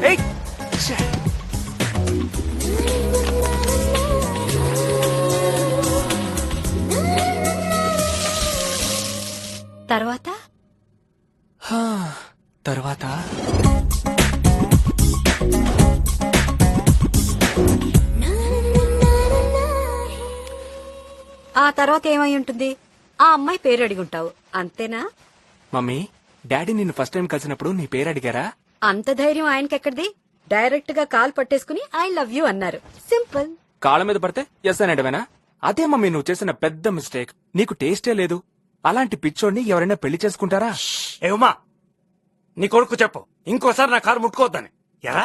ఏయ్, ఛే. తర్వాత హా, తర్వాత ఆ తర్వాత ఏమై ఉంటుంది? ఆ అమ్మాయి పేరు అడిగుంటావు అంతేనా? మమ్మీ, డాడీ నిన్ను ఫస్ట్ టైం కలిసినప్పుడు నీ పేరు అడిగారా? అంత ధైర్యం ఆయనకెక్కడిది? డైరెక్ట్ గా కాల్ పట్టేసుకుని ఐ లవ్ యూ అన్నారు. సింపుల్. కాళ్ళ మీద పడితే ఎస్ అనేటవేనా? అదే మమ్మీ నువ్వు చేసిన పెద్ద మిస్టేక్. నీకు టేస్టే లేదు. అలాంటి పిచ్చోడిని ఎవరైనా పెళ్లి చేసుకుంటారా? ఏమా నీ కొడుకు చెప్పు, ఇంకోసారి నా కారు ముట్టుకోవద్దని. ఎరా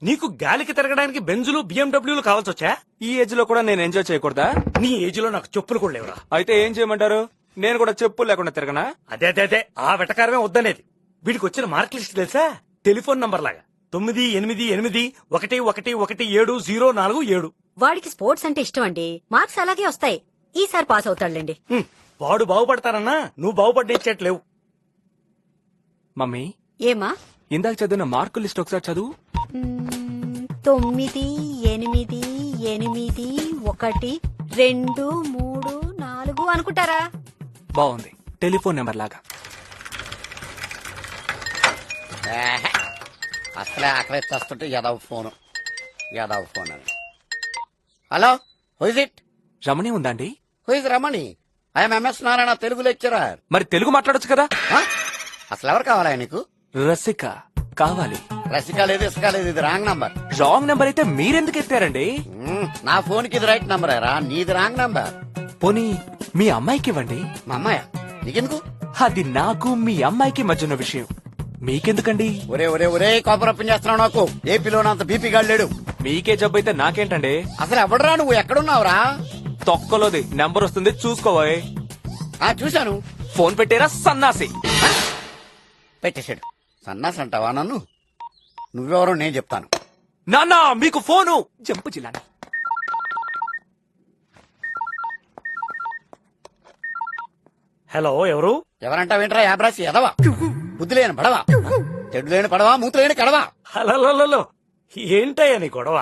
నీకు గాలికి తిరగడానికి బెంజులు బిఎండబ్ల్యూలు కావాల్సి వచ్చా? ఈ ఏజ్ లో కూడా నేను ఎంజాయ్ చేయకూడదా? నీ ఏజ్ లో నాకు చెప్పులు కూడా లేవురా. అయితే ఏం చేయమంటారు? నేను కూడా చెప్పులు లేకుండా తిరగనా? అదే అదే అదే ఆ వెటకారమే వద్దనేది. వీడికి వచ్చిన మార్క్ లిస్ట్ తెలుసా? టెలిఫోన్ నంబర్ లాగా 9888111747. వాడికి స్పోర్ట్స్ అంటే ఇష్టం అండి. మార్క్స్ అలాగే వస్తాయి. ఈసారి పాస్ అవుతాడులేండి. వాడు బాగుపడతానన్నా నువ్వు బాగుపడనిచ్చేట్లేవు. మమ్మీ, ఏమా? ఇందాక చదివిన మార్కుల లిస్ట్ ఒకసారి చదువు. 9 8 8 1 2 3 4 అనుకుంటారా? బాగుంది. టెలిఫోన్ నెంబర్ లాగా. అసలే ఆకలి వస్తుంటే యాదవ్ ఫోన్ అని. Hello, who is it? Ramani ఉందండి? Who is Ramani? I'm MS Narayana, Telugu lecturer. మరి తెలుగు మాట్లాడొచ్చు కదా? అసలు ఎవరు కావాలా నీకు? రసిక కావాలి. రసిక లేదు, ఇసుక లేదు, ఇది రాంగ్ నంబర్. రాంగ్ నెంబర్ అయితే మీరెందుకు ఎత్తారండి? నా ఫోన్ కి ఇది రైట్ నంబర్ రా, నీది రాంగ్ నంబర్. పోనీ మీ అమ్మాయికి ఇవ్వండి. మా అమ్మాయ నీకెందుకు? అది నాకు మీ అమ్మాయికి మధ్యన విషయం, మీకెందుకండి? ఒరే ఒరే ఒరే కాపరప్పని చేస్తున్నావు నాకు. ఏపీలో అంత బీపీ గాడు లేడు. మీకే జబ్బు అయితే నాకేంటండి? అసలు ఎవడరా నువ్వు? ఎక్కడున్నావురా? తొక్కలోది నెంబర్ వస్తుంది చూసుకోబోయ్. చూశాను. ఫోన్ పెట్టేరా సన్నాసి. పెట్టేశాడు. సన్నాసి అంటావా నన్ను? నువ్వెవరో నేను చెప్తాను. నాన్న మీకు ఫోను. జంపు జిల్లాని. హలో, ఎవరు? ఎవరంటావేంట్రా యాబ్రాసి ఎదవా? బుద్ధి లేని పడవా, తెడ్డు లేని పడవా, మూతి లేని కడవా. హలో, ఏంటయ్యా నీ గొడవ?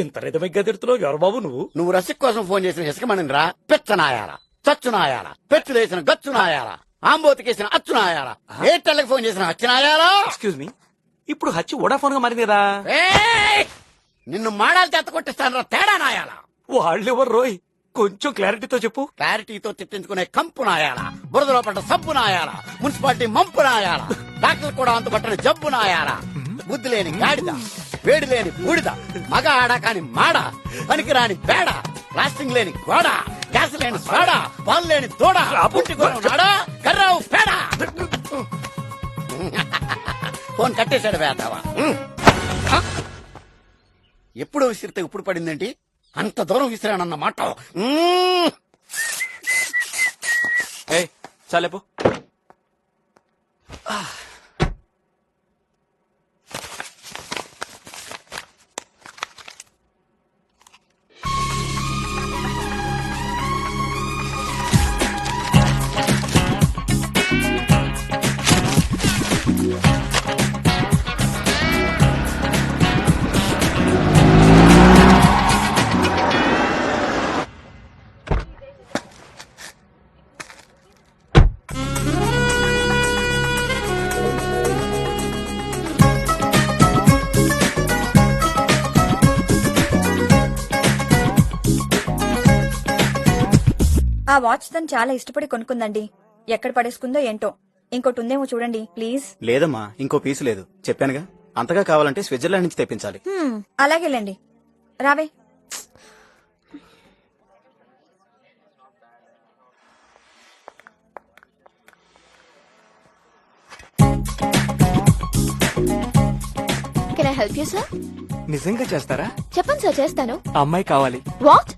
ఇంత రిధమిగ్గా తిడుతున్నావు. ఎవరు బాబు నువ్వు? నువ్వు రసిక్ కోసం ఫోన్ చేసిన ఇసుకమణిని రా. పెచ్చనాయాలా, చచ్చునాయాలా, పెచ్చులేసిన గచ్చునాయాలా, ఆంబోతికేసిన అచ్చునాయాలా, ఎయిర్టెల్కి ఫోన్ చేసిన అచ్చునాయాలా. ఎక్స్క్యూజ్ మీ, ఇప్పుడు హచ్చి వోడాఫోన్ గా మారింది కదా? నిన్ను మాడాలు చెత్త కొట్టిస్తాను రా, తేడా నాయాలా. వాళ్ళెవరు రోయ్? కొంచెం క్లారిటీతో చెప్పు. క్లారిటీతో తిట్టించుకునే కంపు నాయాలా, బురదలో పడ్డ సబ్బు నాయాలా, మున్సిపాలిటీ మంపు నాయాలా, డాక్టర్ కూడా అంతుపట్టని జబ్బు నాయాలా. బుద్ధి లేని గాడిద, వేడి లేని బూడిద, మగ ఆడ కాని మాడ, పనికిరాని బేడ, ప్లాస్టింగ్ లేని గోడ, గ్యాస్ లేని సోడా, పాలు లేని తోడ, పుట్టికొన్నాడా కర్రావు పేడ. ఫోన్ కట్టేశాడు వేద్దావా. ఎప్పుడు విసిరితే ఇప్పుడు పడిందేంటి? అంత దూరం విసిరానన్న మాట. చాలేపో. ఆ వాచ్ తను చాలా ఇష్టపడి కొనుక్కుందండి. ఎక్కడ పడేసుకుందో ఏంటో. ఇంకోటి ఉందేమో చూడండి ప్లీజ్. లేదమ్మా, ఇంకో పీసు లేదు. చెప్పానుగా, అంతగా కావాలంటే స్విట్జర్లాండ్ నుంచి తెప్పించాలి. అలాగేలేండి. రావే. Can I help you sir? నిజంగా చేస్తారా? చెప్పండి సార్, చేస్తాను. ఆ అమ్మాయి కావాలి. వాట్?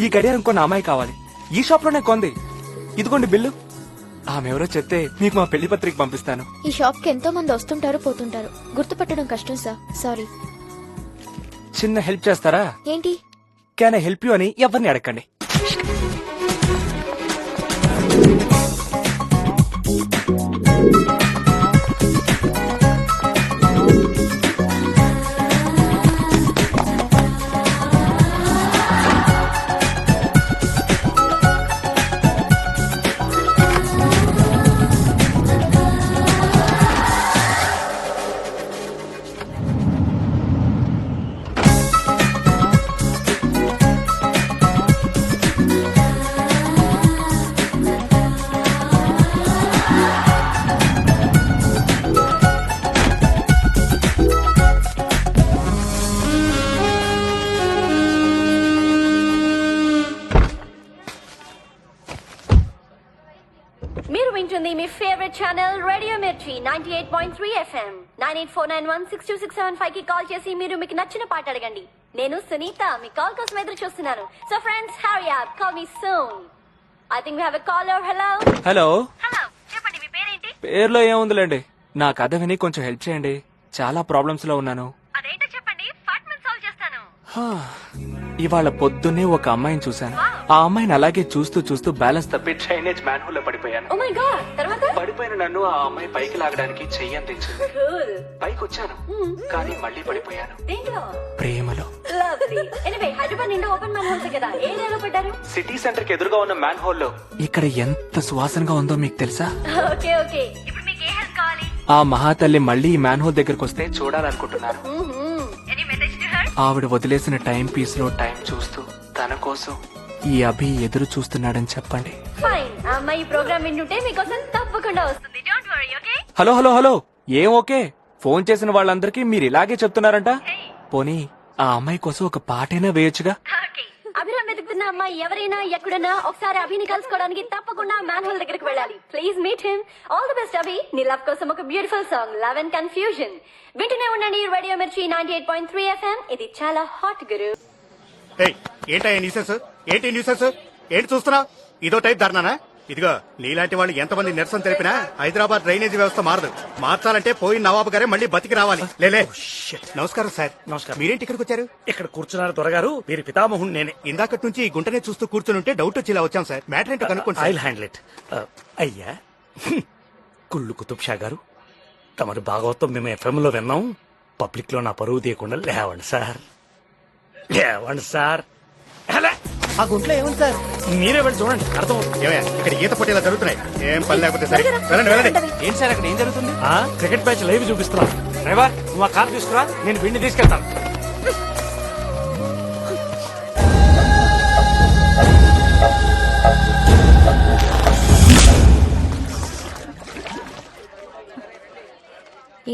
ఈ గడియారం కొన్న అమ్మాయి కావాలి. ఈ షాప్ లోనే కొంది. ఇదిగోండి బిల్లు. ఆమె ఎవరో చెప్తే మీకు మా పెళ్లి పత్రిక పంపిస్తాను. ఈ షాప్ కి ఎంతో మంది వస్తుంటారు పోతుంటారు, గుర్తుపట్టడం కష్టం సార్. సారీ. చిన్న హెల్ప్ చేస్తారా? ఏంటి? క్యాన్ ఐ హెల్ప్ యూ అని ఎవరిని అడగండి. మిర్చి 98.3 FM 9849162675 కి కాల్ చేసి మీరు మీకు నచ్చిన పాట అడగండి. నేను సునీత మీ కాల్ కోసం ఎదురు చూస్తున్నాను. So friends hurry up, call me soon. I think we have a caller. Hello hello, hello, చెప్పండి మీ పేరేంటి? పేర్లో ఏముందిలేండి, నా కథ విని కొంచెం హెల్ప్ చేయండి. చాలా ప్రాబ్లమ్స్ లో ఉన్నాను. అదేంటో చెప్పండి, ఫాట్ మినిట్స్ సాల్వ్ చేస్తాను. హా, ఇవాళ పొద్దున్నే ఒక అమ్మాయిని చూశాను. ఆ అమ్మాయిని అలాగే చూస్తూ చూస్తూ బ్యాలెన్స్ తప్పి డ్రైనేజ్ మ్యాన్ హోల్ లో పడిపోయాను. Oh my god. తర్వాత పడిపోయిన నన్ను ఆ అమ్మాయి పైకి లాగడానికి చెయ్యి అందించింది. కూల్. పైకి వచ్చాను, కానీ మళ్ళీ పడిపోయాను. దేంట్లో? ప్రేమలో. లవ్లీ. ఎనీవే హైదరాబాద్ నిండా ఓపెన్ మ్యాన్ హోల్స్ కదా, ఏ ఏరియాలో పడ్డారు? సిటీ సెంటర్ కి ఎదురుగా ఉన్న మ్యాన్ హోల్ లో. ఇక్కడ ఎంత సువాసనగా ఉందో మీకు తెలుసా? ఓకే ఓకే, ఇప్పుడు మీకు ఏ హెల్ప్ కావాలి? ఆ మహాతల్లి మళ్ళీ ఈ మ్యాన్ హోల్ దగ్గరకు వస్తే చూడాలనుకుంటున్నాను. Any message to her? ఆవిడ వదిలేసిన టైం పీస్ లో టైం చూస్తూ తన కోసం ఈ అభి ఎదురు చూస్తున్నాడని చెప్పండి. ఫైన్. ఆ అమ్మాయి ఈ ప్రోగ్రామ్ వింటుంటే మీకోసం తప్పకుండా వస్తుంది. Don't worry. Okay. Hello hello hello, ఏం ఓకే? ఫోన్ చేసిన వాళ్ళందరికీ మీరు ఇలాగే చెప్తున్నారంట. పోనీ ఆ అమ్మాయి కోసం ఒక పాటైనా వేయొచ్చుగా. ఓకే. అభిరామ్ వెతుకుతున్న అమ్మాయి ఎవరైనా ఎక్కడున్నా ఒకసారి అభిని కలుసుకోవడానికి తప్పకుండా మ్యాన్ హోల్ దగ్గరికి వెళ్ళాలి. Please meet him. All the best Abhi. నీ లవ్ కోసం ఒక beautiful song love and confusion వింటూనే ఉండండి. రేడియో మిర్చి 98.3 FM. ఇది చాలా హాట్ గురు. ఏంటయ్యా న్యూసెన్స్? ఏంటి న్యూసెన్స్? ఏంటి చూస్తున్నావు? ఇదో టైప్ ధర్నానా? ఇదిగో నీలాంటి వాళ్ళు ఎంతమంది నిరసన తెలిపినా హైదరాబాద్ డ్రైనేజీ వ్యవస్థ మారదు. మార్చాలంటే పోయిన నవాబు గారే మళ్ళీ బతికి రావాలి. లేలే. నమస్కారం సార్. నమస్కారం. మీరేంటి ఇక్కడికి వచ్చారు? ఇక్కడ కూర్చున్నారు దొరగారు, వీరి పితామహుడు నేనే. ఇందాకటి నుంచి ఈ గుంటనే చూస్తూ కూర్చుని ఉంటే డౌట్ వచ్చి ఇలా వచ్చాం సార్. మ్యాటర్ ఏంటో కనుక్కోండి ఐ సార్. Handle it. అయ్యా కుళ్ళు కుతుబ్ షా గారు, తమరి భాగవతం మేము FM లో విన్నాం. పబ్లిక్ లో నా పరువు తీయకుండా లేవండి సార్, లేవండి సార్. హలో, ఆ గుంట్లో ఏముంది సార్? మీరే వెళ్ళి చూడండి, అర్థం అవుతుంది. ఏమయ్యా ఇక్కడ ఈత పోటీలా జరుగుతున్నాయి. ఏం పని లేకపోతే సరే. వెళ్ళండి వెళ్ళండి. ఏంటి సార్ అక్కడ ఏం జరుగుతుంది? క్రికెట్ మ్యాచ్ లైవ్ చూపిస్తున్నాను. డ్రైవర్, నువ్వు ఆ కార్ తీసుకురా, నేను వీడిని తీసుకెళ్తాను.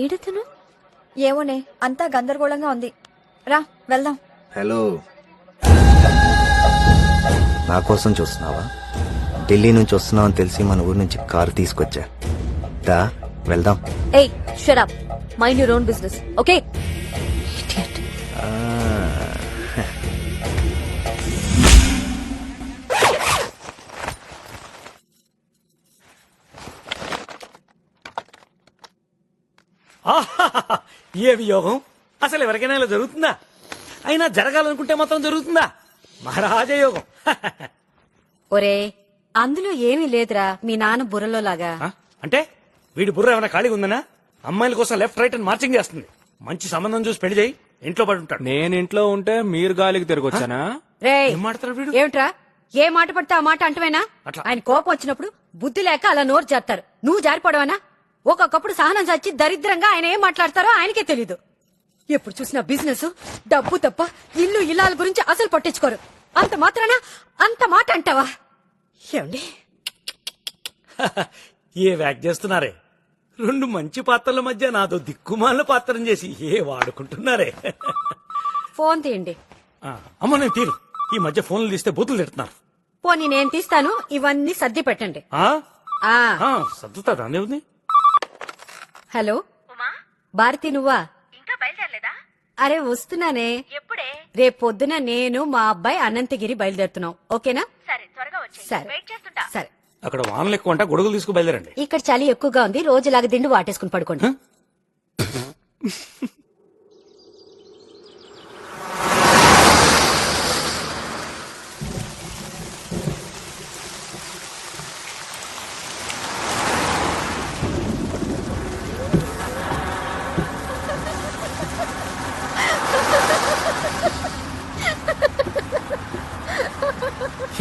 ఏడతను? ఏమోనే, అంతా గందరగోళంగా ఉంది. రా వెళ్దాం. హలో, నా కోసం చూస్తున్నావా? ఢిల్లీ నుంచి వస్తున్నావని తెలిసి మన ఊరి నుంచి కారు తీసుకొచ్చా. దా వెళ్దాం. ఏయ్ shut up, mind your own business. Okay. ఆహాహాహా, ఏ వియోగం! అసలు ఎవరికైనా ఇలా జరుగుతుందా? అయినా జరగాలనుకుంటే మాత్రం జరుగుతుందా? మహారాజయోగం. ఒరే, అందులో ఏమీ లేదురా మీ నాన్న బుర్రలో లాగా. అంటే వీడి బుర్ర ఏమైనా ఖాళీగా ఉందనా? అమ్మాయిల కోసం లెఫ్ట్ రైట్ అని మార్చింగ్ చేస్తుంది. మంచి సంబంధం చూసి పెళ్లి చేయి, ఇంట్లో పడి ఉంటాడు. నేను ఇంట్లో ఉంటే మీరు గాలికి తిరగొచ్చానా? రే, ఏం మాట్లాడతాడు వీడు? ఏమిట్రా ఏ మాట పడితే ఆ మాట అంటవేనా? అట్లా. ఆయన కోపం వచ్చినప్పుడు బుద్ధి లేక అలా నోరు జారుతారు. నువ్వు జారిపోవడమేనా? ఒక్కొక్కప్పుడు సహనం చచ్చి దరిద్రంగా ఆయన ఏం మాట్లాడతారో ఆయనకే తెలీదు. ఎప్పుడు చూసినా బిజినెస్, డబ్బు తప్ప ఇల్లు ఇల్లాల గురించి అసలు పట్టించుకోరు. అంత మాత్రాన అంత మాట అంటావా? ఏమండి, ఏ వ్యాక్ చేస్తున్నారే? రెండు మంచి పాత్రల మధ్య నాదో దిక్కుమాల పాత్రం చేసి ఏ వాడుకుంటున్నారే? ఫోన్ తీయండి. అమ్మ నేను తీరు. ఈ మధ్య ఫోన్లు తీస్తే బూతులు తిడుతున్నారు. పోనీ నేను తీస్తాను, ఇవన్నీ సర్ది పెట్టండి. సర్దుతా దాని ఉంది. హలో భారతి, నువ్వా? ఇంకా బయలుదేరలేదా? అరే వస్తున్నానే. ఎప్పుడే? రేపు పొద్దున నేను మా అబ్బాయి అనంతగిరి బయలుదేరుతున్నాం. ఓకేనా? సరే, త్వరగా వచ్చేయ్. సరే వెయిట్ చేస్తుంటా. సరే. అక్కడ వానలు ఎక్కువ అంట, గొడుగులు తీసుకు బయలుదేరండి. ఇక్కడ చలి ఎక్కువగా ఉంది, రోజులాగా దిండు వాటేసుకుని పడుకోండి.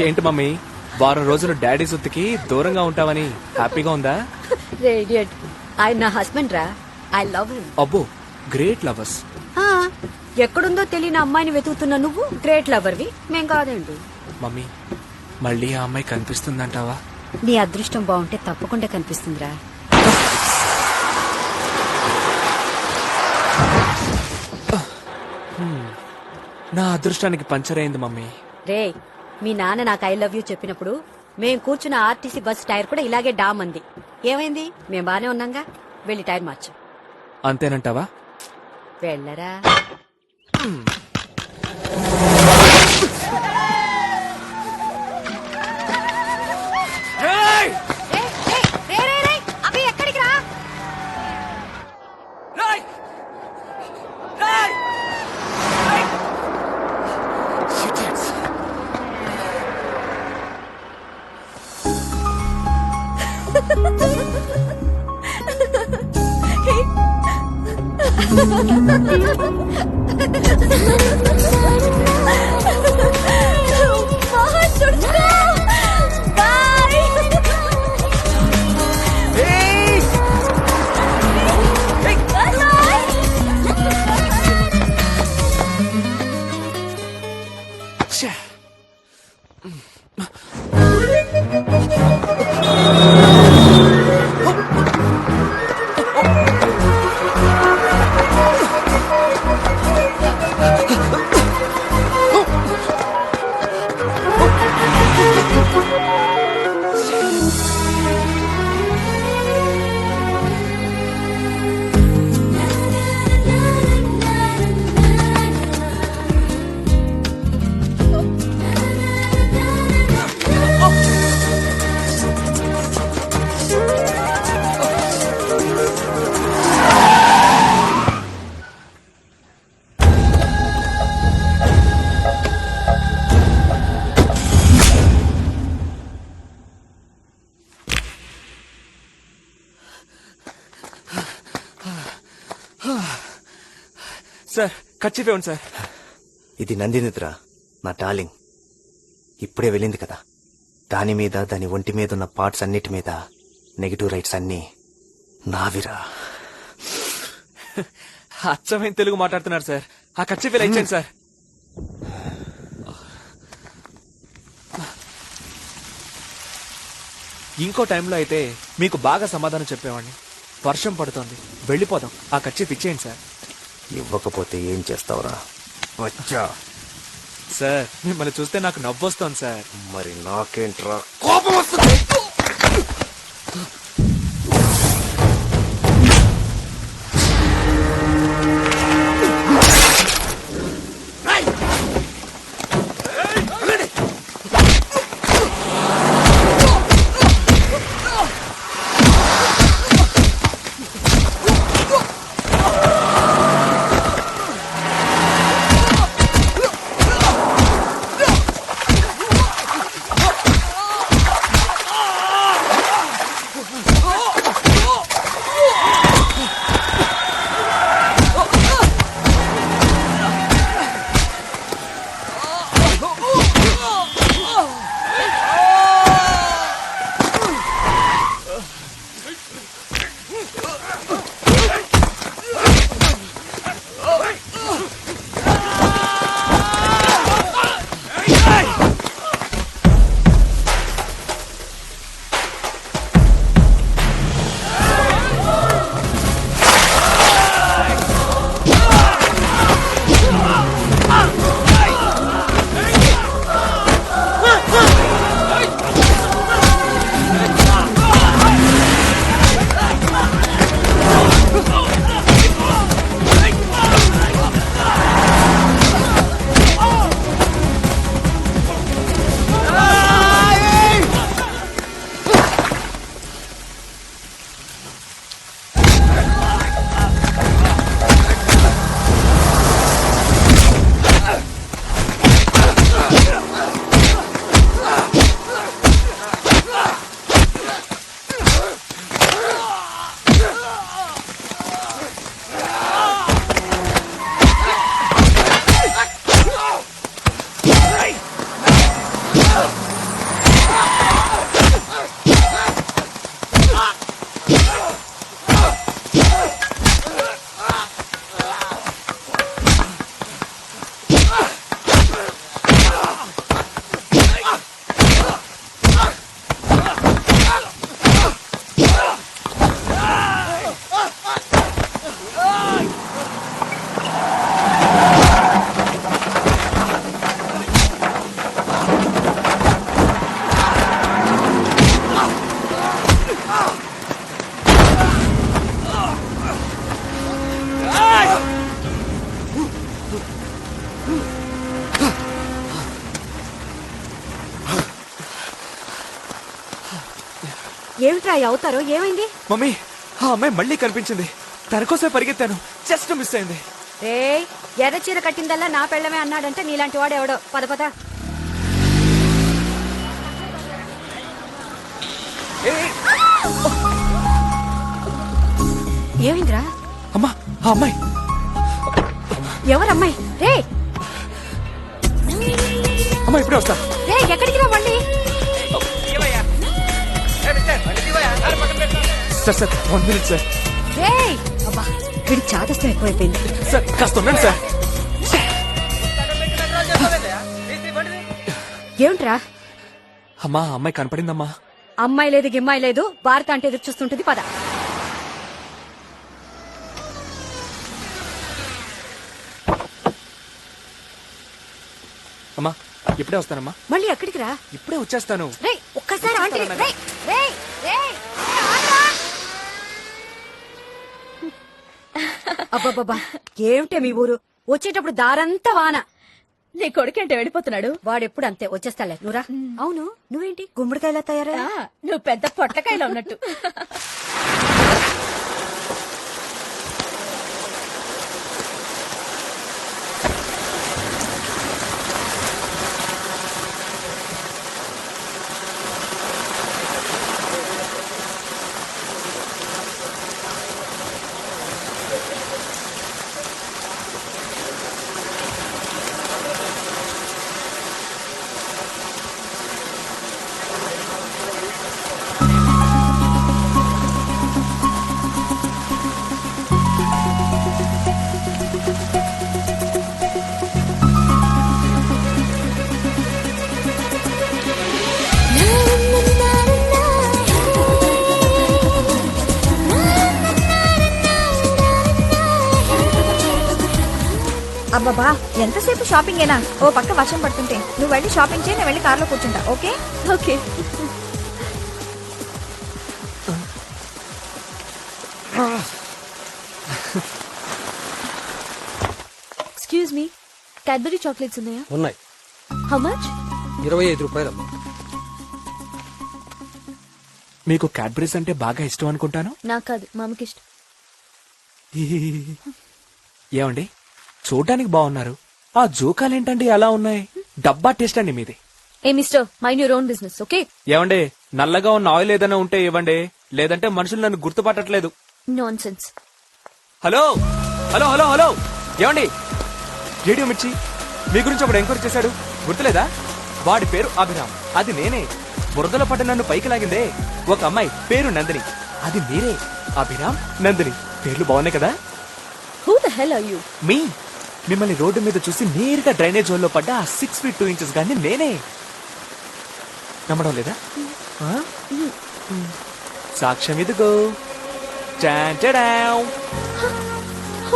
ఏంటి మమ్మీ, వారం రోజులు డాడీ సొత్తుకి దూరంగా ఉంటావని హ్యాపీగా ఉందా? రేడియట్, ఆయన నా హస్బెండ్ రా. I love him. అబ్బో, గ్రేట్ లవర్స్. ఎక్కడుందో తెలియని అమ్మాయిని వెతుకుతున్నా నువ్వు గ్రేట్ లవర్వి, మేం కాదండి. మమ్మీ, మళ్ళీ ఆ అమ్మాయి కనిపిస్తుందంటావా? నీ అదృష్టం బాగుంటే తప్పకుండా కనిపిస్తుందిరా. నా అదృష్టానికి పంచర్ అయింది మమ్మీ. రే, మీ నాన్న నాకు ఐ లవ్ యూ చెప్పినప్పుడు మేం కూర్చున్న ఆర్టీసీ బస్ టైర్ కూడా ఇలాగే డామ్ అంది. ఏమైంది? మేం బానే ఉన్నాంగా. వెళ్ళి టైర్ మార్చు. అంతేనంటావా? వెళ్ళరా. అవి ఎక్కడికి రా. సార్ కచ్చిఫ్ ఇవ్వండి సార్. ఇది నందినిద్ర, నా డార్లింగ్. ఇప్పుడే వెళ్ళింది కదా. దాని మీద, దాని ఒంటి మీద ఉన్న పార్ట్స్ అన్నిటి మీద నెగిటివ్ రైట్స్ అన్నీ నావిరా. అచ్చమైన తెలుగు మాట్లాడుతున్నారు సార్. ఆ కచ్చిఫ్ ఇలా ఇచ్చేయండి సార్. ఇంకో టైంలో అయితే మీకు బాగా సమాధానం చెప్పేవాడిని. వర్షం పడుతోంది, వెళ్ళిపోదాం. ఆ కచ్చిఫ్ ఇచ్చేయండి సార్. ఇవ్వకపోతే ఏం చేస్తావురా? వచ్చా. సార్ మిమ్మల్ని చూస్తే నాకు నవ్వొస్తోంది సార్. మరి నాకేంట్రా? కోపం వస్తుంది. ఏమిట్రా అవుతారో ఏమైంది? మమ్మీ ఆ అమ్మాయి మళ్ళీ కనిపించింది. తన కోసమే పరిగెత్తాను, జస్ట్ మిస్ అయింది. రే ఎర్ర చీర కట్టిందల్లా నా పెళ్ళమే అన్నాడంటే నీలాంటి వాడు ఎవడో. పద పద. ఏమైందిరా? అమ్మా ఆ అమ్మాయి ఎవరమ్మాయి? రే అమ్మా ఇప్పుడే వస్తా. రే ఎక్కడికి రా మళ్ళీ? Sir 1 minute sir. రే అబ్బా వీడి చాదస్తం ఎక్కువైపోయింది. సార్ కాస్త ఉండండి సార్. ఏమిట్రా? అమ్మా ఆ అమ్మాయి కనపడిందమ్మా. అమ్మాయి లేదు గిమ్మాయి లేదు, భారత అంటే ఎదురు చూస్తుంటుంది. పద. అమ్మా ఇప్పుడే వస్తానమ్మా. మళ్ళీ ఎక్కడికి రా? ఇప్పుడే వచ్చేస్తాను. రే ఒక్కసారి ఆంటీ. వస్తానన్నా. రేయ్, రేయ్, రేయ్, అబ్బబ్బబ్బా ఏమిటే మీ ఊరు? వచ్చేటప్పుడు దారంతా వాన. నీ కొడుకేంటే వెళ్ళిపోతున్నాడు? వాడెప్పుడు అంతే. వచ్చేస్తాలే నువ్వురా. అవును నువ్వేంటి గుమ్మడికాయలా తయారా? నువ్వు పెద్ద పొట్లకాయలో ఉన్నట్టు. అబ్బబ్బా ఎంతసేపు షాపింగ్ ఏనా? ఓ పక్క వర్షం పడుతుంటే నువ్వు వెళ్ళి షాపింగ్ చేయి, నేను వెళ్ళి కార్లో కూర్చుంటా. Okay okay. Excuse me, Cadbury chocolates ఉన్నాయా? ఉన్నాయి. How much? 25 రూపాయలు. మీకు క్యాడ్బరీస్ అంటే బాగా ఇష్టం అనుకుంటాను. నాకు కాదు, మామకి ఇష్టం. ఏమండి చూడటానికి బాగున్నారు, ఆ జోకాలేంటండి అలా ఉన్నాయి? డబ్బా టేస్ట్ అండి మీది. ఏ mister, mind your own business. Okay. ఏమండి నల్లగా ఉన్న ఆయిల్ ఏదైనా ఉంటే ఇవ్వండి, లేదంటే మనుషులు నన్ను గుర్తుపట్టట్లేదు. Nonsense. Hello hello hello hello ఏమండి, రేడియో మిర్చి మీ గురించి ఒకడు ఎంక్వైరీ చేశాడు, గుర్తులేదా? వాడి పేరు అభిరామ్, అది నేనే. బురదలో పడ్డ నన్ను పైకి లాగిందే ఒక అమ్మాయి, పేరు నందిని, అది మీరే. అభిరామ్ నందిని పేర్లు బాగున్నాయి కదా? Who the hell are you? మీ మిమ్మల్ని రోడ్డు మీద చూసి నేరుగా డ్రైనేజ్ జోన్ లో పడ్డ 6 feet 2 inches గాని నేనే. నమ్మడం లేదా? సాక్ష్యం ఇదిగో.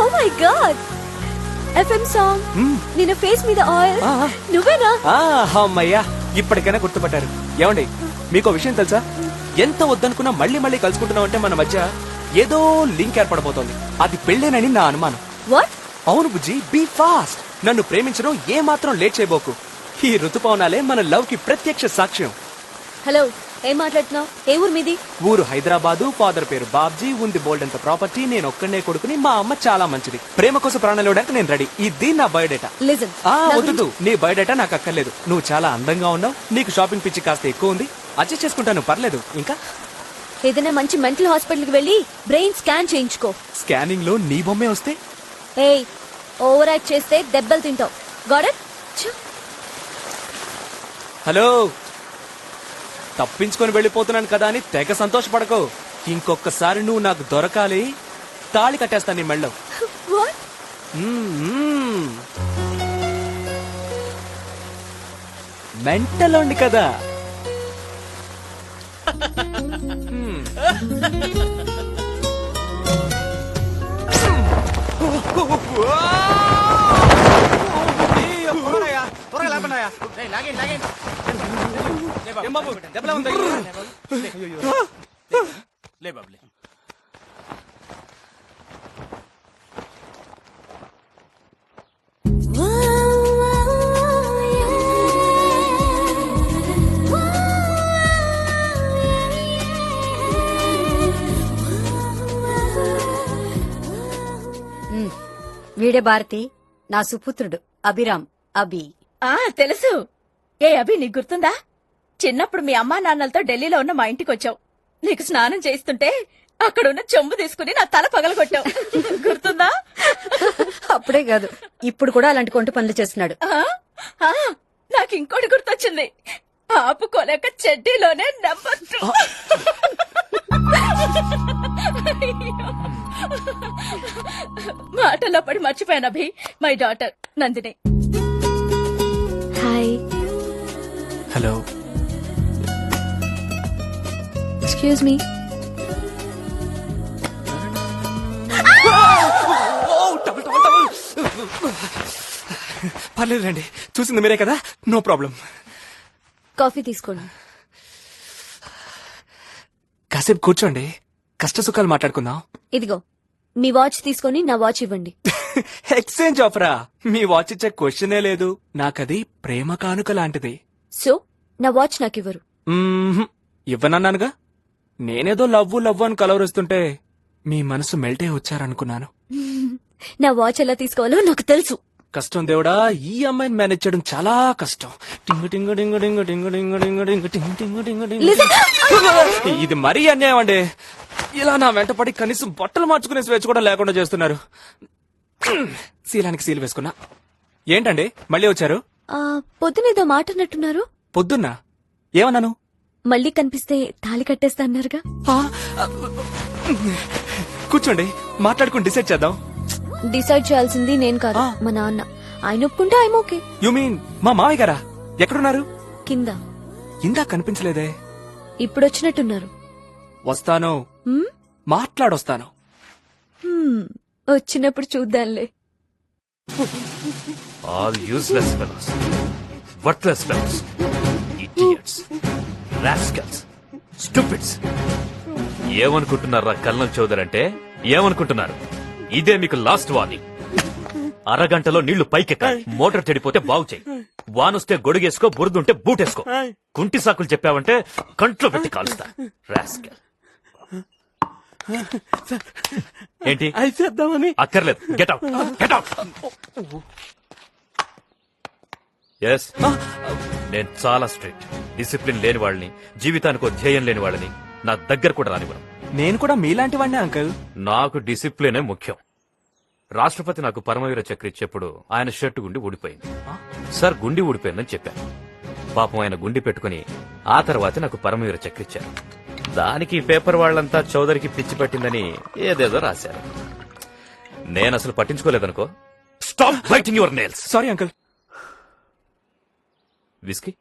Oh my god, FM song. నిన్న ఫేస్ మీద ఆయిల్ నువ్వేనా? అమ్మయ్యా ఇప్పటికైనా గుర్తుపట్టారు. ఏమండి మీకో విషయం తెలుసా? ఎంత వద్దనుకున్నా మళ్ళీ మళ్ళీ కలుసుకుంటున్నాం అంటే మన మధ్య ఏదో లింక్ ఏర్పడబోతోంది. అది పెళ్ళేనని నా అనుమానం. వాట్? అవును బుజ్జి, బీ ఫాస్ట్. నన్ను ప్రేమించడం ఏ మాత్రం లేట్ చేయబోకు. ఈ ఋతుపవనాలే మన లవ్ కి ప్రత్యక్ష సాక్ష్యం. హలో, ఏం మాట్లాడుతున్నావు? ఏ ఊరు మీది? ఊరు హైదరాబాదు, ఫాదర్ పేరు బాబ్జీ, ఉంది బోల్డ్ అంత ప్రాపర్టీ, నేను ఒక్కనే కొడుకుని, మా అమ్మ చాలా మంచిది, ప్రేమ కోసం ప్రాణాలు ఇవ్వడానికి నేను రెడీ. ఇది నా బయోడేటా. లిజన్, వద్దు, నీ బయోడేటా నాకు అక్కర్లేదు. నువ్వు చాలా అందంగా ఉన్నావు, నీకు షాపింగ్ పిచ్చి కాస్త ఎక్కువ ఉంది, అడ్జస్ట్ చేసుకుంటాను, పర్లేదు. ఇంకా ఏదైనా మంచి మెంటల్ హాస్పిటల్ కి వెళ్ళి బ్రెయిన్ స్కాన్ చేయించుకో. స్కానింగ్ లో నీ బొమ్మే వస్తే? ఏయ్, ఓవర్ యాక్ట్ చేస్తే దెబ్బలు తింటావు. Got it? హలో, తప్పించుకొని వెళ్ళిపోతున్నాను కదా అని తెగ సంతోషపడకో. ఇంకొకసారి నువ్వు నాకు దొరకాలి, తాళి కట్టేస్తాను నీ మెళ్ళో. మెంటల్ ఉంది కదా. వీడే భారతి, నా సుపుత్రుడు అభిరామ్. అభి. తెలుసు. ఏ అభి, నీకు గుర్తుందా? చిన్నప్పుడు మీ అమ్మా నాన్నలతో ఢిల్లీలో ఉన్న మా ఇంటికి వచ్చావు. నీకు స్నానం చేస్తుంటే అక్కడున్న చెంబు తీసుకుని నా తల పగలగొట్టావు. గుర్తుందా? అప్పుడే కాదు, ఇప్పుడు కూడా అలాంటి కొంట పనులు చేస్తున్నాడు. నాకు ఇంకోటి గుర్తొచ్చింది. ఆపుకోలేక చెడ్డీలోనే నెంబర్ 2. మాటల్లో పడి మర్చిపోయాను Abhi. My daughter Nandini. Hi. Hello. Excuse me. పర్లేదు రండి, చూసింది మీరే కదా, నో ప్రాబ్లం. కాఫీ తీసుకోండి. కాసేపు కూర్చోండి, కష్ట సుఖాలు మాట్లాడుకుందాం. ఇదిగో మీ వాచ్ తీసుకొని నా వాచ్ ఇవ్వండి. ఎక్స్చేంజ్ ఆఫరా? మీ వాచ్ ఇచ్చే క్వశ్చనే లేదు. నాకది ప్రేమ కానుక లాంటిది. సో నా వాచ్ నాకివ్వరు? ఇవ్వనన్నానుగా. నేనేదో లవ్వు లవ్వు అని కలవరిస్తుంటే మీ మనసు మెల్టే వచ్చారనుకున్నాను. నా వాచ్ ఎలా తీసుకోవాలో నాకు తెలుసు. కష్టం దేవుడా, ఈ అమ్మాయిని మేనేజ్ చేయడం చాలా కష్టం. టింగు టింగు టింగు టింగు టింగు టింగు టింగు టింగు టింగు టింగు టింగు టింగు. ఇది మరీ అన్యాయం అండి. ఇలా నా వెంట పడి కనీసం బట్టలు మార్చుకునే స్వేచ్ఛ కూడా లేకుండా చేస్తున్నారు. శీలానికి సీలు వేసుకున్నా. ఏంటండి మళ్ళీ వచ్చారు? పొద్దునేదో మాట అన్నట్టున్నారు. పొద్దున్నా ఏమన్నాను? మళ్ళీ కనిపిస్తే తాళి కట్టేస్తా అన్నారుగా. కూర్చోండి, మాట్లాడుకుని డిసైడ్ చేద్దాం. డిసైడ్ చేయాల్సింది నేను కాదు, మా నాన్న. ఆయన ఒప్పుకుంటే ఐఎమ్ ఓకే. యు మీన్ మా మావయ్య గారా? ఎక్కడున్నారు? కింద. ఇందా కనిపించలేదే. ఇప్పుడు వచ్చినట్టున్నారు. వస్తాను, మాట్లాడొస్తాను. వచ్చినప్పుడు చూద్దాంలే. All useless fellows, worthless fellows, idiots, rascals, stupids. ఏమనుకుంటున్నారా కల్నల్ చౌదరి అంటే? ఏమనుకుంటున్నారు? ఇదే మీకు లాస్ట్ వార్నింగ్. అరగంటలో నీళ్లు పైకెక్కాలి. మోటార్ చెడిపోతే బాగు చేయి. వానొస్తే గొడుగేసుకో, బురదుంటే బూటేసుకో. కుంటి సాకులు చెప్పావంటే కంట్లో పెట్టి కాలుస్తా. రాస్కల్. ఏంటి అయిపోద్దామని? అక్కర్లేదు. Get out, get out. Yes, నేను చాలా స్ట్రిక్ట్. డిసిప్లిన్ లేని వాళ్ళని, జీవితానికి ధ్యేయం లేని వాళ్ళని నా దగ్గర కూడా రానివ్వను. నేను కూడా మీలాంటి వాడినే అంకుల్. నాకు డిసిప్లినే ముఖ్యం. రాష్ట్రపతి నాకు పరమవీర చక్ర ఇచ్చేప్పుడు ఆయన షర్టు గుండి ఊడిపోయింది. సార్ గుండి ఊడిపోయిందని చెప్పాను. పాపం ఆయన గుండి పెట్టుకుని ఆ తర్వాత నాకు పరమవీర చక్ర ఇచ్చారు. దానికి పేపర్ వాళ్లంతా చౌదరికి పిచ్చి పట్టిందని ఏదేదో రాశారు. నేను అసలు పట్టించుకోలేదనుకో. Stop biting your nails. Sorry uncle. Whisky?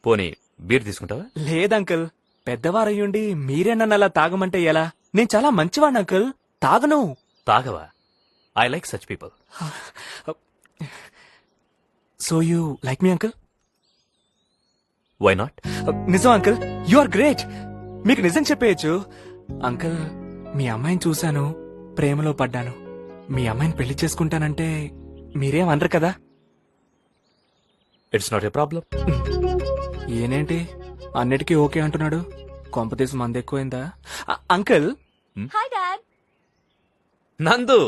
పోనీ బీర్ తీసుకుంటావా? లేదంకుల్, పెద్దవారయ్యుండి మీరే నన్ను అలా తాగమంటే ఎలా? నేను చాలా మంచివాడిని అంకుల్, తాగను. తాగవా? I like such people. So you like me uncle? Why not? నిజం అంకుల్, యు ఆర్ గ్రేట్. మీకు నిజం చెప్పేయచ్చు అంకుల్. మీ అమ్మాయిని చూశాను, ప్రేమలో పడ్డాను. మీ అమ్మాయిని పెళ్లి చేసుకుంటానంటే మీరేం అనరు కదా? It's not a problem. ఏనేంటి అన్నిటికీ ఓకే అంటున్నాడు? కొంపతీసి మంది ఎక్కువైందా? Uncle. Hi dad. Nandu.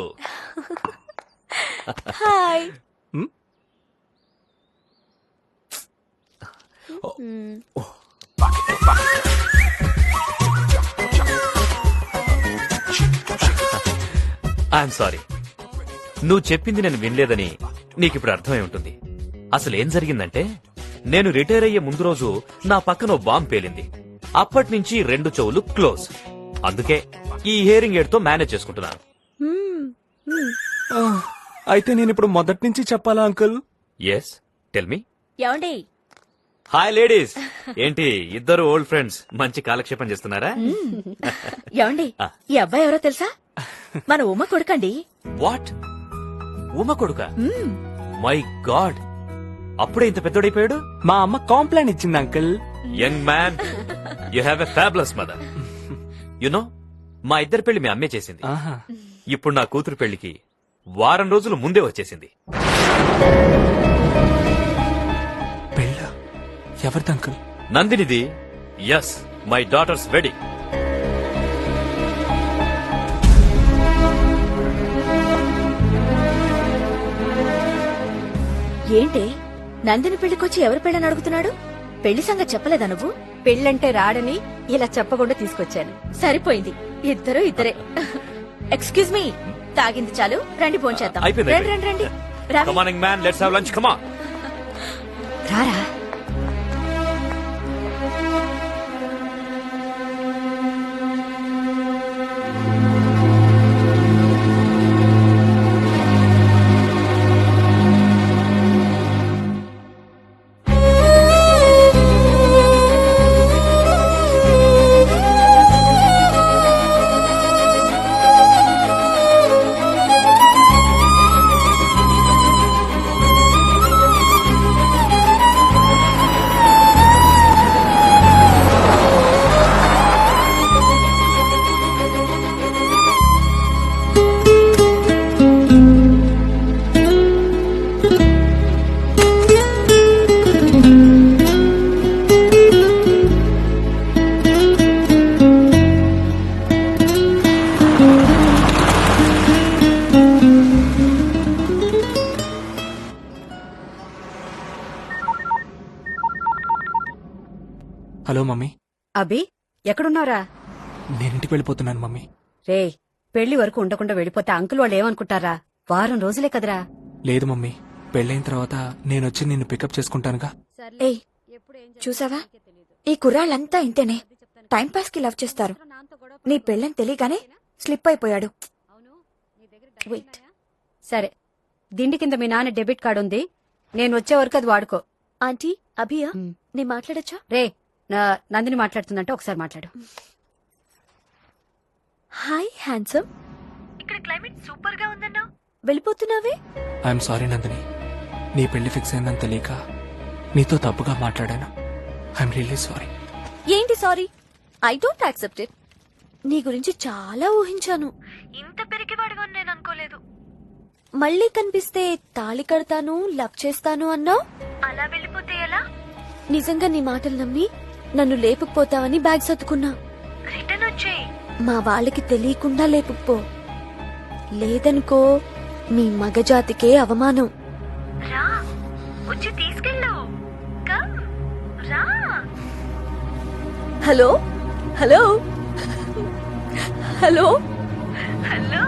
Hi. I'm sorry. నువ్వు చెప్పింది నేను వినలేదని నీకిప్పుడు అర్థమై ఉంటుంది. అసలు ఏం జరిగిందంటే, నేను రిటైర్ అయ్యే ముందు రోజు నా పక్కన బాంబు పేలింది. అప్పటి నుంచి 2 చెవులు క్లోజ్. అందుకే ఈ హియరింగ్ ఎయిడ్ తో మేనేజ్ చేసుకుంటున్నాను. అయితే నేను ఇప్పుడు మొదటి నుంచి చెప్పాలా అంకుల్? Yes, tell me. ఏమండి? Hi ladies. ఏంటి ఇద్దరు ఓల్డ్ ఫ్రెండ్స్ మంచి కాలక్షేపం చేస్తున్నారా? ఏమండి, ఈ అబ్బాయి ఎవరో తెలుసా? మన ఉమ్మ కొడుకండి. వాట్? ఉమ కొడుక? మై గాడ్, అప్పుడే ఇంత పెద్దోడైపోయాడు. మా అమ్మ కాంప్లైంట్ ఇచ్చింది uncle. Young man, you have a fabulous mother. You know, మా ఇద్దరి పెళ్లి మీ అమ్మే చేసింది. ఇప్పుడు నా కూతురు పెళ్లికి వారం రోజులు ముందే వచ్చేసింది. పెళ్ళ ఎవరిది అంకుల్? నందినిది. Yes, my daughter's wedding. ఏంటి నందిని పెళ్లికొచ్చి ఎవరి పెళ్ళని అడుగుతున్నాడు? పెళ్లి సంగతి చెప్పలేదా నువ్వు? పెళ్ళంటే రాడని ఇలా చెప్పకుండా తీసుకొచ్చాను. సరిపోయింది, ఇద్దరు ఇద్దరే. ఎక్స్క్యూజ్ మీ, తాగింది చాలు, రండి భోంచేద్దాం. అయిపోయింది, రండి రండి రండి. రావి. Come on, young man, let's have lunch. Come on. రారా. Hello mummy. అభి ఎక్కడున్నారా? నేనింటికి వెళ్ళిపోతున్నాను మమ్మీ. రే, పెళ్లి వరకు ఉండకుండా వెళ్ళిపోతే అంకుల్ వాళ్ళు ఏమనుకుంటారా? వారం రోజులే కదరా. లేదు మమ్మీ, పెళ్ళైన తర్వాత నేనొచ్చి నిన్ను పికప్ చేసుకుంటానుగా. ఏయ్ చూసావా, ఈ కుర్రాళ్ళంతా ఇంతేనే, టైం పాస్ కి లవ్ చేస్తారు. నీ పెళ్ళని తెలియగానే స్లిప్ అయిపోయాడు. Wait. సరే, దిండి కింద మీ నాన్న డెబిట్ కార్డు ఉంది, నేను వచ్చే వరకు అది వాడుకో. ఆంటీ అభియా, నీ మాట్లాడచ్చా? రే, నందిని మాట్లాడుతుందంటే ఒకసారి మాట్లాడు. హాయ్ హ్యాండ్సమ్, ఇక్కడ క్లైమేట్ సూపర్ గా ఉందన్నా, వెళ్ళిపోతున్నావే? ఐఎమ్ సారీ నందిని, నీ పెళ్లి ఫిక్స్ అయిందని తెలియక నీతో తప్పుగా మాట్లాడాను. I'm really sorry. ఏంటి sorry? I don't accept it. నీ గురించి చాలా ఊహించాను, ఇంత పెరిగివాడుగా నేను అనుకోలేదు. మళ్ళీ కనిపిస్తే తాళి కడతాను, లవ్ చేస్తాను అన్నావు, అలా వెళ్ళిపోతే ఎలా? నిజంగా నీ మాటలు నమ్మి నన్ను లేపుకుపోతావని బ్యాగ్ సర్దుకున్నా. రిటర్న్ వచ్చేయ్, మా వాళ్ళకి తెలియకుండా లేపుకుపో, లేదనుకో మీ మగజాతికే అవమానం. రా, వచ్చి తీసుకెళ్ళు. కమ్, రా. Hello hello hello hello.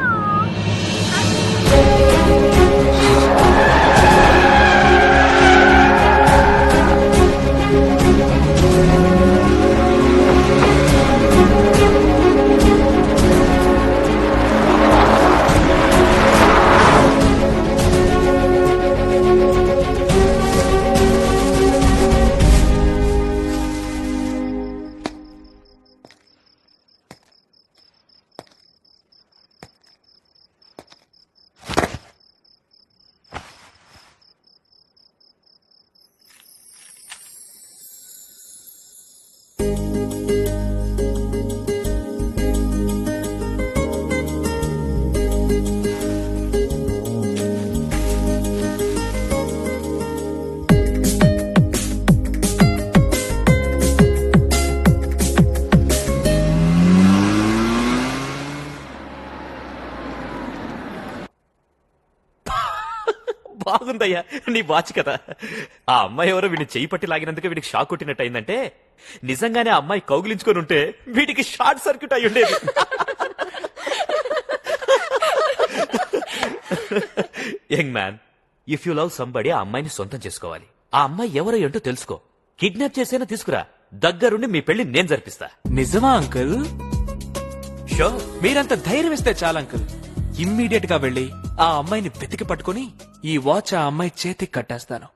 బాగుందయ్యా నీ వాచ్ కదా. ఆ అమ్మాయి ఎవరో వీడిని చెయ్యి పట్టి లాగినందుకు వీడికి షాక్ కొట్టినట్టు అయిందంటే, నిజంగానే ఆ అమ్మాయి కౌగిలించుకొని ఉంటే వీడికి షార్ట్ సర్క్యూట్ అయి ఉండేది. Young man, if you love somebody, ఆ అమ్మాయిని సొంతం చేసుకోవాలి. ఆ అమ్మాయి ఎవరో ఏంటో తెలుసుకో, కిడ్నాప్ చేసైనా తీసుకురా, దగ్గరుండి మీ పెళ్లి నేను జరిపిస్తా. నిజమా అంకుల్? షో, మీరంత ధైర్యం ఇస్తే చాలు అంకుల్. ఇమ్మీడియట్ గా వెళ్ళి ఆ అమ్మాయిని వెతికి పట్టుకుని ఈ వాచ్ ఆ అమ్మాయి చేతికి కట్టేస్తాను.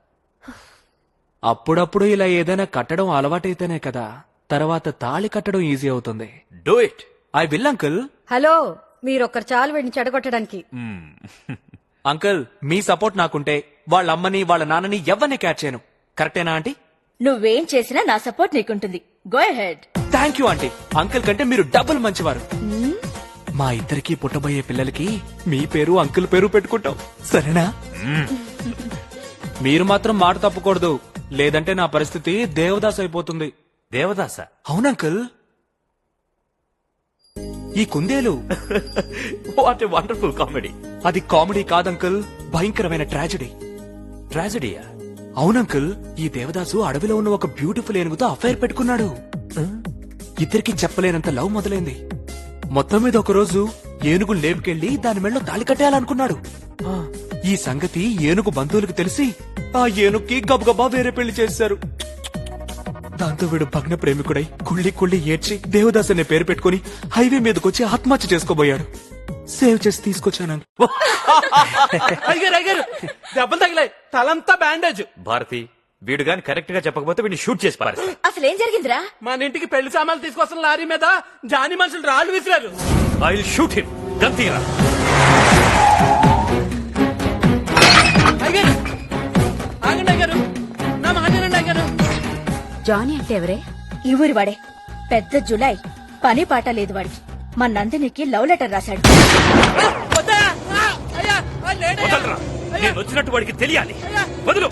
అప్పుడప్పుడు ఇలా ఏదైనా కట్టడం అలవాటైతేనే కదా తర్వాత తాళి కట్టడం ఈజీ అవుతుంది. Do it. I will uncle. Hello, మీరొక్కరు చాలు వీడిని చెడగొట్టడానికి. అంకుల్, మీ సపోర్ట్ నాకుంటే వాళ్ళ అమ్మని వాళ్ళ నాన్నని ఎవరిని క్యాచ్ చేయను. కరెక్టేనా ఆంటీ? నువ్వేం చేసినా నా సపోర్ట్ నీకుంటుంది. Go ahead. Thank you aunty. Uncle కంటే మీరు డబుల్ మంచివారు. మా ఇద్దరికి పుట్టబోయే పిల్లలకి మీ పేరు అంకుల్ పేరు పెట్టుకుంటాం, సరేనా? మీరు మాత్రం మాట తప్పకూడదు, లేదంటే నా పరిస్థితి దేవదాస్ అయిపోతుంది. దేవదాస? అవునంకుల్. ఈ కుందేలు వాట్ ఎ వండర్ఫుల్ కామెడీ. అది కామెడీ కాదంకుల్, భయంకరమైన ట్రాజెడీ. ట్రాజడీయా? అవునంకుల్, ఈ దేవదాసు అడవిలో ఉన్న ఒక బ్యూటిఫుల్ ఏనుగుతో అఫైర్ పెట్టుకున్నాడు. ఇద్దరికి చెప్పలేనంత లవ్ మొదలైంది. మొత్తం మీద ఒక రోజు ఏనుగు లేపుకెళ్లి దాని మెళ్ళలో తాళి కట్టేయాలనుకున్నాడు. ఈ సంగతి ఏనుగు బంధువులకు తెలిసి ఆ ఏనుగుకి గబగబా వేరే పెళ్లి చేశారు. దాంతో వీడు భగ్న ప్రేమికుడై కుళ్ళి కుళ్ళి ఏడ్చి దేవదాస్ అనే పేరు పెట్టుకుని హైవే మీదకొచ్చి ఆత్మహత్య చేసుకోబోయాడు. సేవ్ చేసి తీసుకొచ్చాను. అయ్యారు దెబ్బలు తగిలాయి, తలంతా బ్యాండేజ్. భారతి, వీడు గాని కరెక్ట్ గా చెప్పకపోతే వీడిని షూట్ చేసి పారేస్తా. అసలు ఏం జరిగిందిరా? మన ఇంటికి పెళ్లి సామాన్లు తీసుకొస్తున్న లారీ మీద జాని మనుషులు రాళ్లు విసిరారు. I will shoot him. Gun తీయరా. అయ్యారు ఆగండి, అయ్యారు నా మాట్లాడండి. అయ్యారు జానీ అంటే ఎవరే? ఈ ఊరి వాడే, పెద్ద జులై, పని పాట లేదు వాడికి. మా నందినికి లవ్ లెటర్ రాశాడు. వదలరా. నేను వచ్చినట్టు వాడికి తెలియాలి. వదులు.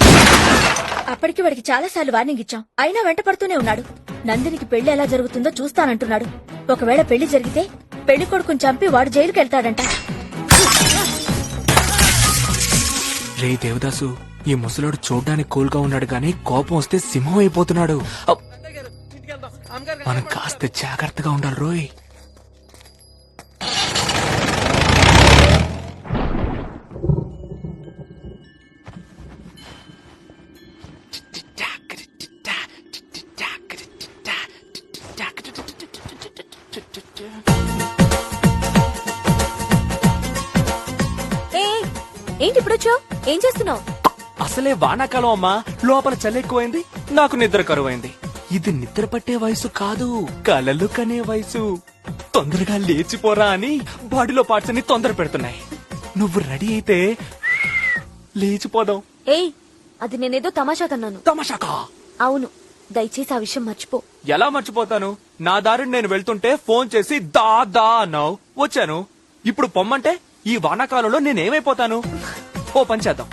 అప్పటికి వాడికి చాలా సార్లు వార్నింగ్ ఇచ్చాం, అయినా వెంట పడుతూనే ఉన్నాడు. నందినికి పెళ్లి ఎలా జరుగుతుందో చూస్తానంటున్నాడు. ఒకవేళ పెళ్లి జరిగితే పెళ్లి కొడుకుని చంపి వాడు జైలుకి వెళ్తాడంట. రే దేవదాసు, ఈ ముసలోడు చూడ్డానికి కూల్ గా ఉన్నాడు గాని కోపం వస్తే సింహం అయిపోతున్నాడు. మనం కాస్త జాగ్రత్తగా ఉండాలి రోయ్. ఏంటి ఇప్పుడు వచ్చావు? ఏం చేస్తున్నావు? అసలే వానాకాలం అమ్మా, లోపల చలి ఎక్కువైంది, నాకు నిద్ర కరువైంది. ఇది నిద్ర పట్టే వయసు కాదు, కలలు కనే వయసు. తొందరగా లేచిపోరా అని బాడీలో పార్ట్స్ అన్ని తొందర పెడుతున్నాయి. నువ్వు రెడీ అయితే లేచిపోదాం. ఏయ్, అది నేనేదో తమాషా కన్నాను. తమాషాకా? అవును, దయచేసి ఆ విషయం మర్చిపో. ఎలా మర్చిపోతాను? నా దారిని నేను వెళ్తుంటే ఫోన్ చేసి దా దా అన్నావు, వచ్చాను. ఇప్పుడు పొమ్మంటే ఈ వానాకాలంలో నేనేమైపోతాను? ఓ పని చేద్దాం,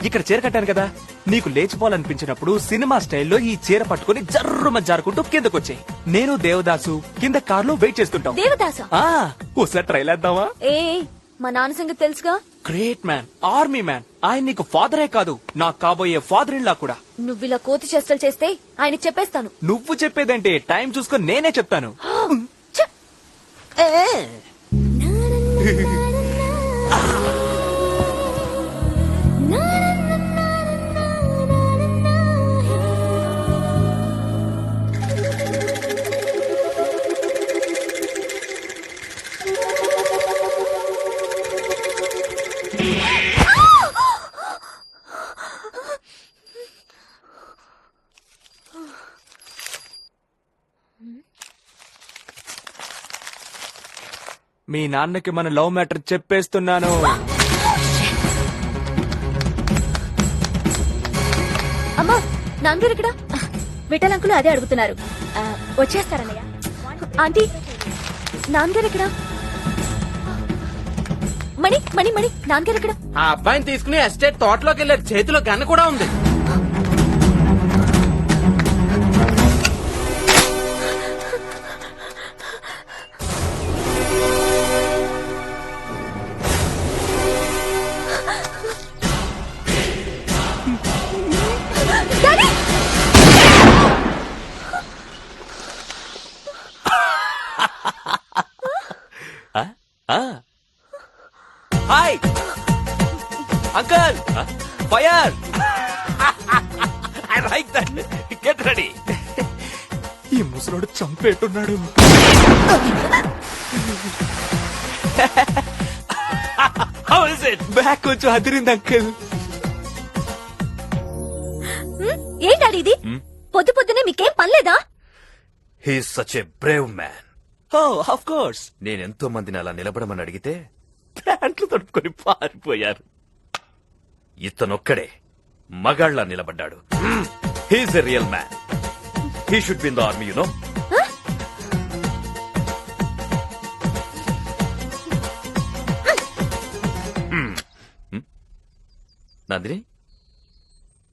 ఇక్కడ చీర కట్టాను కదా, నీకు లేచిపోవాలనిపించినప్పుడు సినిమా స్టైల్లో ఈ చీర పట్టుకుని జర్రుమ జారుకుంటూ కిందకొచ్చాయి. నేను దేవదాసు కింద కార్లో వెయిట్ చేస్తుంటాం. దేవదాసా? ఒకసారి ట్రైల్ వేద్దామా? ఏ మా నాన్న సంగతి తెలుసుగా. Great man, army man. ఆయన నీకు ఫాదరే కాదు, నాకు కాబోయే ఫాదర్ ఇన్ లా కూడా. నువ్విలా కోతి చేష్టలు చేస్తే ఆయన చెప్పేస్తాను. నువ్వు చెప్పేదంటే టైం చూసుకొని నేనే చెప్తాను. మీ నాన్నకి మన లవ్ మ్యాటర్ చెప్పేస్తున్నాను. అమ్మా, నాన్నగారు ఇక్కడ? విఠల్ అంకులు అదే అడుగుతున్నారు. వచ్చేస్తారన్నయ్య. ఆంటీ, నాన్నగారు ఇక్కడ? మణి మణి మణి, నాన్నగారు ఇక్కడ? ఆ అబ్బాయిని తీసుకుని ఎస్టేట్ తోటలోకి వెళ్ళారు, చేతిలో గన్ను కూడా ఉంది. Hi uncle, fire. I like that. Get ready. ఈ ముసలోడు చంపేట్టున్నాడు. How is it? బ్యాక్ కొంచెం అదిరింది అంకల్. ఏంటాడి ఇది? పొద్దు పొద్దునే మీకేం పనిలేదా? He is such a brave man. Oh of course. నేనెంతో మందిని అలా నిలబడమని అడిగితే ప్యాంట్లు తడుపుకొని పారిపోయారు. ఇతనొక్కడే మగాళ్ళ నిలబడ్డాడు. He is a real man. He should be in the army, you know. Nandini,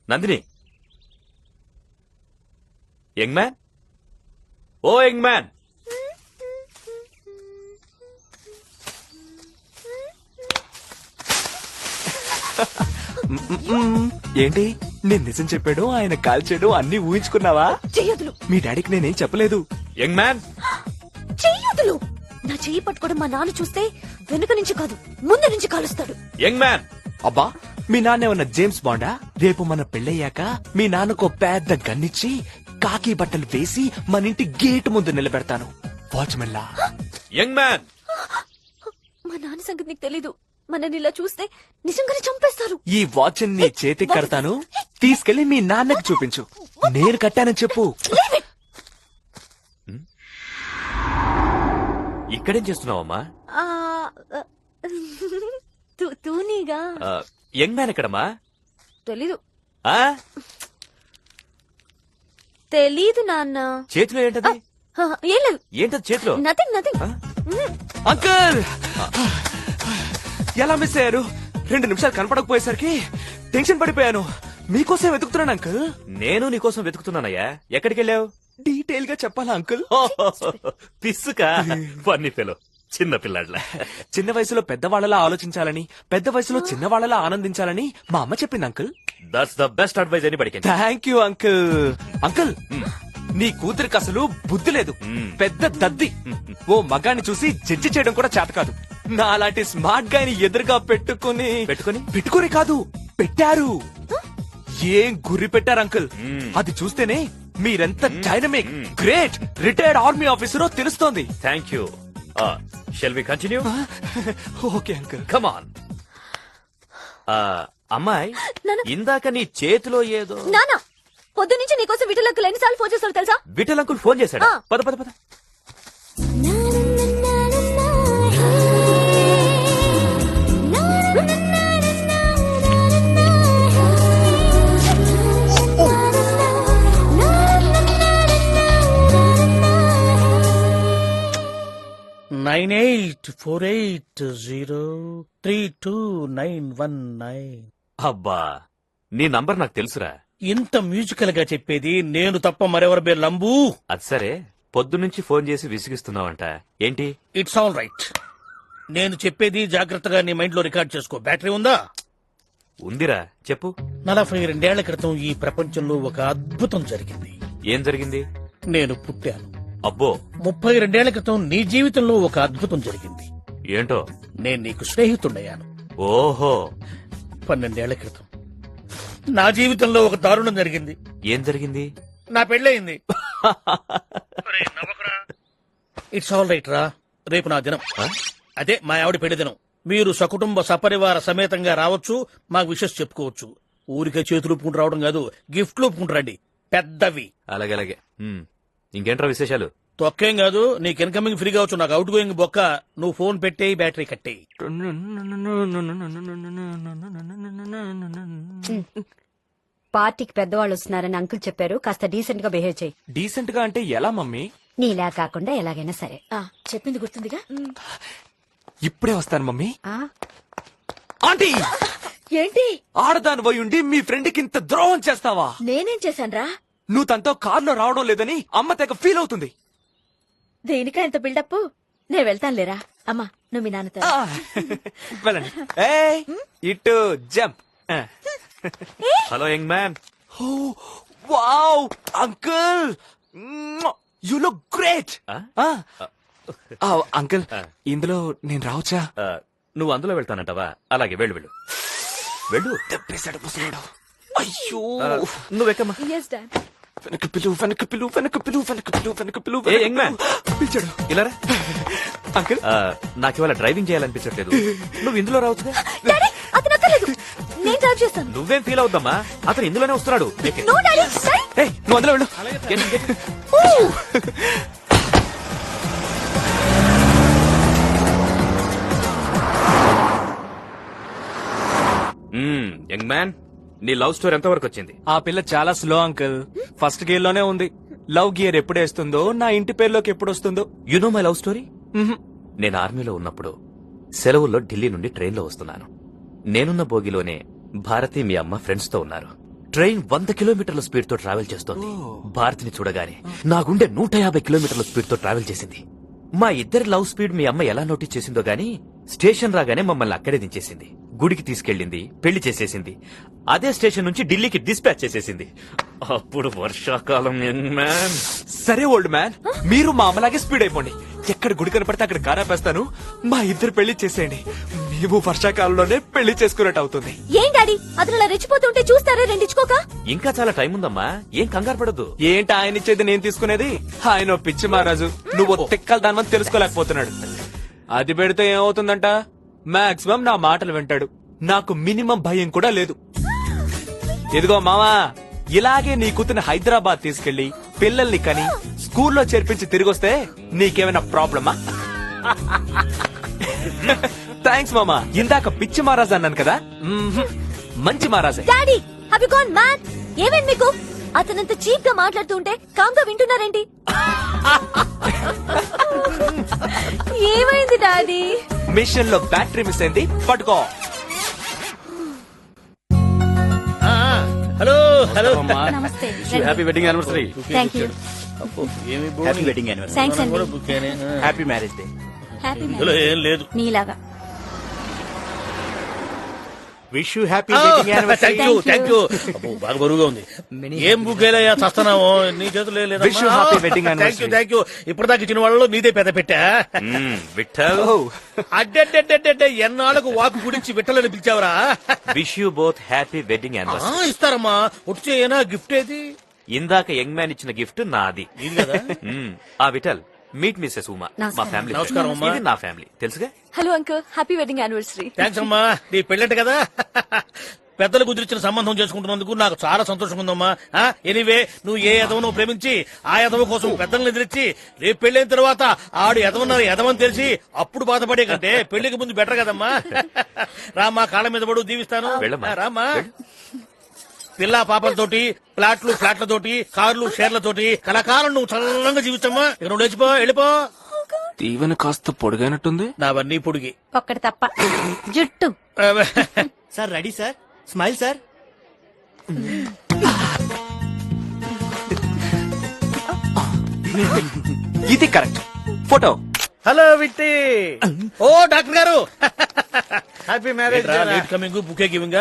Nandini, young man, oh young man. ఏంటి నేను నిజం చెప్పాడు ఆయన కాల్చాడు అన్ని ఊహించుకున్నావా? చెయ్యొదులు, మీ డాడీకి నేనేం చెప్పలేదు. యంగ్ మ్యాన్, చెయ్యొదులు. నా చెయ్యి పట్టుకోవడం మా నాన్న చూస్తే వెనుక నుంచి కాదు ముందు నుంచి కాలుస్తాడు. Young man. అబ్బా మీ నాన్న ఏమన్నా జేమ్స్ బాండా? రేపు మన పెళ్ళయ్యాక మీ నాన్నకు పెద్ద గన్నిచ్చి కాకి బట్టలు వేసి మన ఇంటి గేట్ ముందు నిలబెడతాను వాచ్మెన్ లా. Young man. మా నాన్న సంగతి నీకు తెలీదు. మనని ఇలా చూస్తే నిజంగానే చంపేస్తారు. ఈ వాచ్ నీ చేతికి కడతాను, తీసుకెళ్లి మీ నాన్నకి చూపించు. నేను కట్టానని చెప్పు. ఇక్కడేం చేస్తున్నావమ్మా? ఆ, తూనీగా యంగ్ మ్యాన్ ఎక్కడమ్మా? తెలీదు. ఆ? తెలీదు నాన్న. చేతిలో ఏంటది? ఏం లేదు. ఏంటది చేతిలో? Nothing nothing. అంకుల్ ఎలా మిస్ అయ్యారు? 2 నిమిషాలు కనపడకపోయేసరికి టెన్షన్ పడిపోయాను. మీకోసం వెతుకుతున్నాను అంకుల్. నేను నీకోసం వెతుకుతున్నానయ్యా. ఎక్కడికి వెళ్ళావు? డీటెయిల్ గా చెప్పాలా అంకుల్? పిస్సుకా ఫన్నీ ఫెలో, చిన్న పిల్లాడ్లా. చిన్న వయసులో పెద్దవాళ్ళలా ఆలోచించాలని, పెద్ద వయసులో చిన్నవాళ్ళలా ఆనందించాలని మా అమ్మ చెప్పింది uncle. That's the best advice అని పడికి. Thank you uncle. అంకుల్ నీ కూతురికి అసలు బుద్ధి లేదు, పెద్ద దద్ది. ఓ మగాన్ని చూసి జడ్జి చేయడం కూడా చేత కాదు. నా అలాంటి స్మార్ట్ గాయని ఎదురుగా పెట్టుకుని కాదు పెట్టారు. ఏం గురి పెట్టారు అంకుల్. అది చూస్తేనే మీరెంత డైనమిక్, గ్రేట్ రిటైర్డ్ ఆర్మీ ఆఫీసరో తెలుస్తోంది. Thank you. Shall we continue? Okay uncle. Come on. అమ్మాయి, ఇందాక నీ చేతిలో ఏదో. నానా పొద్దు నుంచి నీకోసం విఠల్ అంకుల్ ఎన్నిసార్లు ఫోన్ చేస్తాడు తెలుసా? విఠల్ అంకుల్ ఫోన్ చేశాడు. పద పద పద. నైన్ 9848032919. అబ్బా నీ నంబర్ నాకు తెలుసురా. ఇంత మ్యూజికల్ గా చెప్పేది నేను తప్ప మరెవరు బే లంబూ. అది సరే, పొద్దునుంచి ఫోన్ చేసి విసిగిస్తున్నావంట ఏంటి? It's all right. నేను చెప్పేది జాగ్రత్తగా నీ మైండ్ లో రికార్డ్ చేసుకో. బ్యాటరీ ఉందా? ఉందిరా, చెప్పు. 42 క్రితం ఈ ప్రపంచంలో ఒక అద్భుతం జరిగింది. ఏం జరిగింది? నేను పుట్టాను. అబ్బో. 32 క్రితం నీ జీవితంలో ఒక అద్భుతం జరిగింది. ఏంటో? నేను నీకు స్నేహితుడయ్యాను. ఓహో. 12 క్రితం నా జీవితంలో ఒక దారుణం జరిగింది. ఏం జరిగింది? నా పెళ్ళయింది. ఇట్స్ ఆల్ రైట్ రా. రేపు నా దినం. అదే మా ఆవిడ పెళ్లి దినం. మీరు సకుటుంబ సపరివార సమేతంగా రావచ్చు, మాకు విషెస్ చెప్పుకోవచ్చు. ఊరికే చేతులు ఒప్పుకుంటూ రావడం కాదు, గిఫ్ట్లు ఒప్పుకుంటూ రండి, పెద్దవి. అలాగే అలాగే. ఇంకేంట్రా విశేషాలు? తొక్కేం కాదు, నీకు ఇన్కమింగ్ ఫ్రీ కావచ్చు, నాకు అవుట్ గోయింగ్ బొక్క. నువ్వు ఫోన్ పెట్టేయి, బ్యాటరీ కట్టేయి. పార్టీకి పెద్దవాళ్ళు వస్తున్నారని అంకుల్ చెప్పారు. కాస్త డీసెంట్ గా బిహేవ్ చేయి. డీసెంట్ గా అంటే ఎలా మమ్మీ? నీలా కాకుండా ఎలాగైనా సరే. చెప్పింది గుర్తుందిగా? ఇప్పుడే వస్తాను మమ్మీ. ఆ ఆంటీ, ఏంటి ఆడదాని పోయి ఉండి మీ ఫ్రెండ్ కి ఇంత ద్రోహం చేస్తావా? నేనేం చేశాన్రా? నువ్వు తనతో కార్లో రావడం లేదని అమ్మ తెగ ఫీల్ అవుతుంది. దేనికా ఎంత బిల్డప్? నేను వెళ్తాను లేరా. అమ్మా నువ్వు మీ నాన్నతో వెళ్ళండి. ఏయ్, ఇటు jump. Hello young man. Wow uncle, you look great. Uncle, ఇందులో నేను రావచ్చా? నువ్వు అందులో వెళ్తానంటావా? అలాగే వెళ్ళు వెళ్ళు వెళ్ళు. తెప్పేశాడు ముసలాడు. అయ్యో, నువ్వెక్కమ్మా. Yes dad. వెనక పిలు, వెనక పిలు, వెనక పిలు, వెనక పిలు, వెనక పిలు. ఏ యంగ్ మ్యాన్, పిలిచాడు. ఇలా రా. అంకుల్, నాకు ఇవాళ డ్రైవింగ్ చేయాలనిపించట్లేదు. నువ్వు ఇందులో రావచ్చుగా. డాడీ అతను అక్కర్లేదు, నేను డ్రైవ్ చేస్తాను. నువ్వేం ఫీల్ అవుద్దమ్మా, అతను ఇందులోనే వస్తున్నాడు. No daddy. ఏయ్, నువ్వు అందులో వెళ్ళు. యంగ్ మ్యాన్, నీ లవ్ స్టోరీ ఎంత వరకు వచ్చింది? ఆ పిల్ల చాలా స్లో అంకుల్. ఫస్ట్ గేర్ లోనే ఉంది. లవ్ గియర్ ఎప్పుడు వేస్తుందో, నా ఇంటి పేరులోకి ఎప్పుడు వస్తుందో. You know my love story? నేను ఆర్మీలో ఉన్నప్పుడు సెలవుల్లో ఢిల్లీ నుండి ట్రైన్లో వస్తున్నాను. నేనున్న బోగిలోనే భారతి మీ అమ్మ ఫ్రెండ్స్ తో ఉన్నారు. ట్రైన్ 100 కిలోమీటర్ల స్పీడ్ తో ట్రావెల్ చేస్తోంది. భారతిని చూడగానే నా గుండె 150 కిలోమీటర్ల స్పీడ్ తో ట్రావెల్ చేసింది. మా ఇద్దరి లవ్ స్పీడ్ మీ అమ్మ ఎలా నోటీస్ చేసిందో గానీ స్టేషన్ రాగానే మమ్మల్ని అక్కడే దించేసింది. గుడికి తీసుకెళ్ళింది, పెళ్లి చేసేసింది. అదే స్టేషన్ నుంచి ఢిల్లీకి డిస్పాచ్ చేసేసింది. అప్పుడు వర్షాకాలం యంగ్ మ్యాన్. సరే ఓల్డ్ మ్యాన్, మీరు మా అమ్మలాగే స్పీడ్ అయిపోండి. ఎక్కడ గుడి కనపడితే అక్కడ కారాపేస్తాను. మా ఇద్దరు పెళ్లి చేసేయండి. మేము వర్షాకాలంలోనే పెళ్లి చేసుకున్నట్టు అవుతుంది. ఏం డాడీ అతను అలా రెచ్చిపోతుంటే చూస్తారా రెండించుకోక? ఇంకా చాలా టైం ఉందమ్మా, ఏం కంగారు పడద్దు. ఏంటి ఆయన ఇచ్చేది నేను తీసుకునేది? ఆయన ఓ పిచ్చి మహారాజు, నువ్వు తిక్కలు దాని తెలుసుకోలేకపోతున్నాడు. అది పెడితే ఏమవుతుందంట? మాక్సిమం నా మాటలు వింటాడు. నాకు మినిమం భయం కూడా లేదు. ఇదిగో మావా, ఇలాగే నీ కూతురు హైదరాబాద్ తీసుకెళ్లి పిల్లల్ని కని స్కూల్లో చేర్పించి తిరిగొస్తే నీకేమైనా ప్రాబ్లమా? థ్యాంక్స్ మామా. ఇందాక పిచ్చి మహారాజు అన్నాను కదా, మంచి మహారాజే. Daddy have you gone mad? ఏమైంది మీకు? అతనంత చీప్ గా మాట్లాడుతుంటే కామ్గా వింటున్నారేంటి? ఏమైంది డాడీ? మిషన్ లో బ్యాటరీ మిస్ అయింది, పట్టుకో. హలో హలో నమస్తే. Happy wedding anniversary. Thank you. Happy wedding anniversary. Thanks అండి. Happy marriage day. హ్యాపీ ఇందులో ఏం లేదు. నీలాగా. Wish you happy wedding anniversary. Thank you. బాగా బరువుగా ఉంది. ఏం బుగ్గేలయ్యా చస్తున్నావు? నీ చేతులు Wish you happy wedding anniversary. Thank you. ఇప్పటిదాకా ఇచ్చిన వాళ్ళలో నీదే పెద్ద పెట్టా. విఠల్, అడ్డే ఎన్నాళ్ళకు వాకు గురించి విట్టలని పిలిచావరా? Wish you both happy wedding anniversary. ఇస్తారమ్మా. వచ్చేనా గిఫ్ట్ ఏది? ఇందాక యంగ్ మ్యాన్ ఇచ్చిన గిఫ్ట్ నాది. ఇది కదా. ఆ విఠల్, మీట్ మిస్సెస్ ఉమా, మా ఫ్యామిలీ. నమస్కారం అమ్మా. ఇది నా ఫ్యామిలీ, తెలుసుగా. Hello uncle, happy wedding anniversary. Thanks అమ్మా. నీ పెళ్ళంట కదా, పెద్దలు కుదిరిచిన సంబంధం చేసుకుంటున్నందుకు నాకు చాలా సంతోషంగా ఉందమ్మా. ఎనీవే, నువ్వు ఏ ఎదవను ప్రేమించి ఆ ఎదవ కోసం పెద్దల్ని ఎదిరించి రేపు పెళ్ళైన తర్వాత ఆడు ఎదవన్నారు ఎదవని తెలిసి అప్పుడు బాధపడే కంటే పెళ్లికి ముందు బెటర్ కదమ్మా. రామ్మా, కాళ్ళ మీద పడు, దీవిస్తాను. వెళ్ళమ్మా. రామ్మా. పిల్ల పాపలతోటి, ఫ్లాట్లతోటి, కార్లు షేర్లతోటి కలకాలం నువ్వు చల్లంగా జీవించమ్మా. ఇక నువ్వు లేచిపో, వెళ్ళిపో. దీవెన కాస్త పొడిగైనట్టుంది. నావన్నీ పొడిగి. ఒక్కటి తప్ప, జుట్టు. Sir ready sir. Smile sir. ఇది correct photo. Hello Vitti. Oh doctor గారు, happy marriage. Late coming, bouquet giving.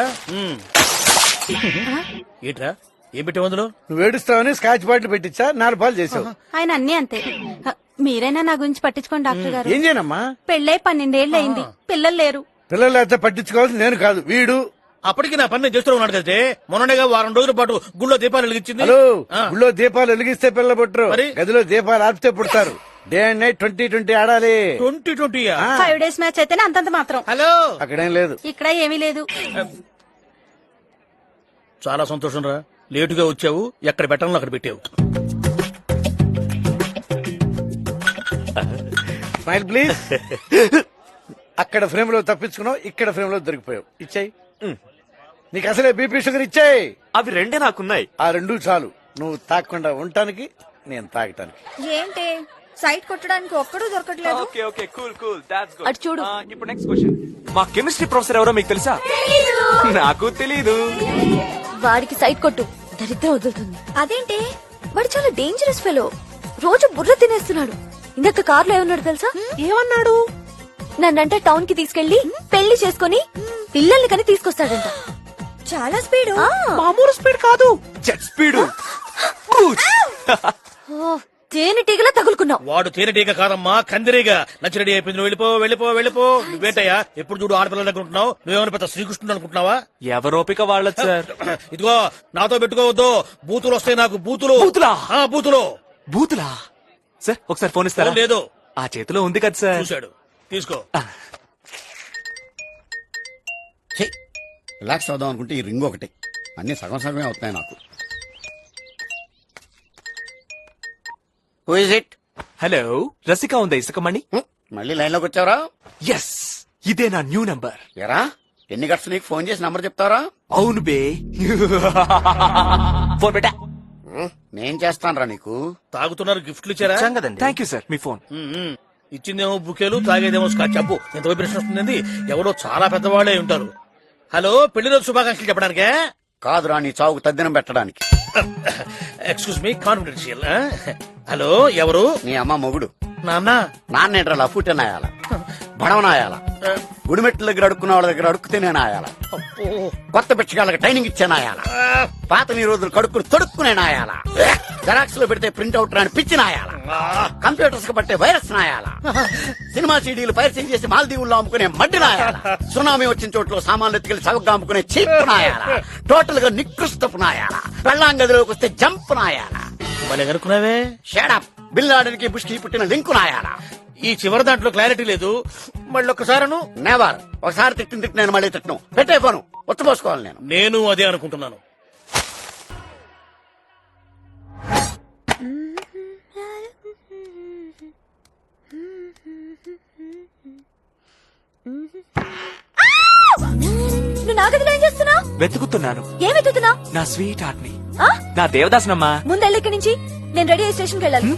ఏంట్రా, ఏం పెట్టావు అందులో? నువ్వు ఏడుస్తావని స్కాచ్ బాటిల్ పెట్టించా, 4 పాలు చేసావు. ఆయన అన్ని అంతే. మీరైనా నా గురించి పట్టించుకోండి డాక్టర్ గారు. ఏం చేయనమ్మా? పెళ్ళై 12 ఏళ్ళు అయింది, పిల్లలు లేరు. పిల్లలు అయితే పట్టించుకోవాల్సింది నేను కాదు, వీడు. అప్పటికి నా పని నేను చేస్తూ ఉన్నాడు కదే. మొన్ననేగా వారం రోజుల పాటు గుళ్ళో దీపాలు వెలిగించింది. హలో, గుళ్ళో దీపాలు వెలిగిస్తే పిల్లలు పుట్టరు, మరి? గదిలో దీపాలు ఆపితే పుడతారు. డే అండ్ నైట్ 20-20 ఆడాలి. 20-20. 5 days మ్యాచ్ అయితేనే అంతంత మాత్రం. హలో, అక్కడేం లేదు. ఇక్కడ ఏమీ లేదు. చాలా సంతోషం రా. లేటుగా వచ్చావు, ఎక్కడ పెట్టాలో అక్కడ పెట్టావు. Smile please. అక్కడ ఫ్రేమ్ లో తప్పించుకున్నావు, ఇక్కడ ఫ్రేమ్ లో దొరికిపోయావు. ఇచ్చాయి. నీకు అసలే బీపీ షుగర్ ఇచ్చాయి. అవి రెండే నాకున్నాయి. ఆ 2 చాలు, నువ్వు తాగకుండా ఉండటానికి, నేను తాగటానికి. ఏంటి సైట్ కొట్టడానికి ఒక్కడూ దొరకట్లేదు? Okay okay, cool cool, that's good. అటు చూడు. ఇప్పుడు నెక్స్ట్ క్వశ్చన్. మా కెమిస్ట్రీ ప్రొఫెసర్ ఎవరో మీకు తెలుసా? నాకు తెలీదు. వాడికి సైట్ కొట్టు, దరిద్రం వదులుతుంది. అదేంటి? వాడు చాలా డేంజరస్ ఫెలో, రోజు బుర్ర తినేస్తున్నాడు. ఇందాక కార్లో ఏమన్నాడు తెలుసా? ఏమన్నాడు? నన్నంటే టౌన్ కి తీసుకెళ్లి పెళ్లి చేసుకుని పిల్లల్ని కని తీసుకొస్తాడంట. చాలా స్పీడు. మామూలు స్పీడ్ కాదు, జెట్ స్పీడ్. తేనెటీగలా తగులుకున్నావు. వాడు తేనెటీగ కాదమ్మా, కందిరీగా. లంచ్ రెడీ అయిపోయింది, నువ్వు వెళ్ళిపో, వెళ్ళిపో, వెళ్ళిపో. నువ్వేంటయ్యా ఎప్పుడు చూడు ఆడపిల్లల దగ్గర ఉంటున్నావు? నువ్వేమైనా పెద్ద శ్రీకృష్ణుడు అనుకుంటున్నావా? ఎవరోపిక వాళ్ళది సార్. ఇదిగో, నాతో పెట్టుకోవద్దు, బూతులు వస్తాయి నాకు. బూతులు. బూతులా? బూతులు. బూతులా? సార్ ఒకసారి ఫోన్ ఇస్తారా? లేదు, ఆ చేతిలో ఉంది కదా సార్. చూశాడు, తీసుకో. రిలాక్స్ అవుదాం అనుకుంటే ఈ రింగ్ ఒకటి, అన్ని సగం సగమే అవుతున్నాయి నాకు. Who is it? హలో, రసిక ఉందా ఇసుకమణి? మళ్ళీ లైన్ లోకి వచ్చావరా? ఎస్, ఇదే నా న్యూ నంబర్. ఎరా, ఎన్ని గట్స్ నీకు ఫోన్ చేసి నంబర్ చెప్తారా? అవును బే. ఫోన్ పెట్టా. నేను చేస్తాను రా నీకు. తాగుతున్నారు, గిఫ్ట్లు ఇచ్చారా? Thank you sir. మీ ఫోన్. ఇచ్చిందేమో బుకేలు, తాగేదేమో స్కాచ్. అబ్బు, ఎంత వైబ్రేషన్ వస్తుంది. ఎవరో చాలా పెద్దవాళ్లే ఉంటారు. హలో, పెళ్లి రోజు శుభాకాంక్షలు చెప్పడానికే? కాదురా, నీ చావుకు తద్దినం పెట్టడానికి. Excuse me, confidential. హలో, ఎవరు? నీ అమ్మ మొగుడు. నాన్న. నాన్నేట్రా లఫుటెనాయాల. బడవనాయాల గుడిమెట్ల దగ్గర అడుక్కున్న వాళ్ళ దగ్గర అడుక్కుతేనే నాయాల కొత్త బిచ్చగాళ్ళకి ట్రైనింగ్ ఇచ్చే నాయాల పాత నీ రోజులు కడుక్కుని తొడుక్కునే నాయాల జెరాక్స్ లో పెడితే ప్రింట్అవుట్ రాని పిచ్చి నాయాల కంప్యూటర్స్ కు పట్టే వైరస్ నాయాల సినిమా సీడీలు పైరసింగ్ చేసి మాల్దీవుల్లో అమ్ముకునే మడ్డి నాయాల సునామీ వచ్చిన చోట్ల సామాన్లు ఎత్తుకెళ్లి చౌకగా అమ్ముకునే చీప్ నాయాల టోటల్ గా నికృష్టపు నాయాల పెళ్ళాం గదిలోకి వస్తే జంప్ నాయాల అనుకున్నావే షేడప్ బిల్ లాడెన్కి బుష్ కి పుట్టిన లింకు నాయాల ఈ చివరి దాంట్లో క్లారిటీ లేదు మళ్ళీ ఒక్కసారి నెవర్ ఒకసారి తిట్టిన నేను మళ్ళీ తిట్టను పెట్టే ఫోను ఒత్తుపోసుకోవాలి నేను అదే అనుకుంటున్నాను. నువ్వు నా గదిలో ఏం చేస్తున్నావు? వెతుకుతున్నాను ఏం వెతుకుతున్నావు? నా స్వీట్ హార్ట్ ని. నా దేవదాసనమ్మా. ముందెళ్ళి ఇక్కడి నుంచి. నేను రెడీ అయ్యే స్టేషన్ కి వెళ్ళాలి.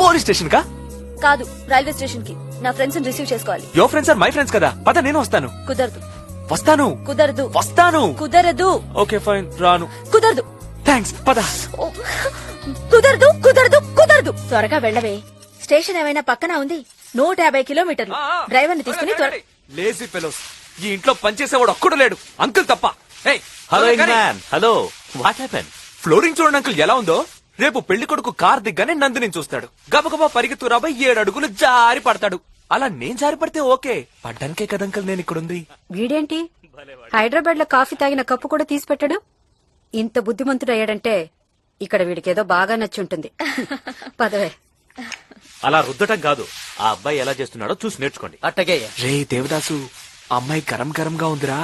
పోలీస్ స్టేషన్ కా? కాదు, రైల్వే స్టేషన్ కి. నా ఫ్రెండ్స్ రిసీవ్ చేసుకోవాలి. యో ఫ్రెండ్స్ ఆర్ మై ఫ్రెండ్స్ కదా. పద నేను వస్తాను. కుదరదు. వస్తాను. కుదరదు. వస్తాను. కుదరదు. ఓకే ఫైన్ రాను. కుదరదు. థ్యాంక్స్ పద. కుదరదు కుదరదు కుదరదు. త్వరగా వెళ్ళవే. స్టేషన్ ఏమైనా పక్కన ఉంది. 150 కిలోమీటర్లు. డ్రైవర్ ని తీసుకుని లేజీ ఫెలోస్. ఈ ఇంట్లో పనిచేసేవాడు ఒక్కడు లేడు, అంకుల్ తప్ప. Hello man, hello. What happen? Flooring చూడండి అంకుల్ ఎలా ఉందో. రేపు పెళ్లి కొడుకు కార్ దిగ్గానే నందిని చూస్తాడు. గబగబా పరిగెత్తు రాబాయ్ 7 అడుగులు జారి పడతాడు. అలా నేను జారి పడితే ఓకే, పడ్డానికే కదంకల్ నేను ఇక్కడుంది. వీడేంటి హైదరాబాద్ లో కాఫీ తాగిన కప్పు కూడా తీసి పెట్టాడు. ఇంత బుద్ధిమంతుడు అయ్యాడంటే ఇక్కడ వీడికేదో బాగా నచ్చుంటుంది. పదవే. అలా రుద్దటం కాదు, ఆ అబ్బాయి ఎలా చేస్తున్నాడో చూసి నేర్చుకోండి. అట్టగే రే దేవదాసు, అమ్మాయి గరం గరంగా ఉందిరా.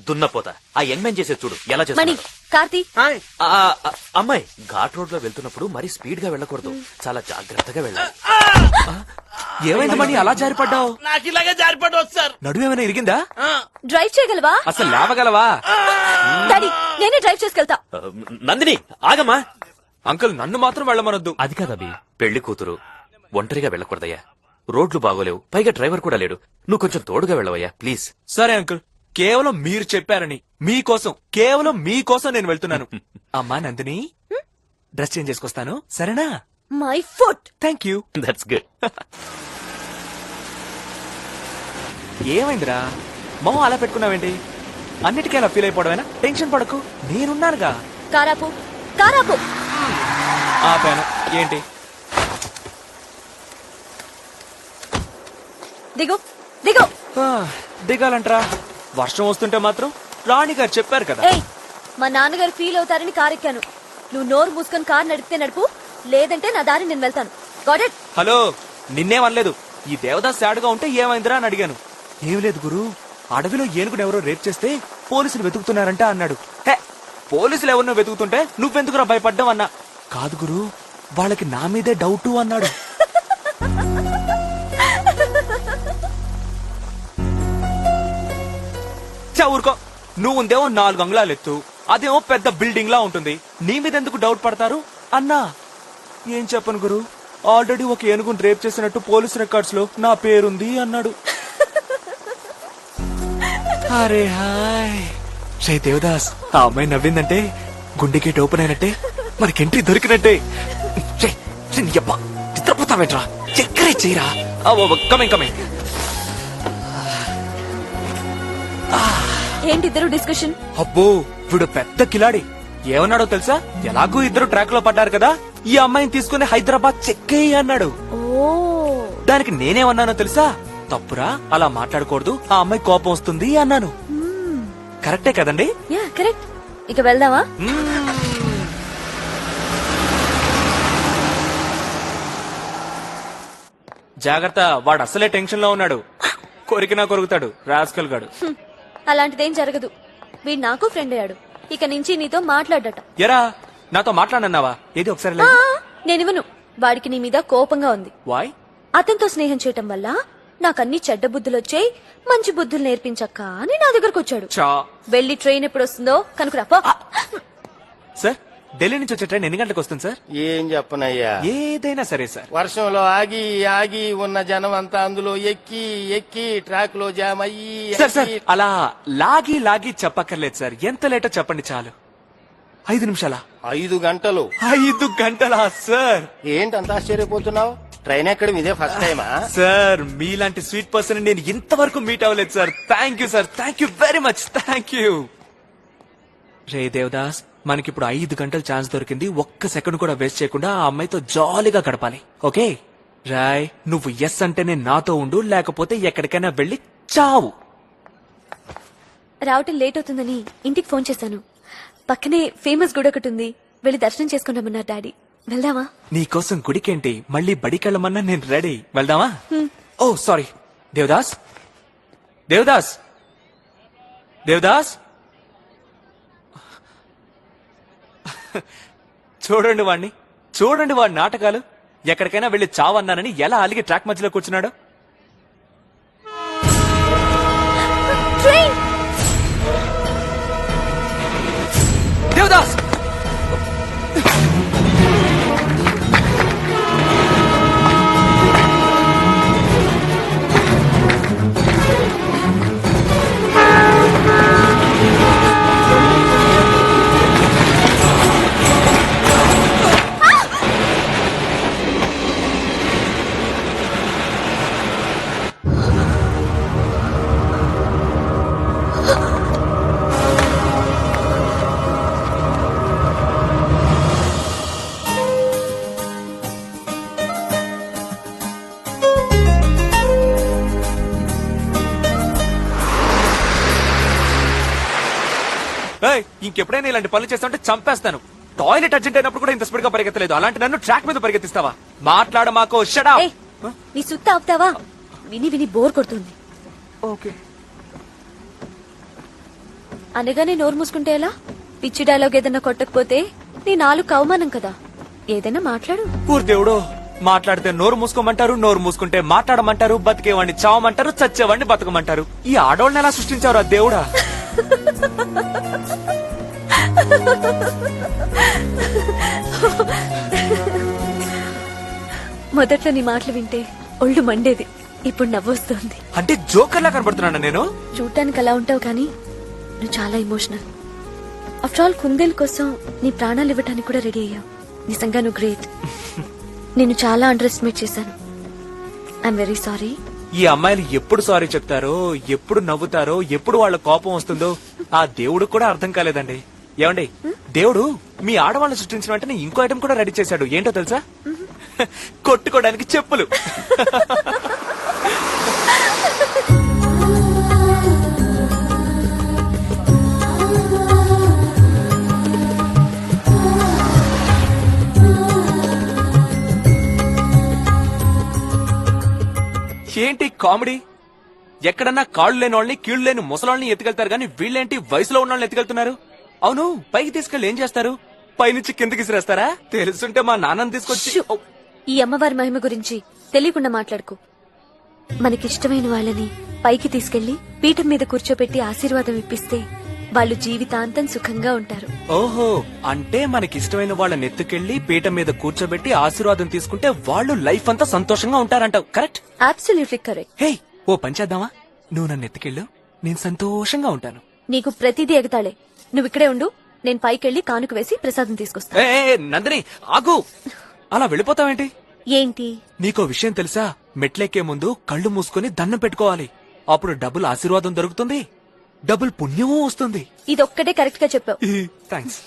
దున్నపోతా ఆ యంగ్ మ్యాన్ చేసే చూడు ఎలా మణి, చేస్తున్నాడు. కార్తీ. అమ్మాయి ఘాట్ రోడ్ లో వెళ్తున్నప్పుడు మరీ స్పీడ్ గా వెళ్ళకూడదు, చాలా జాగ్రత్తగా వెళ్ళాలి. ఏమైంది మణి అలా జారిపడ్డావు? నాకు ఇలాగే జారిపడ్డా సార్. నడువు ఏమైనా ఇరిగిందా? డ్రైవ్ చేయగలవా? అసలు లేవగలవా? డాడీ, నేనే డ్రైవ్ చేసుకెళ్తా. నందిని ఆగమ్మా. అంకుల్ నన్ను మాత్రం వెళ్ళమనొద్దు. అది కాదబి, పెళ్లి కూతురు ఒంటరిగా వెళ్ళకూడదయ్యా. రోడ్లు బాగోలేవు, పైగా డ్రైవర్ కూడా లేడు. నువ్వు కొంచెం తోడుగా వెళ్ళవయ్యా ప్లీజ్. సరే అంకుల్, కేవలం మీరు చెప్పారని, మీకోసం, కేవలం మీకోసం నేను వెళ్తున్నాను. అమ్మా నందిని, డ్రెస్ చేంజ్ చేసుకొస్తాను సరేనా? My foot. Thank you. That's good. ఏమైందిరా మొహం అలా పెట్టుకున్నావేంటి? అన్నిటికీ అలా ఫీల్ అయిపోవడమేనా? టెన్షన్ పడకు, నేనున్నానుగా. కారాపు కారాపు. ఆపాను. ఏంటి? దిగు దిగు. దిగాలంటరా? వర్షం వస్తుంటే మాత్రం రాణి గారు చెప్పారు కదా. ఏయ్, మా నాన్నగారు ఫీల్ అవుతారని కారెక్కాను. నువ్వు నోరు మూసుకొని కారు నడిపితే నడుపు, లేదంటే నా దారి నేను వెళ్తాను. Got it? హలో, నిన్నేమనలేదు. ఈ దేవదాస్ సాడుగా ఉంటే ఏమైందిరా అని అడిగాను. ఏం లేదు గురు, అడవిలో ఏనుగుడు ఎవరో రేప్ చేస్తే పోలీసులు వెతుకుతున్నారంట అన్నాడు. హే, పోలీసులు ఎవరినో వెతుకుతుంటే నువ్వెందుకురా భయపడ్డావు అన్నా. కాదు గురు, వాళ్ళకి నా మీదే డౌటు అన్నాడు. ఊరుకో, నువ్వు ఉందేమో 4 అంగుళాలు ఎత్తు, అదేమో పెద్ద బిల్డింగ్ లా ఉంటుంది. నీ మీద ఎందుకు డౌట్ పడతారు అన్నా. ఏం చెప్పను గురు, ఆల్రెడీ ఒక ఏనుగుని రేప్ చేసినట్టు పోలీస్ రికార్డ్స్ లో నా పేరుంది అన్నాడు. అరే హాయ్ రే దేవదాస్, ఆ అమ్మాయి నవ్విందంటే గుండె గేట్ ఓపెన్ అయినట్టే, మనకి ఎంట్రీ దొరికినట్టే. నిద్రపోతావేట్రా, చక్కరే చేయరా. Coming coming. ఏంటి ఇద్దరు డిస్కషన్? అబ్బో, వీడు పెద్ద కిలాడి. ఏమన్నాడో తెలుసా? ఎలాగూ ఇద్దరు ట్రాక్ లో పడ్డారు కదా, ఈ అమ్మాయిని తీసుకుని హైదరాబాద్ చెక్కేయి అన్నాడు. దానికి నేనేమన్నానో తెలుసా? తప్పురా, అలా మాట్లాడకూడదు, ఆ అమ్మాయి కోపం వస్తుంది అన్నాను. కరెక్టే కదండి? Yeah correct. ఇక వెళ్దామా? జాగ్రత్త, వాడు అసలే టెన్షన్ లో ఉన్నాడు. కొరికినా కొరుకుతాడు రాస్కల్ గాడు. అలాంటిదేం జరగదు. వీడు నాకు ఫ్రెండ్ అయ్యాడు. ఇక నుంచి నీతో మాట్లాడట. ఎరా, నాతో మాట్లాడన్నావా? ఏది ఒకసారి నేనివ్వను. వాడికి నీ మీద కోపంగా ఉంది. వాయ్? అతనితో స్నేహం చేయటం వల్ల నాకన్ని చెడ్డ బుద్ధులొచ్చాయి, మంచి బుద్ధులు నేర్పించక్క అని నా దగ్గరకు వచ్చాడు. వెళ్ళి ట్రైన్ ఎప్పుడు వస్తుందో కనుకురా. సార్, ఢిల్లీ నుంచి వచ్చే ట్రైన్ ఎన్ని గంటలకు వస్తుంది సార్? ఏం చెప్పనయ్యా, ఏదైనా సరే సార్. వర్షంలో ఆగి ఆగి ఉన్న జనం అంతా అందులో ఎక్కి ఎక్కి ట్రాక్ లో జామ్ అయ్యి సార్ సార్, అలా లాగి లాగి చెప్పక్కర్లేదు సార్. ఎంత లేటో చెప్పండి చాలు. 5 నిమిషాలా? 5 గంటలు. 5 గంటలా సార్? ఏంటంత ఆశ్చర్యపోతున్నావు? ట్రైన్ ఎక్కడ ఇదే ఫస్ట్ టైమా? సార్ మీలాంటి స్వీట్ పర్సన్ నేను ఇంతవరకు మీట్ అవ్వలేదు sir. Thank you sir, thank you very much, thank you. రే దేవదాస్, మనకిప్పుడు 5 గంటల ఛాన్స్ దొరికింది. ఒక్క సెకండ్ కూడా వేస్ట్ చేయకుండా ఆ అమ్మాయితో జాలీగా గడపాలి. ఓకే రాయ్, నువ్వు ఎస్ అంటేనే నాతో ఉండు, లేకపోతే ఎక్కడికైనా వెళ్ళి చావు. రావటం లేట్ అవుతుందని ఇంటికి ఫోన్ చేశాను. పక్కనే ఫేమస్ గుడి ఒకటి ఉంది, వెళ్ళి దర్శనం చేసుకుంటామన్నారు డాడీ. వెళ్దామా? నీకోసం గుడికేంటి, మళ్ళీ బడికెళ్ళమన్నా నేను రెడీ. వెళ్దామా? ఓ సారీ. దేవదాస్, దేవదాస్, దేవదాస్. చూడండి వాణ్ణి, చూడండి వాడి నాటకాలు. ఎక్కడికైనా వెళ్ళి చావన్నానని ఎలా అలిగి ట్రాక్ మధ్యలో కూర్చున్నాడు. దేవదాస్, ఇంకెప్పుడైనా ఇలాంటి పనులు చేస్తామంటే చంపేస్తాను. టాయిలెట్ అర్జెంట్ అయినప్పుడు కూడా ఇంత స్పీడ్ గా పరిగెత్తలేదు, అలాంటి నన్ను ట్రాక్ మీద పరిగెత్తిస్తావా? మాట్లాడ మాకో. Shut up. నీ సుత్త ఆపుతావా? విని విని బోర్ కొడుతుంది. ఓకే. అనగానే నోరు మూసుకుంటే ఎలా? పిచ్చి డైలాగ్ ఏదైనా కొట్టకపోతే నీ నాలుగు అవమానం కదా. ఏదైనా మాట్లాడు. పూర్ దేవుడు, మాట్లాడితే నోరు మూసుకోమంటారు, నోరు మూసుకుంటే మాట్లాడమంటారు, బతికేవాడిని చావమంటారు, చచ్చేవాడిని బతకమంటారు. ఈ ఆడవాళ్ళని ఎలా సృష్టించారు ఆ దేవుడా? మొదట్లో నీ మాటలు వింటే ఒళ్ళు మండేది, ఇప్పుడు నవ్వొస్తుంది. అంటే జోకర్లా కనబడుతున్నాను నేను? చూడటానికి అలా ఉంటావు కానీ నువ్వు చాలా ఎమోషనల్. ఆఫ్టర్ ఆల్ కుందేలు కోసం నీ ప్రాణాలు ఇవ్వటానికి కూడా రెడీ అయ్యావు. నిజంగా నువ్వు గ్రేట్. నేను చాలా అండర్ ఎస్టిమేట్ చేశాను. I'm very sorry. ఈ అమ్మాయిలు ఎప్పుడు సారీ చెప్తారో, ఎప్పుడు నవ్వుతారో, ఎప్పుడు వాళ్ళ కోపం వస్తుందో ఆ దేవుడు కూడా అర్థం కాలేదండి. ఏమండి, దేవుడు మీ ఆడవాళ్ళని సృష్టించిన వెంటనే ఇంకో ఐటమ్ కూడా రెడీ చేశాడు. ఏంటో తెలుసా? కొట్టుకోవడానికి చెప్పులు. ఏంటి కామెడీ? ఎక్కడన్నా కాళ్ళు లేని వాళ్ళని, కీళ్లు లేని ముసలాళ్ళని ఎత్తుకెళ్తారు కానీ వీళ్ళేంటి వయసులో ఉన్న వాళ్ళని ఎత్తుకెళ్తున్నారు? అవును, పైకి తీసుకెళ్లి ఏం చేస్తారు? పైనుంచి కిందకి విసిరేస్తారా? తెలుసుంటే మా నాన్నని తీసుకొచ్చి. ఈ అమ్మవారి మహిమ గురించి తెలియకుండా మాట్లాడుకో. మనకిష్టమైన వాళ్ళని పైకి తీసుకెళ్లి పీఠం మీద కూర్చోపెట్టి ఆశీర్వాదం ఇప్పిస్తే వాళ్ళు జీవితాంతం సుఖంగా ఉంటారు. ఓహో, అంటే మనకిష్టమైన వాళ్ళని ఎత్తుకెళ్లి పీఠం మీద కూర్చోబెట్టి ఆశీర్వాదం తీసుకుంటే వాళ్ళు లైఫ్ అంతా సంతోషంగా ఉంటారంటావు. కరెక్ట్? Absolutely correct. హే, ఓ పని చేద్దామా? నువ్వు నన్ను ఎత్తుకెళ్ళు, నేను సంతోషంగా ఉంటాను. నీకు ప్రతిదీ ఎగతాళే. నువ్వు ఇక్కడే ఉండు, నేను పైకెళ్లి కానుక వేసి ప్రసాదం తీసుకొస్తా. నందిని ఆగు, అలా వెళ్ళిపోతావేంటి? ఏంటి? నీకో విషయం తెలుసా? మెట్లెక్కే ముందు కళ్ళు మూసుకొని దండం పెట్టుకోవాలి. అప్పుడు డబుల్ ఆశీర్వాదం దొరుకుతుంది, డబుల్ పుణ్యమూ వస్తుంది. ఇదొక్కటే కరెక్ట్ గా చెప్పావు. థ్యాంక్స్.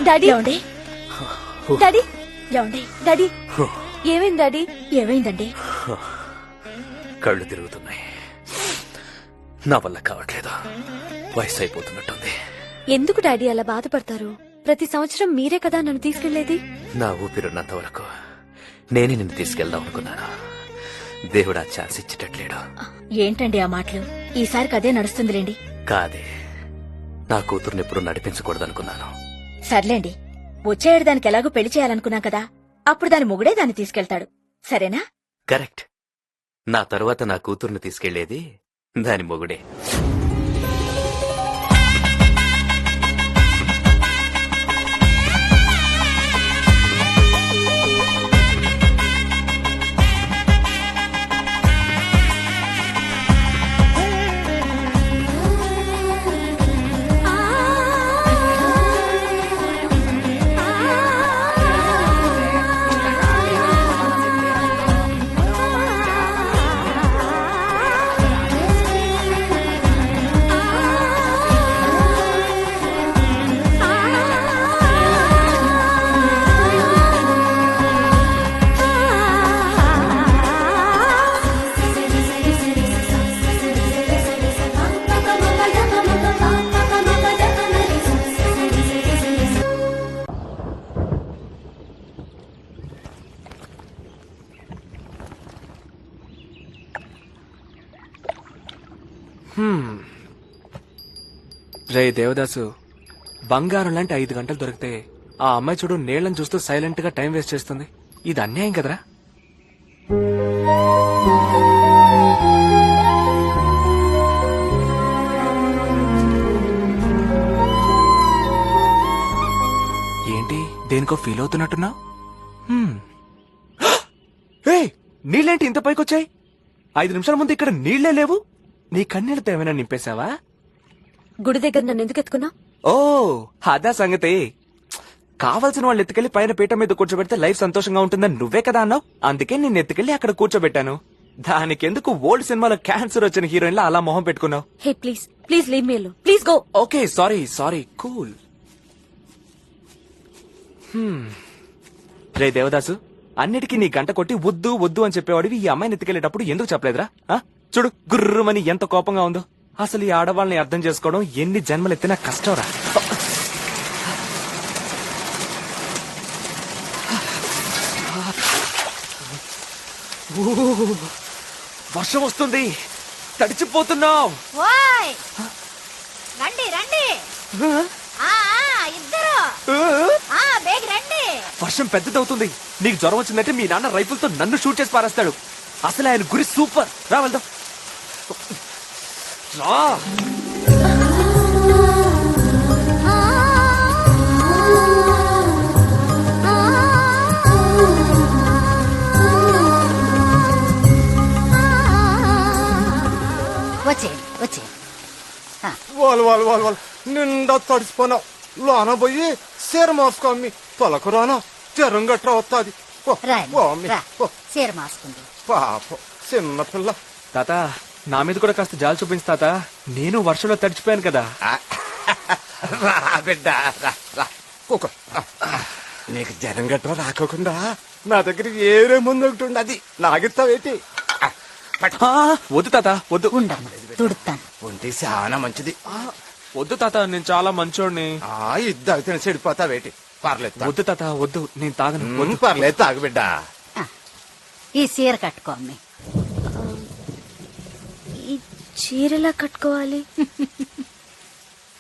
డాడీ, డాడీ, డాడీ, ఏమైంది డాడీ? ఏమైందండి? కళ్ళు తిరుగుతున్నాయి, నా వల్ల కావట్లేదు, వయసు అయిపోతున్నట్టుంది. ఎందుకు డాడీ అలా బాధపడతారు? ప్రతి సంవత్సరం మీరే కదా నన్ను తీసుకెళ్లేది. నా ఊపిరున్నంత వరకు నేనే నిన్ను తీసుకెళ్దాం అనుకున్నాను. దేవుడు ఆ ఛాన్స్ ఇచ్చేటట్లేడు. ఏంటండి ఆ మాటలు? ఈసారికి అదే నడుస్తుందిలేండి. కాదే, నా కూతుర్ని ఎప్పుడు నడిపించకూడదనుకున్నాను. సర్లేండి, వచ్చే ఏడు దానికి ఎలాగో పెళ్లి చేయాలనుకున్నాం కదా, అప్పుడు దాని మొగుడే దాన్ని తీసుకెళ్తాడు. సరేనా? కరెక్ట్. నా తరువాత నా కూతుర్ని తీసుకెళ్లేది దాని మొగుడే. రే దేవదాసు, బంగారం లాంటి 5 గంటలు దొరికితే ఆ అమ్మాయి చూడు నీళ్లను చూస్తూ సైలెంట్ గా టైం వేస్ట్ చేస్తుంది. ఇది అన్యాయం కదరా? ఏంటి దేనికో ఫీల్ అవుతున్నట్టున్నావు? నీళ్ళేంటి ఇంత పైకొచ్చాయి? 5 నిమిషాల ముందు ఇక్కడ నీళ్లే లేవు. నీ కన్నీళ్లతో ఏమైనా నింపేశావా? గుడి దగ్గర నన్ను ఎందుకు ఎత్తుకున్నావు? ఓ అదా సంగతి. కావాల్సిన వాళ్ళు ఎత్తుకెళ్లి పైన పీట మీద కూర్చోబెడితే లైఫ్ సంతోషంగా ఉంటుందని నువ్వే కదా అన్నావు. అందుకే నిన్ను ఎత్తుకెళ్లి అక్కడ కూర్చోబెట్టాను. దానికెందుకు ఓల్డ్ సినిమాలో క్యాన్సర్ వచ్చిన హీరోయిన్ అలా మొహం పెట్టుకున్నావు? Hey please please leave me alone. Please go. Okay sorry cool. రే దేవదాసు, అన్నిటికీ నీ గంట కొట్టి వద్దు వద్దు అని చెప్పేవాడివి ఈ అమ్మాయిని ఎత్తుకెళ్లేటప్పుడు ఎందుకు చెప్పలేదురా? చూడు గుర్రుమని ఎంత కోపంగా ఉందో. అసలు ఈ ఆడవాళ్ళని అర్థం చేసుకోవడం ఎన్ని జన్మలెత్తినా కష్టంరా. వర్షం వస్తుంది, తడిచిపోతున్నావు. రండి రండి ఇద్దరు రండి. వర్షం పెద్దదవుతుంది. నీకు జ్వరం వచ్చిందంటే మీ నాన్న రైఫిల్ తో నన్ను షూట్ చేసి పారేస్తాడు. అసలు ఆయన గురి సూపర్. రా వెళ్దాం. రా. వచ్చే వాళ్ళు నిండా తడిసిపోయినావు. లోన పోయి సీర మాస్కో అమ్మి తొలకు రానా జ్వరం గట్రా వస్తాది. చీర మాసుకుంది. పాపం చిన్నపిల్ల. తాత నా మీద కూడా కాస్త జాలి చూపించు తాత. నేను వర్షంలో తడిచిపోయాను కదా. రా బిడ్డ రా. నీకు జ్వరం గట్రా రాకోకుండా నా దగ్గర ఏరే ముందు ఒకటి ఉండదు. నాగిస్తావేటి? వద్దు తాత వద్దు. తుడుతాను. ఉంటే చాలా మంచిది. వద్దు తాత, నేను చాలా మంచోడిని. ఇద్దరు తిని చెడిపోతావేటి? పర్లేదు. వద్దు తాత వద్దు, నేను తాగను. వద్దు. పర్లేదు తాగు బిడ్డ. ఈ చీర కట్టుకో అమ్మి. ఈ చీరలా కట్టుకోవాలి?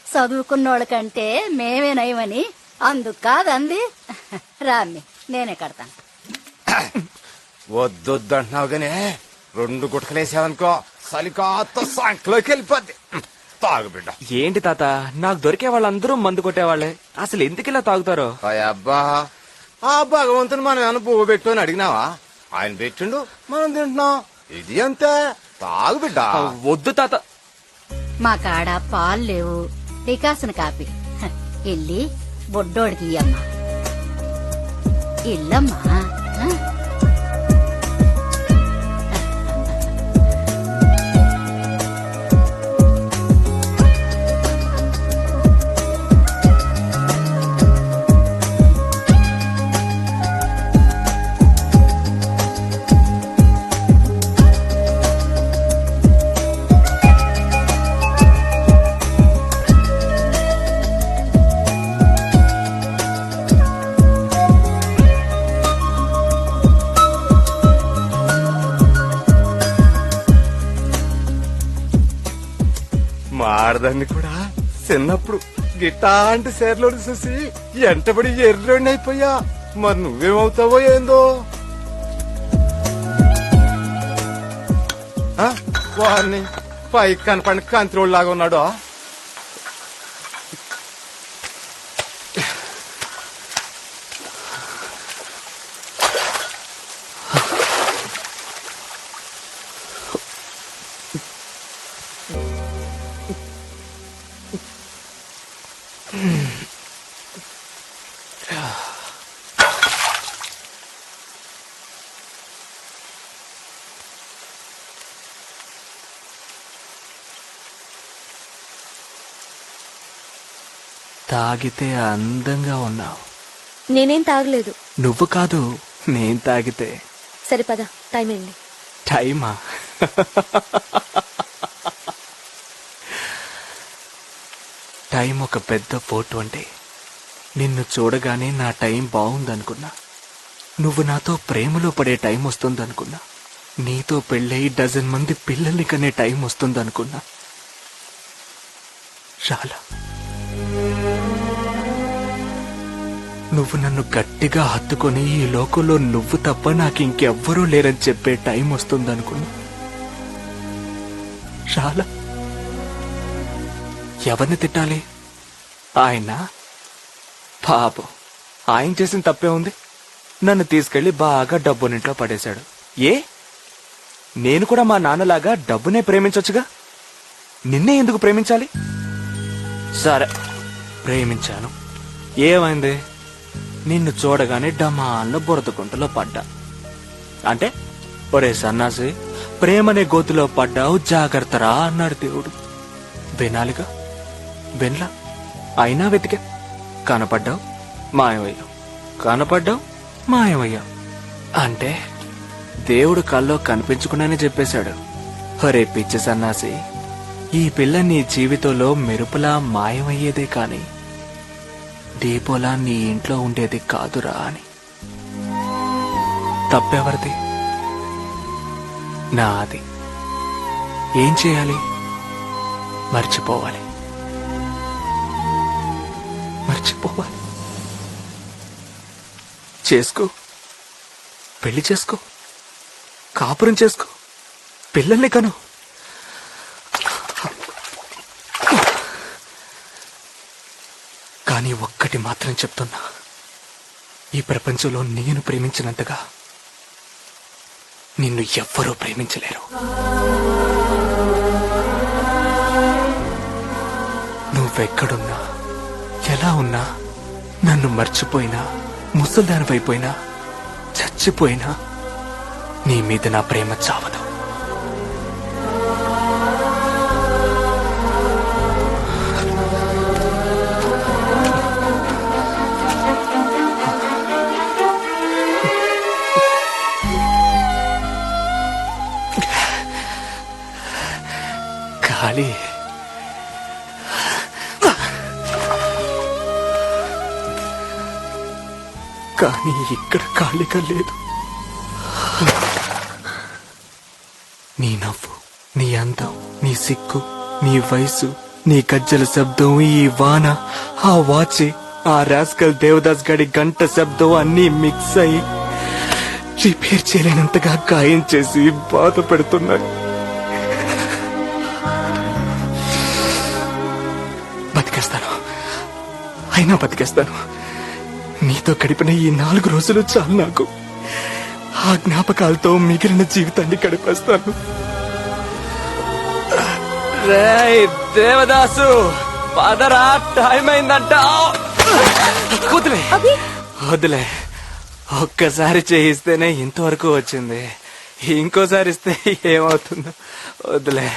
చదువుకున్నోళ్ళకంటే మేమే నయమని అందుకు కాదంది. రామ్మి నేనే కడతాను. వద్దొద్దు అంటున్నావు గానే 2 గుటకలేసావనుకో సలికాతో సంకలోకి వెళ్ళిపోద్ది. తాగు బిడ్డ. ఏంటి తాత, నాకు దొరికే వాళ్ళందరూ మందు కొట్టేవాళ్లే. అసలు ఎందుకు ఇలా తాగుతారో? అబ్బా, ఆ భగవంతుని మనం ఏమైనా పువ్వు పెట్టు అని అడిగినావా? ఆయన పెట్టిండు, మనం తింటున్నాం. ఇది అంతే. తాగు బిడ్డ. వద్దు తాత. మా కాడ పాలు లేవు, డికాసిన కాపీ. వెళ్ళి బొడ్డోడికి ఇయ్యమ్మా. ఇల్లమ్మా. మారదాన్ని కూడా చిన్నప్పుడు గిటాంటి సేర్లో చూసి ఎంటబడి ఎర్రోడిని అయిపోయా. మరి నువ్వేమవుతావో ఏందో. వారిని పైకి కనపడి కంత్రోల్ లాగా ఉన్నాడు. తాగితే అందంగా ఉన్నావు. నేనేం తాగలేదు. నువ్వు కాదు, నేను తాగితే. సరే పద, టైం అయింది. టైమా? టైం ఒక పెద్ద పోటు అంటే నిన్ను చూడగానే నా టైం బాగుందనుకున్నా. నువ్వు నాతో ప్రేమలో పడే టైం వస్తుందనుకున్నా. నీతో పెళ్ళై డజన్ మంది పిల్లల్ని కనే టైం వస్తుందనుకున్నా. చాలా. నువ్వు నన్ను గట్టిగా హత్తుకొని ఈ లోకంలో నువ్వు తప్ప నాకు ఇంకెవ్వరూ లేరని చెప్పే టైం వస్తుందనుకున్నా. చాలా. ఎవరిని తిట్టాలి? ఆయన పాపం, ఆయన చేసిన తప్పే ఉంది. నన్ను తీసుకెళ్లి బాగా డబ్బునింట్లో పడేశాడు. ఏ నేను కూడా మా నాన్నలాగా డబ్బునే ప్రేమించొచ్చుగా. నిన్నే ఎందుకు ప్రేమించాలి? సరే, ప్రేమించాను. ఏమైంది? నిన్ను చూడగానే డమాల్లో బురదకుంటలో పడ్డా. అంటే ఒరే సన్నాసి, ప్రేమనే గోతులో పడ్డావు, జాగ్రత్తరా అన్నాడు దేవుడు. వినాలిగా, వినలా. అయినా వెతికా. కనపడ్డావు, మాయమయ్యావు. కనపడ్డావు, మాయమయ్యావు. అంటే దేవుడు కల్లో కనిపించకుండానే చెప్పేశాడు, ఒరే పిచ్చి సన్నాసి, ఈ పిల్ల నీ జీవితంలో మెరుపులా మాయమయ్యేదే కాని దీపోలా నీ ఇంట్లో ఉండేది కాదురా అని. తప్పెవరిది? నాది. ఏం చేయాలి? మర్చిపోవాలి. మర్చిపోవాలి. చేసుకో, పెళ్లి చేసుకో, కాపురం చేసుకో, పిల్లల్ని కను. కానీ ఒక్కటి మాత్రం చెప్తున్నా, ఈ ప్రపంచంలో నేను ప్రేమించినంతగా నిన్ను ఎవ్వరూ ప్రేమించలేరు. నువ్వెక్కడున్నా, ఎలా ఉన్నా, నన్ను మర్చిపోయినా, ముసల్దానివైపోయినా, చచ్చిపోయినా, నీ మీద నా ప్రేమ చావదు. ఖాళీ. కానీ ఇక్కడ ఖాళీగా లేదు. నీ నవ్వు, నీ అందం, నీ సిగ్గు, నీ వయసు, నీ గజ్జల శబ్దం, ఈ వాన, ఆ వాచే, ఆ రాస్కల్ దేవదాస్ గడి గంట శబ్దం అన్నీ మిక్స్ అయి రిపేర్ చేయలేనంతగా గాయం చేసి బాధ పెడుతున్నాయి. బతికేస్తాను, అయినా బతికేస్తాను. నీతో గడిపిన ఈ 4 రోజులు చాలు నాకు. ఆ జ్ఞాపకాలతో మిగిలిన జీవితాన్ని గడిపేస్తాను. రేయ్ దేవదాసు, పదరా, టైం అయిందంట. వదిలే వదిలే, ఒక్కసారి చేయిస్తేనే ఇంతవరకు వచ్చింది. ఇంకోసారి ఇస్తే ఏమవుతుందో వదిలే.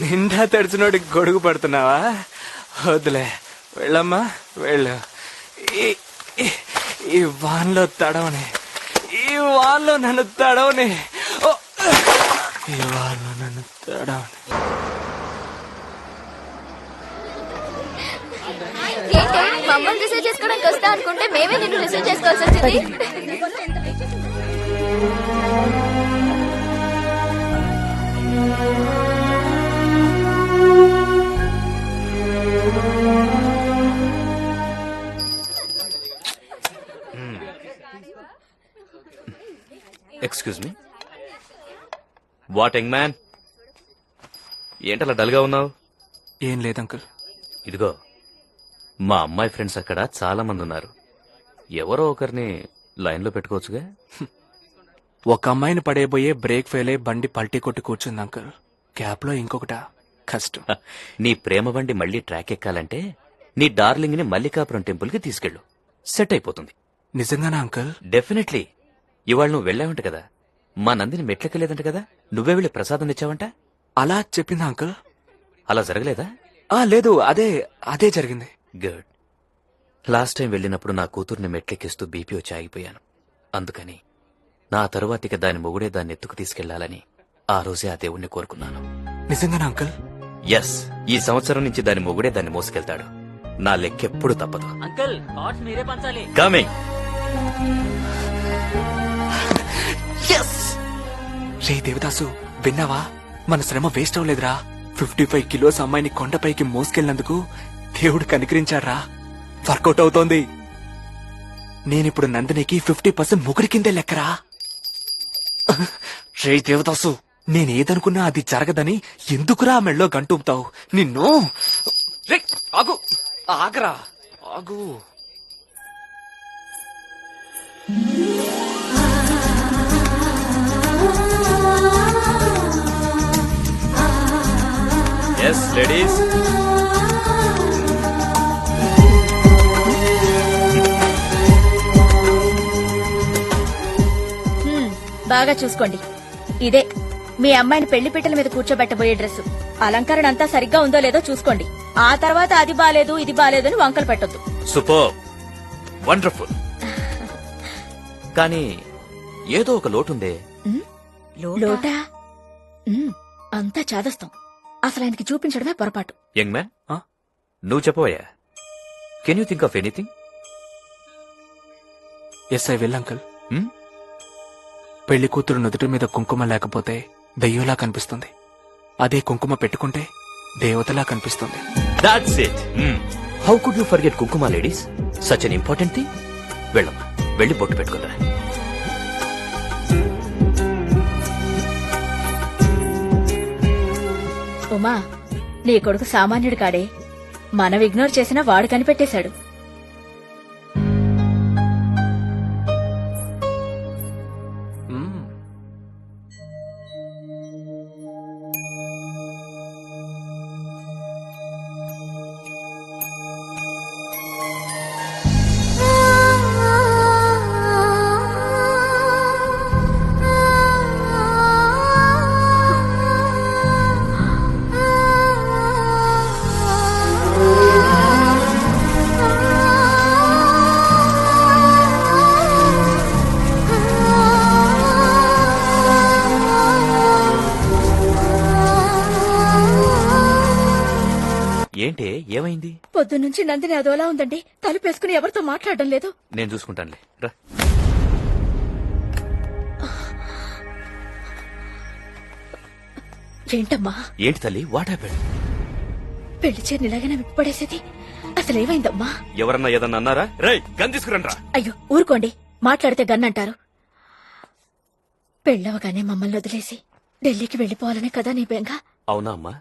నిండా తడిచినోడికి గొడుగు పడుతున్నావా? వదిలే, వెళ్ళమ్మా, వెళ్ళు. ఈ వాన్లో తడవని, ఈ వాన్లో నన్ను తడవని, ఈ వాన్లో నన్ను తడవని. మమ్మల్ని రిసీవ్ చేసుకోవడానికి వస్తా అనుకుంటే మేమే నిన్ను రిసీవ్ చేసుకోవాల్సి వచ్చింది. Excuse me. What young man, ఏంటలా డల్గా ఉన్నావు? ఏం లేదు అంకుల్. ఇదిగో, మా అమ్మాయి ఫ్రెండ్స్ అక్కడ చాలా మంది ఉన్నారు. ఎవరో ఒకరిని లైన్లో పెట్టుకోవచ్చుగా. ఒక అమ్మాయిని పడేయబోయే బ్రేక్ ఫెయిల్ అయి బండి పల్టీ కొట్టి కూర్చుంది అంకుల్. గ్యాప్ లో ఇంకొకట కష్టం. నీ ప్రేమ బండి మళ్ళీ ట్రాక్ ఎక్కాలంటే నీ డార్లింగ్ ని మల్లికాపురం టెంపుల్ కి తీసుకెళ్ళు, సెట్ అయిపోతుంది. నిజంగానా అంకుల్? డెఫినెట్లీ. ఇవాళ నువ్వు వెళ్ళావంట కదా, మా నందిని మెట్లెక్కలేదంట కదా, నువ్వే వెళ్ళి ప్రసాదం తెచ్చావంట. అలా చెప్పిందా అంకుల్? అలా జరగలేదా? లేదు, అదే జరిగింది. గుడ్. లాస్ట్ టైం వెళ్ళినప్పుడు నా కూతుర్ని మెట్లెక్కిస్తూ బీపీ వచ్చి ఆగిపోయాను. అందుకని నా తరువాతికి దాని మొగుడే దాన్ని ఎత్తుకు తీసుకెళ్లాలని ఆ రోజే ఆ దేవుణ్ణి కోరుకున్నాను. నిజంగానా అంకుల్? ఎస్, ఈ సంవత్సరం నుంచి దాని మొగుడే దాన్ని మోసుకెళ్తాడు. నా లెక్కెప్పుడు తప్పదు. అంకుల్ కార్డ్స్ మీరే పంచాలి. కమింగ్. రే దేవదాసు, విన్నావా? మన శ్రమ వేస్ట్ అవ్వలేదురా. 55 కిలోస్ అమ్మాయిని కొండపైకి మోసుకెళ్ళినందుకు దేవుడు కనికరించాడ్రా. వర్కౌట్ అవుతోంది. నేనిప్పుడు నందినికి 50% మొగుడి కిందే లెక్కరా. రే దేవదాసు, నేనేదనుకున్నా అది జరగదని ఎందుకురా మెళ్ళో గంటుంపుతావు? నిన్ను రే ఆగు, ఆగరా, ఆగు. Yes ladies. బాగా చూసుకోండి. ఇదే మీ అమ్మాయిని పెళ్లి పీటల మీద కూర్చోబెట్టబోయే డ్రెస్సు. అలంకరణ అంతా సరిగ్గా ఉందో లేదో చూసుకోండి. ఆ తర్వాత అది బాలేదు ఇది బాలేదు అని వంకలు పెట్టొద్దు. Super, wonderful. కానీ ఏదో ఒక లోటుందే. లోటా? అంతా చాదస్తాం. అసలు ఆయనకి చూపించడమే పొరపాటు. యంగ్ మ్యాన్, నువ్వు చెప్పవయ్యా. Can you think of anything? Yes, I will uncle. పెళ్లి కూతురు నుదుటి మీద కుంకుమ లేకపోతే దయ్యంలా కనిపిస్తుంది. అదే కుంకుమ పెట్టుకుంటే దేవతలా కనిపిస్తుంది. That's it. How could you forget kumkum ladies? Such an important thing. వెళ్ళమ్మా, వెళ్ళి బొట్టు పెట్టుకుందా. ఉమా, నీ కొడుకు సామాన్యుడు కాడే. మనం ఇగ్నోర్ చేసినా వాడు కనిపెట్టేశాడు. ఏంటే, ఏమైంది? పొద్దున్నుంచి నందిని అదోలా ఉందండి. తలుపేసుకుని ఎవరితో మాట్లాడడం లేదు. నేను చూసుకుంటానులే, రా. ఏంటమ్మా? ఏంటి తల్లి, వాట్ హ్యాపెండ్? పెళ్లి చీరని ఇలాగైనా విప్పడేసేది. అసలేమైందమ్మా? ఎవరన్నా ఏదన్నా అన్నారా? రేయ్, గన్ తీసుకురండ్రా. అయ్యో ఊరుకోండి, మాట్లాడితే గన్నంటారు. పెళ్ళవగానే మమ్మల్ని వదిలేసి ఢిల్లీకి వెళ్లిపోవాలనే కదా నీ బెంగ? అవునా అమ్మా?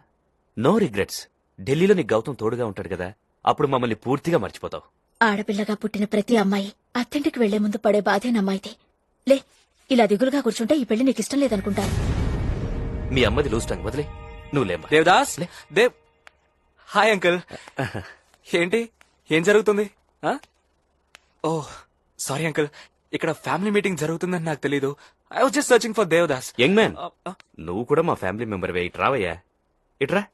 No regrets. ఢిల్లీలో నీ గౌతమ్ తోడుగా ఉంటాడు కదా, అప్పుడు మమ్మల్ని పూర్తిగా మర్చిపోతావు. ఆడపిల్లగా పుట్టిన ప్రతి అమ్మాయి అత్తింటికి వెళ్లే ముందు పడే బాధేనమ్మాయితే. లే, ఇలా దిగులుగా కూర్చుంటే ఈ పెళ్లి నీకిష్టం లేదనుకుంటాను. మీ అమ్మది లూజ్ టంగ్, వదిలే. నువ్వు లేమ్మా. దేవదాస్, దేవ్. Hi uncle. ఏంటి, ఏం జరుగుతుంది? ఓ సారీ అంకుల్, ఇక్కడ ఫ్యామిలీ మీటింగ్ జరుగుతుందని నాకు తెలీదు. I was just searching for Devdas. Young man, నువ్వు కూడా మా ఫ్యామిలీ మెంబర్ వే. ఇటు రావయ్యా, ఇట్రా.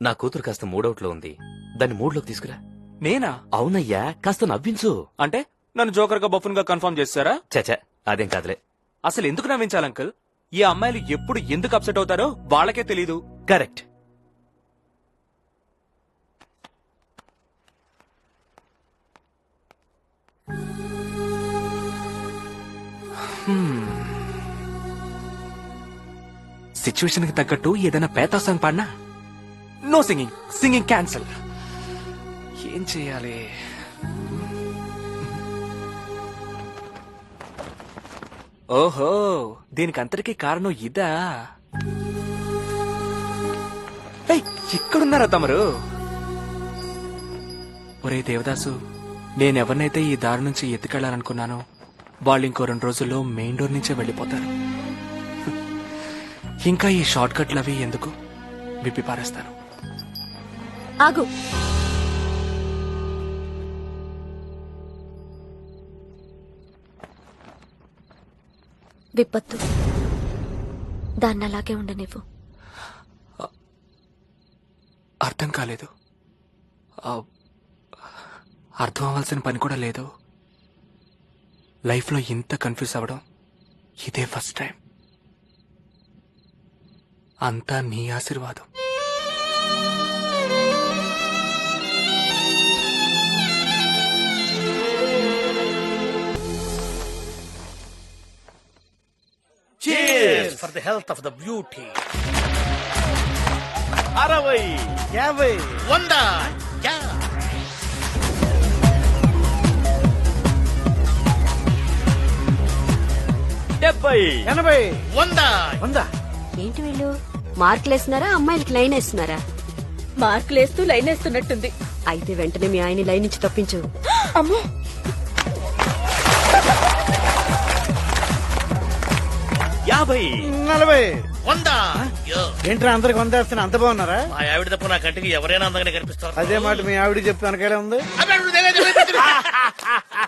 నా కూతురు కాస్త మూడౌట్లో ఉంది, దాన్ని మూడ్లోకి తీసుకురా. నేనా? అవునయ్యా, కాస్త నవ్వించు. అంటే నన్ను జోకర్ గా బఫున్ గా కన్ఫర్మ్ చేస్తారా? చచా, అదేం కాదులే. అసలు ఎందుకు నవ్వించాలి అంకుల్? ఈ అమ్మాయిలు ఎప్పుడు ఎందుకు అప్సెట్ అవుతారో వాళ్ళకే తెలీదు. కరెక్ట్. సిచ్యువేషన్ కి తగ్గట్టు ఏదైనా పేతా సాంగ్ పాడినా? No singing, singing cancel. ఏం చేయాలి? ఓహో దీనికి అంతటికీ కారణం ఇదా? ఏయ్, ఇక్కడున్నారా తమరు? ఒరే దేవదాసు, నేనెవరినైతే ఈ దారి నుంచి ఎత్తుకెళ్లాలనుకున్నానో వాళ్ళు ఇంకో 2 రోజుల్లో మెయిన్ డోర్ నుంచే వెళ్ళిపోతారు. ఇంకా ఈ షార్ట్ కట్లు అవి ఎందుకు, విప్పి పారేస్తాను. ఆగు. విపత్తు దాన్ని అలాగే ఉండనివ్వు. అర్థం కాలేదు. అర్థం అవ్వాల్సిన పని కూడా లేదు. లైఫ్లో ఇంత కన్ఫ్యూజ్ అవ్వడం ఇదే ఫస్ట్ టైం. అంతా నీ ఆశీర్వాదం. Cheers for the health of the beauty. 60, 50, 100, yeah. 70, 80, 100. ఏంటి వీళ్ళు మార్కులు వేస్తున్నారా, అమ్మాయిలకి లైన్ వేస్తున్నారా? మార్కులు వేస్తూ లైన్ వేస్తున్నట్టుంది. అయితే వెంటనే మీ ఆయన లైన్ నుంచి తప్పించు. అమ్మో 50, 40, 100. ఏంట్రా అందరికి 100 వేస్తున్నా? అంత బాగున్నారా? మా ఆవిడ తప్ప నా కంటికి ఎవరైనా అందంగానే కనిపిస్తారు. అదే మాట మీ ఆవిడ చెప్తే వెనకాలే ఉంది.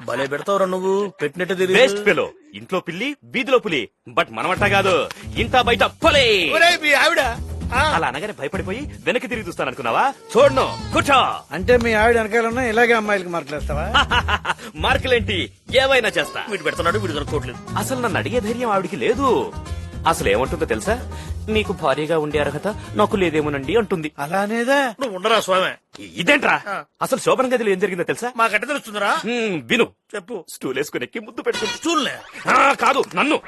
భలే పెడతావురా నువ్వు, పెట్టినట్టు తిరిగి. Waste fellow. ఇంట్లో పిల్లి వీధిలో పులి, బట్ మనమట్ట కాదు, ఇంత బయట పొలే. మీ ఆవిడ అలా అనగానే భయపడిపోయి వెనక్కి తిరిగి చూస్తాననుకున్నావా? చూడను, కూర్చో. అంటే మీ ఆవిడ వెనకాల ఉన్నా ఇలాగే అమ్మాయిలకి మార్కులు వేస్తావా? మార్కులేంటి, ఏవైనా చేస్తా. వీడు పెడుతున్నాడు, వీడు కనుక్కోవట్లేదు. అసలు నన్ను అడిగే ధైర్యం ఆవిడికి లేదు. అసలు ఏమంటుందో తెలుసా? నీకు భార్యగా ఉండే అర్హత నాకు లేదేమోనండి అంటుంది. అలానేదా? నువ్వు ఉండరా స్వామి. ఇదేంట్రా? అసలు శోభన గదిలో ఏం జరిగిందో తెలుసా? మాకంటే తెలుస్తుందిరా. విను, చెప్పు. స్టూల్ వేసుకుని ఎక్కి ముద్దు పెట్టుకుంది. చూడలే కాదు, నన్ను.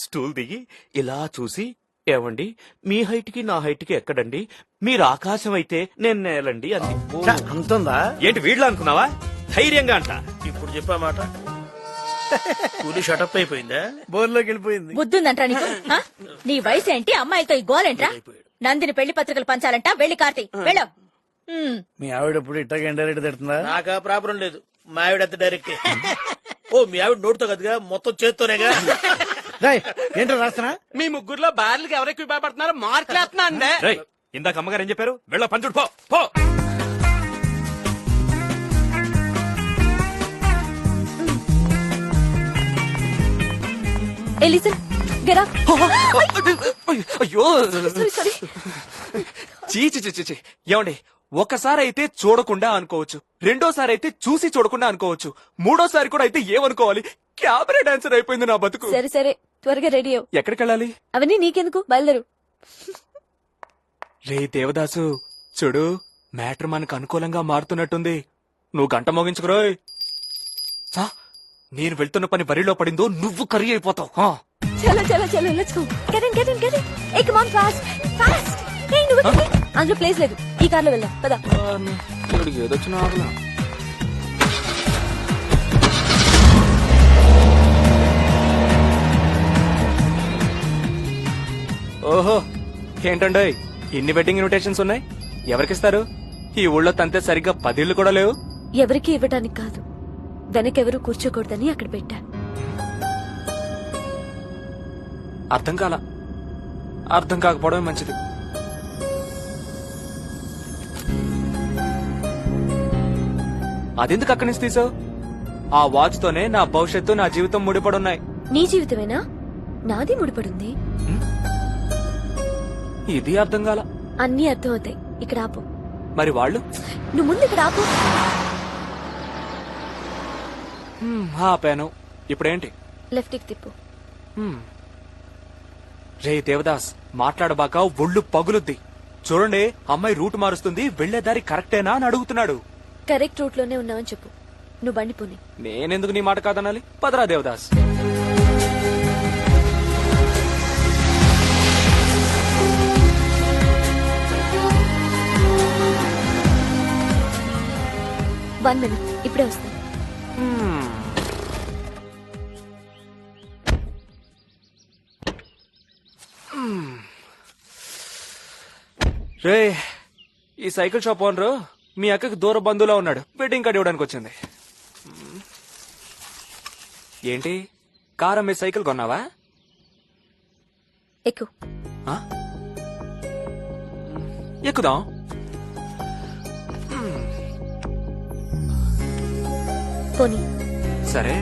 స్టూల్ దిగి ఇలా చూసి, ఏమండి మీ హైట్ కి నా హైట్ కి ఎక్కడండి, మీరు ఆకాశం అయితే నేను నేలండి అంది. అంతుందా? ఏంటి వీళ్ళ అనుకున్నావా? ధైర్యంగా అంట. ఇప్పుడు చెప్పా మాట. కూలి షటప్ అయిపోయిందా? బోర్లోకి వెళ్ళిపోయింది. బుద్ధుందంటా నీకు? ఆ? నీ వయసు ఏంటి, అమ్మాయిలతో ఈ గోలేంట్రా? నందిని పెళ్లి పత్రికలు పంచాలంట, వెళ్ళి కార్తీ వెళ్ళు. మీ ఆవిడ ఎప్పుడు ఇట్టగా ఇండైరెక్ట్ తిడుతుందా? నాకా ప్రాబ్లం లేదు, మా ఆవిడ అంత డైరెక్ట్. ఓ మీ ఆవిడ నోటితో కదగా, మొత్తం చేత్తోనేగా. ఏంటో రాస్తున్నా? మీ ముగ్గురులో బార్లకి ఎవరెక్కువ భయపడుతున్నారో మార్కులేస్తున్నా అండి. రేయ్, ఇందాక అమ్మగారు ఏం చెప్పారు? వెళ్ళ పంచుడు పో పో. ఎలిజన్ గెట్ అప్. అయ్యో చీచి చీచి. ఏమండి, ఒకసారి అయితే చూడకుండా అనుకోవచ్చు, రెండోసారి అయితే చూసి చూడకుండా అనుకోవచ్చు, మూడోసారి కూడా అయితే ఏమనుకోవాలి? క్యాబరే డాన్సర్ అయిపోయింది నా బతుకు. సరే సరే, త్వరగా రెడీ అవ్వు. ఎక్కడికి వెళ్ళాలి? అవన్నీ నీకెందుకు, బయలుదేరు. రే దేవదాసు, చూడు మ్యాటర్ మనకు అనుకూలంగా మారుతున్నట్టుంది. నువ్వు గంట మోగించుకురోయ్. నేను వెళ్తున్న పని బరిలో పడిందో నువ్వు కర్రీ అయిపోతావు. చలో చలో చలో, let's go. Get in get in get in. ఏ కమ్ ఆన్, ఫాస్ట్ ఫాస్ట్. ఏ నువ్వు అందులో ప్లేస్ లేదు, ఈ కార్లో వెళ్దాం పద. ఏదొచ్చినా ఆగలా. ఓహో, ఏంటండోయ్ ఇన్ని వెడ్డింగ్ ఇన్విటేషన్స్ ఉన్నాయి? ఎవరికిస్తారు? ఈ ఊళ్ళో తంతే సరిగ్గా 10 ఇళ్ళు కూడా లేవు. ఎవరికి ఇవ్వటానికి కాదు, వెనకెవరు కూర్చోకూడదని అక్కడ పెట్టా. అర్థం కాల. అర్థం కాకపోవడమే మంచిది. అదెందుకు అక్కడి నుంచి తీసావు? ఆ వాచ్ తోనే నా భవిష్యత్తు, నా జీవితం ముడిపడున్నాయి. నీ జీవితమేనా? నాది ముడిపడుంది. ఇది అర్థం కాల. అన్నీ అర్థం అవుతాయి, ఇక్కడ ఆపు. మరి వాళ్ళు? నువ్వు ముందు ఇక్కడ ఆపు. ఆపాను. ఇప్పుడేంటి? లెఫ్ట్ కి తిప్పు. రే దేవదాస్, మాట్లాడబాక ఒళ్ళు పగులుద్ది. చూడండి, అమ్మాయి రూట్ మారుస్తుంది, వెళ్లే దారి కరెక్టేనా అని అడుగుతున్నాడు. కరెక్ట్ రూట్ లోనే ఉన్నావని చెప్పు. నువ్వు బండి పోనీ. నేనెందుకు నీ మాట కాదనాలి? పదరా దేవదాస్. వన్ మినిట్, ఇప్పుడే వస్తాను. రే, ఈ సైకిల్ షాప్ ఓనరు మీ అక్కకి దూర బంధువులో ఉన్నాడు. వెడ్డింగ్ కార్డు ఇవ్వడానికి వచ్చింది. ఏంటి కారం మీ సైకిల్ కొన్నావా? ఎక్కు. ఆ? ఎక్కుదాం. పోనీ. సరే.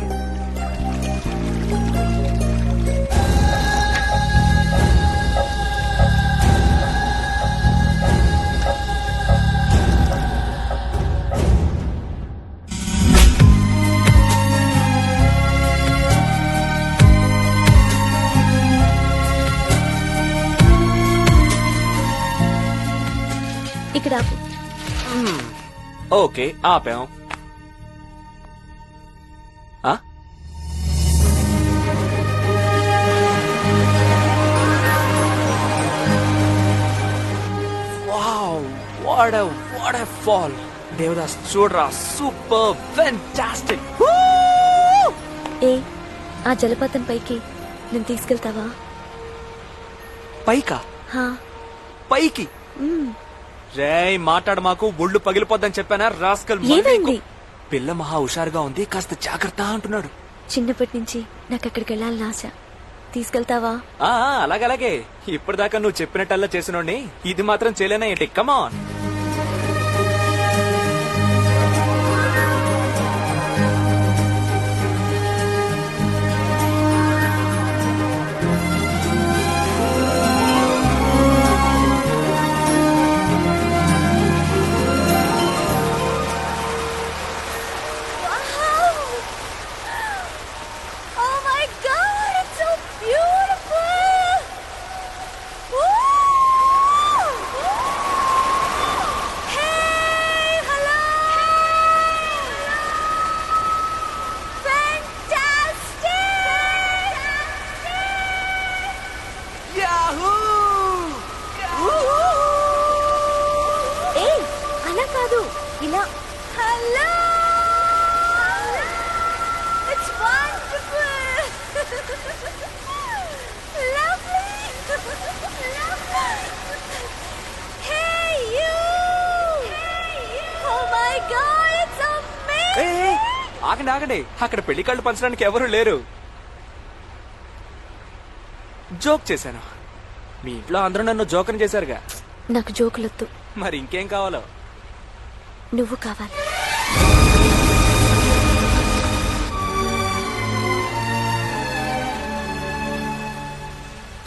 ఇక్కడ ఆపు. ఓకే, ఆపాం. ఆ? Wow, what a fall. Devdas చూడరా, సూపర్ ఫెంటాస్టిక్. ఏ ఆ జలపాతం పైకి నేను తీసుకెళ్తావా? పైకా? హా. పైకి? రేయ్, మాట్లాడు, మాకు ఒళ్ళు పగిలిపోద్దని చెప్పానా రాస్కల్. ఏమైంది? పిల్ల మహా హుషారుగా ఉంది, కాస్త జాగ్రత్త అంటున్నాడు. చిన్నప్పటి నుంచి నాకు అక్కడికి వెళ్ళాలని ఆశ. తీసుకెళ్తావా? అలాగే. ఇప్పటిదాకా నువ్వు చెప్పినట్టల్లా చేసినోడిని ఇది మాత్రం చేయలేనా ఏంటి? కమాన్. అలా కాదు, ఇలా. Hello, it's wonderful, lovely, hey you, oh my god, it's amazing. ఆగండి, అక్కడ పెళ్లి కళ్ళు పంచడానికి ఎవరు లేరు. జోక్ చేశాను. మీ ఇంట్లో అందరూ నన్ను జోకం చేశారుగా. నాకు జోకులొద్దు. మరి ఇంకేం కావాలో? నువ్వు కావాలి.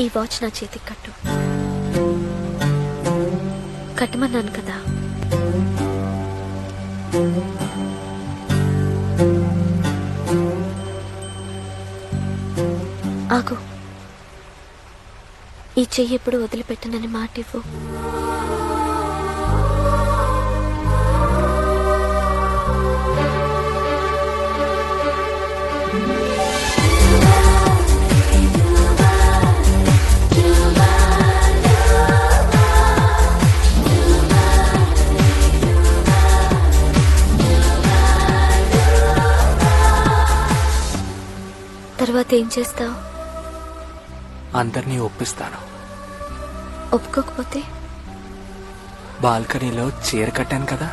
ఈ వాచ్ నా చేతికి కట్టు. కట్టమన్నాను కదా. ఆగు. ఈ చెయ్యి ఎప్పుడు వదిలిపెట్టనని మాట ఇవ్వు. తర్వాత ఏం చేస్తావు? అందరినీ ఒప్పిస్తాను. ఒప్పుకోకపోతే? బాల్కనీలో చీర కట్టాను కదా.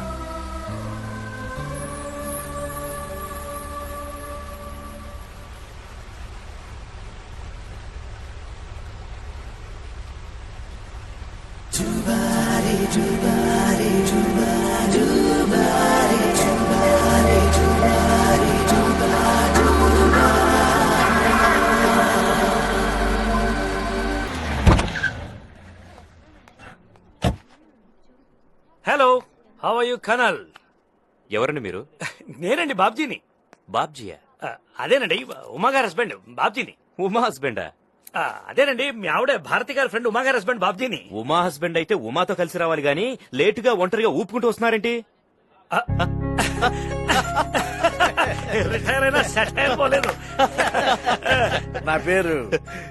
Hello, how are you colonel? ఎవరండి మీరు? నేనండి, బాబ్జీని. బాబ్జీయా? అదేనండి, ఉమాగారి హస్బెండ్ బాబ్జీని. ఉమా హస్బెండా? అదేనండి, మీ ఆవిడ భారతి గారి ఫ్రెండ్ ఉమాగారి హస్బెండ్ బాబ్జీని. ఉమా హస్బెండ్ అయితే ఉమాతో కలిసి రావాలి గాని లేటుగా ఒంటరిగా ఊపుకుంటూ వస్తున్నారేంటి? రిటైర్ అయినా సెటైర్ పోలేదు. నా పేరు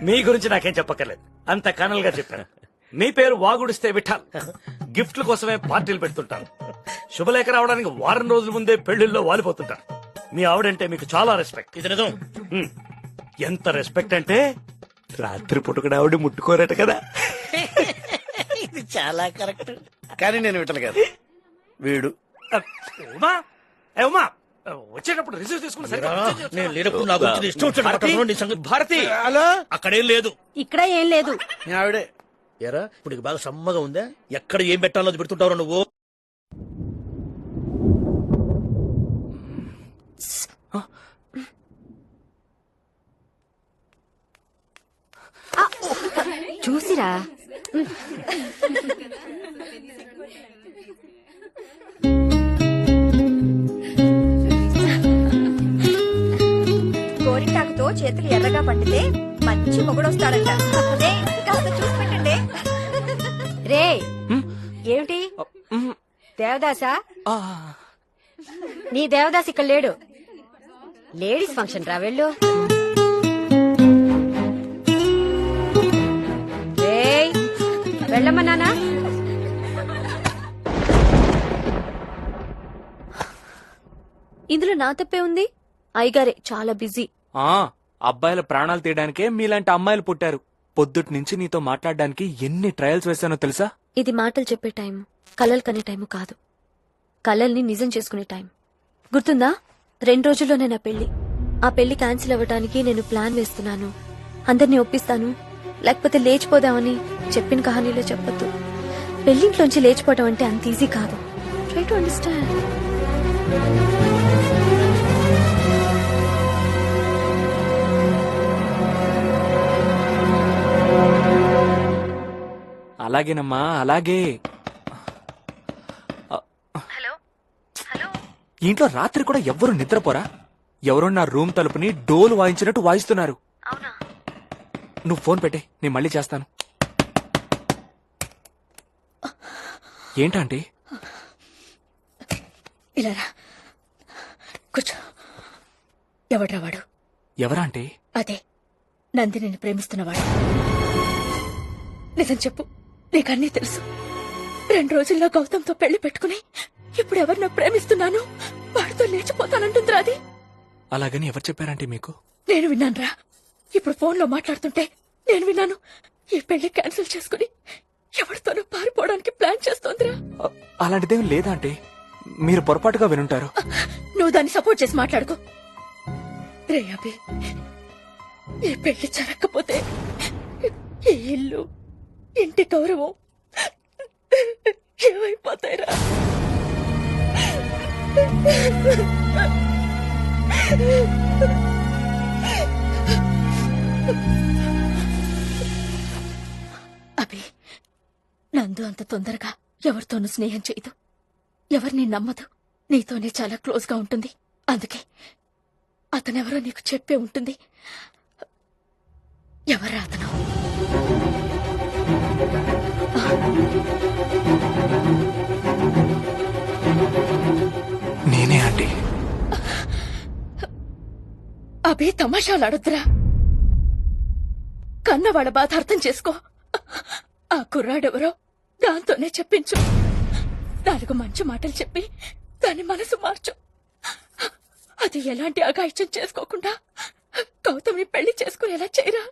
మీ గురించి నాకేం చెప్పక్కర్లేదు, అంత కనల్ గా చెప్పాను. మీ పేరు వాగుడిస్తే విఠల్. గిఫ్ట్ల కోసమే పార్టీలు పెడుతుంటారు. శుభలేఖ రావడానికి వారం రోజుల ముందే పెళ్లిల్లో వాలిపోతుంటారు. మీ ఆవిడంటే మీకు చాలా రెస్పెక్ట్. ఇది నిజం. ఎంత రెస్పెక్ట్ అంటే రాత్రి పుట్టుకుని ఆవిడ ముట్టుకోరట కదా. ఇది చాలా కరెక్ట్. కానీ నేను వింటలు కాదు, వీడు. ఉమా ఏ ఉమా, వచ్చేటప్పుడు రిసీవ్ తీసుకుని నేను లేనప్పుడు నా గురించి ఇష్టం వచ్చినట్టు మాట్లాడుతున్నావు. నీ సంగతి భారతి హలో, అక్కడేం లేదు. ఇక్కడ ఏం లేదు. నేను ఆవిడే. ఎరా ఇప్పుడు నీకు బాగా సమ్మగా ఉందా? ఎక్కడ ఏం పెట్టాలో అది పెడుతుంటావు నువ్వు. చూసిరా. గోరింటాకుతో చేతులు ఎర్రగా పండితే మంచి మొగుడొస్తాడంట. కాస్త చూసి పెట్టండి. రే ఏమిటి దేవదాసా? నీ దేవదాస్ ఇక్కడ లేడు. లేడీస్ ఫంక్షన్ రా, వెళ్ళు. వెళ్ళమన్నానా? ఇందులో నా తప్పే ఉంది. అయ్యగారే చాలా బిజీ. అబ్బాయిల ప్రాణాలు తీయడానికే మీలాంటి అమ్మాయిలు పుట్టారు. పొద్దుటి నుంచి నీతో మాట్లాడడానికి ఎన్ని ట్రయల్స్ వేశానో తెలుసా? ఇది మాటలు చెప్పే టైం, కలలు కనే టైము కాదు, కలల్ని నిజం చేసుకునే టైం. గుర్తుందా? 2 రోజుల్లోనే నా పెళ్లి. ఆ పెళ్లి క్యాన్సిల్ అవ్వడానికి నేను ప్లాన్ వేస్తున్నాను. అందరినీ ఒప్పిస్తాను, లేకపోతే లేచిపోదామని చెప్పిన కహానీలో చెప్పొద్దు. పెళ్లింట్లోంచి లేచిపోవడం అంటే అంత ఈజీ కాదు. Try to understand. అలాగేనమ్మా, అలాగే. ఇంట్లో రాత్రి కూడా ఎవ్వరు నిద్రపోరా? ఎవరో నా రూమ్ తలుపుని డోలు వాయించినట్టు వాయిస్తున్నారు. నువ్వు ఫోన్ పెట్టే, నేను మళ్ళీ చేస్తాను. ఏంటంటే ఇలా రా, కూర్చో. ఎవడ్రా వాడు? ఎవరా అంటే? అదే నందిని ప్రేమిస్తున్నవాడు. నిజం చెప్పు, నీకన్నీ తెలుసు. 2 రోజుల్లో గౌతమ్తో పెళ్లి పెట్టుకుని ఇప్పుడు ఎవరినో ప్రేమిస్తున్నాను, వాడితో లేచిపోతానంటుందిరా అది. అలాగని ఎవరు చెప్పారంటే మీకు? నేను విన్నానురా. ఇప్పుడు ఫోన్లో మాట్లాడుతుంటే నేను విన్నాను. ఈ పెళ్లి క్యాన్సిల్ చేసుకుని ఎవరితోనూ పారిపోవడానికి ప్లాన్ చేస్తోందిరా. అలాంటిదేం లేదా అంటే? మీరు పొరపాటుగా వినుంటారు. నువ్వు దాన్ని సపోర్ట్ చేసి మాట్లాడుకో. రే అభి, ఈ పెళ్లి జరగకపోతే ఈ ఇల్లు, ఇంటి గౌరవం ఏమైపోతాయిరా? అభి, నందు అంత తొందరగా ఎవరితోనూ స్నేహం చేయదు, ఎవరిని నమ్మదు. నీతోనే చాలా క్లోజ్ గా ఉంటుంది. అందుకే అతనెవరో నీకు చెప్పే ఉంటుంది. ఎవరా అతను? నేనే ఆంటీ. అభి, తమాషాలాడొద్దురా. కన్నవాళ్ళ బాధ అర్థం చేసుకో. ఆ కుర్రాడెవరో దాంతోనే చెప్పించు. 4 మంచి మాటలు చెప్పి దాని మనసు మార్చు. అది ఎలాంటి అఘాయిత్యం చేసుకోకుండా గౌతమ్ని పెళ్లి చేసుకునేలా చేయరా.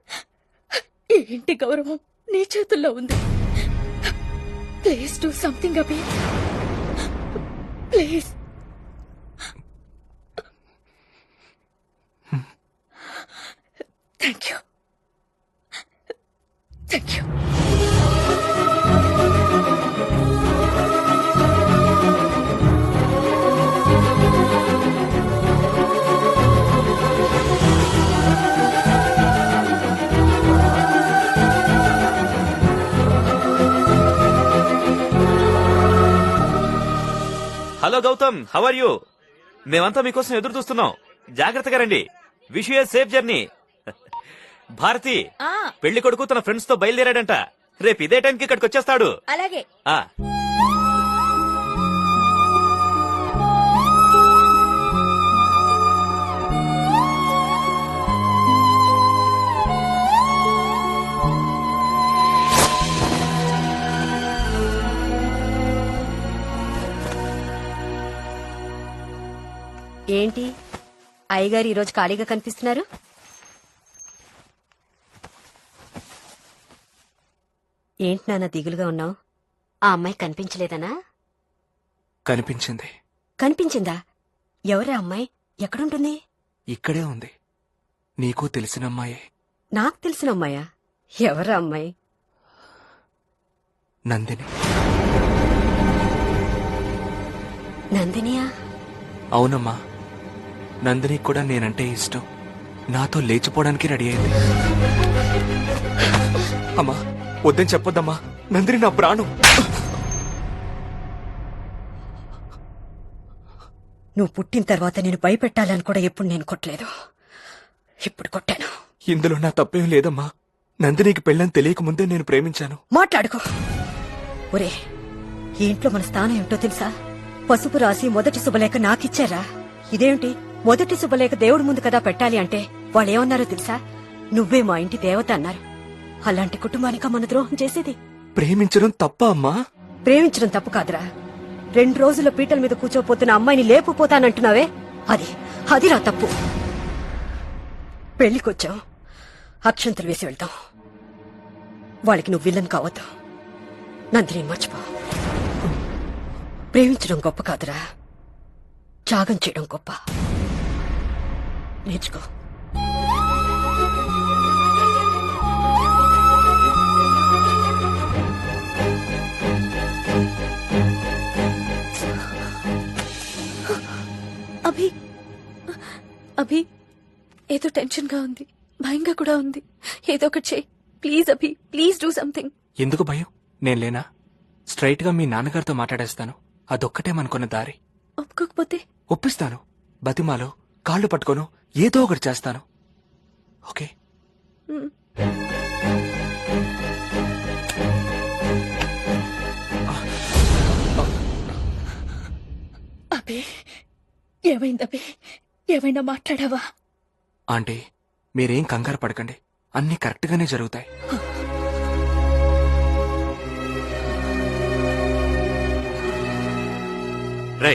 ఈ ఇంటి గౌరవం నీ చేతుల్లో ఉంది. Please do something Abhi, please. Thank you, thank you. Hello Gautam, how are you? మేమంతా మీకోసం ఎదురు చూస్తున్నాం. జాగ్రత్తగా రండి. Wish you safe journey. Bharati, పెళ్లి కొడుకు తన ఫ్రెండ్స్ తో బయలుదేరాడంట. రేపు ఇదే టైంకి ఇక్కడికి వచ్చేస్తాడు. అలాగే. ఏంటి అయ్యగారు ఈరోజు ఖాళీగా కనిపిస్తున్నారు? ఏంటి నాన్న దిగులుగా ఉన్నావు? ఆ అమ్మాయి కనిపించలేదనా? కనిపించింది. కనిపించిందా? ఎవరా అమ్మాయి? ఎక్కడుంటుంది? ఇక్కడే ఉంది. నీకు తెలిసిన అమ్మాయే. నాకు తెలిసిన అమ్మాయా? ఎవరా అమ్మాయి? నందిని. నందినియా? అవునమ్మా, నందినికి కూడా నేనంటే ఇష్టం. నాతో లేచిపోవడానికి రెడీ అయింది. అమ్మా వద్దని చెప్పొద్దమ్మా, నందిని నా ప్రాణం. నువ్వు పుట్టిన తర్వాత నేను భయపెట్టాలని కూడా ఎప్పుడు నేను కొట్టలేదు. ఇప్పుడు కొట్టాను. ఇందులో నా తప్పేం లేదమ్మా. నందినికి పెళ్ళని తెలియక ముందే నేను ప్రేమించాను. మాట్లాడుకో. ఒరే, ఈ ఇంట్లో మన స్థానం ఏమిటో తెలుసా? పసుపు రాసి మొదటి శుభలేఖ నాకిచ్చారా? ఇదేమిటి మొదటి శుభలేఖ దేవుడి ముందు కదా పెట్టాలి అంటే వాళ్ళు ఏమన్నారో తెలుసా? నువ్వే మా ఇంటి దేవత అన్నారు. అలాంటి కుటుంబానికా మన ద్రోహం చేసేది? ప్రేమించడం తప్ప అమ్మా? ప్రేమించడం తప్పు కాదురా. 2 రోజుల పీటల మీద కూర్చోపోతున్న అమ్మాయిని లేపుపోతానంటున్నావే, అదిరా తప్పు. పెళ్లికొచ్చాం, అక్షంతలు వేసి వెళ్తాం. వాళ్ళకి నువ్వు విల్లన్ కావద్దు. నందిని మర్చిపో. ప్రేమించడం గొప్ప కాదురా, త్యాగం చేయడం గొప్ప. నేర్చుకో. అభి ఏదో టెన్షన్ గా ఉంది, భయంగా కూడా ఉంది. ఏదో ఒకటి చెయ్యి please. Abhi please do something. ఎందుకు భయం? నేను లేనా? స్ట్రైట్ గా మీ నాన్నగారితో మాట్లాడేస్తాను. అదొక్కటే మనకున్న దారి. ఒప్పుకోకపోతే? ఒప్పిస్తాను. బతిమాలో, కాళ్ళు పట్టుకోను, ఏదో ఒకటి చేస్తాను. ఓకే? అభి ఏమైంది? అభి ఏమైనా మాట్లాడావా? ఆంటీ మీరేం కంగారు పడకండి, అన్నీ కరెక్ట్ గానే జరుగుతాయి. రే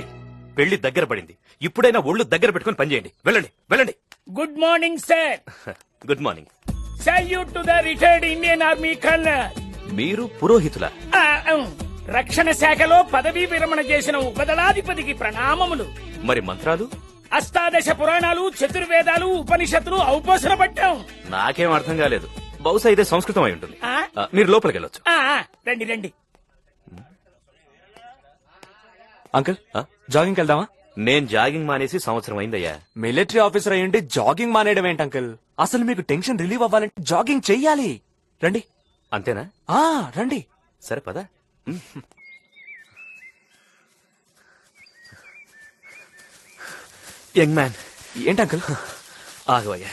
పెళ్లి దగ్గర పడింది. ఇప్పుడైనా ఒళ్ళు దగ్గర పెట్టుకుని పనిచేయండి. వెళ్ళండి వెళ్ళండి. Good morning sir. Good morning. Salute to the retired Indian army colonel. మీరు పురోహితుల? రక్షణ శాఖలో పదవీ విరమణ చేసిన ఉపదళాధిపతికి ప్రణామములు. మరి మంత్రాలు? అష్టాదశ పురాణాలు, చతుర్వేదాలు, ఉపనిషత్తులు ఔపోసన పట్టాం. నాకేం అర్థం కాలేదు. బహుశా ఇదే సంస్కృతం అయి ఉంటుంది. మీరు లోపలికి వెళ్ళొచ్చు. రండి రండి. అంకుల్ జాగింగ్కి వెళ్దామా? నేను జాగింగ్ మానేసి సంవత్సరం అయిందయ్యా. మిలిటరీ ఆఫీసర్ అయ్యండి జాగింగ్ మానేయడం ఏంటి అంకుల్? అసలు మీకు టెన్షన్ రిలీవ్ అవ్వాలంటే జాగింగ్ చెయ్యాలి. రండి. అంతేనా? రండి. సరే పద. Young man. ఏంటి అంకుల్? ఆగవయ్యా,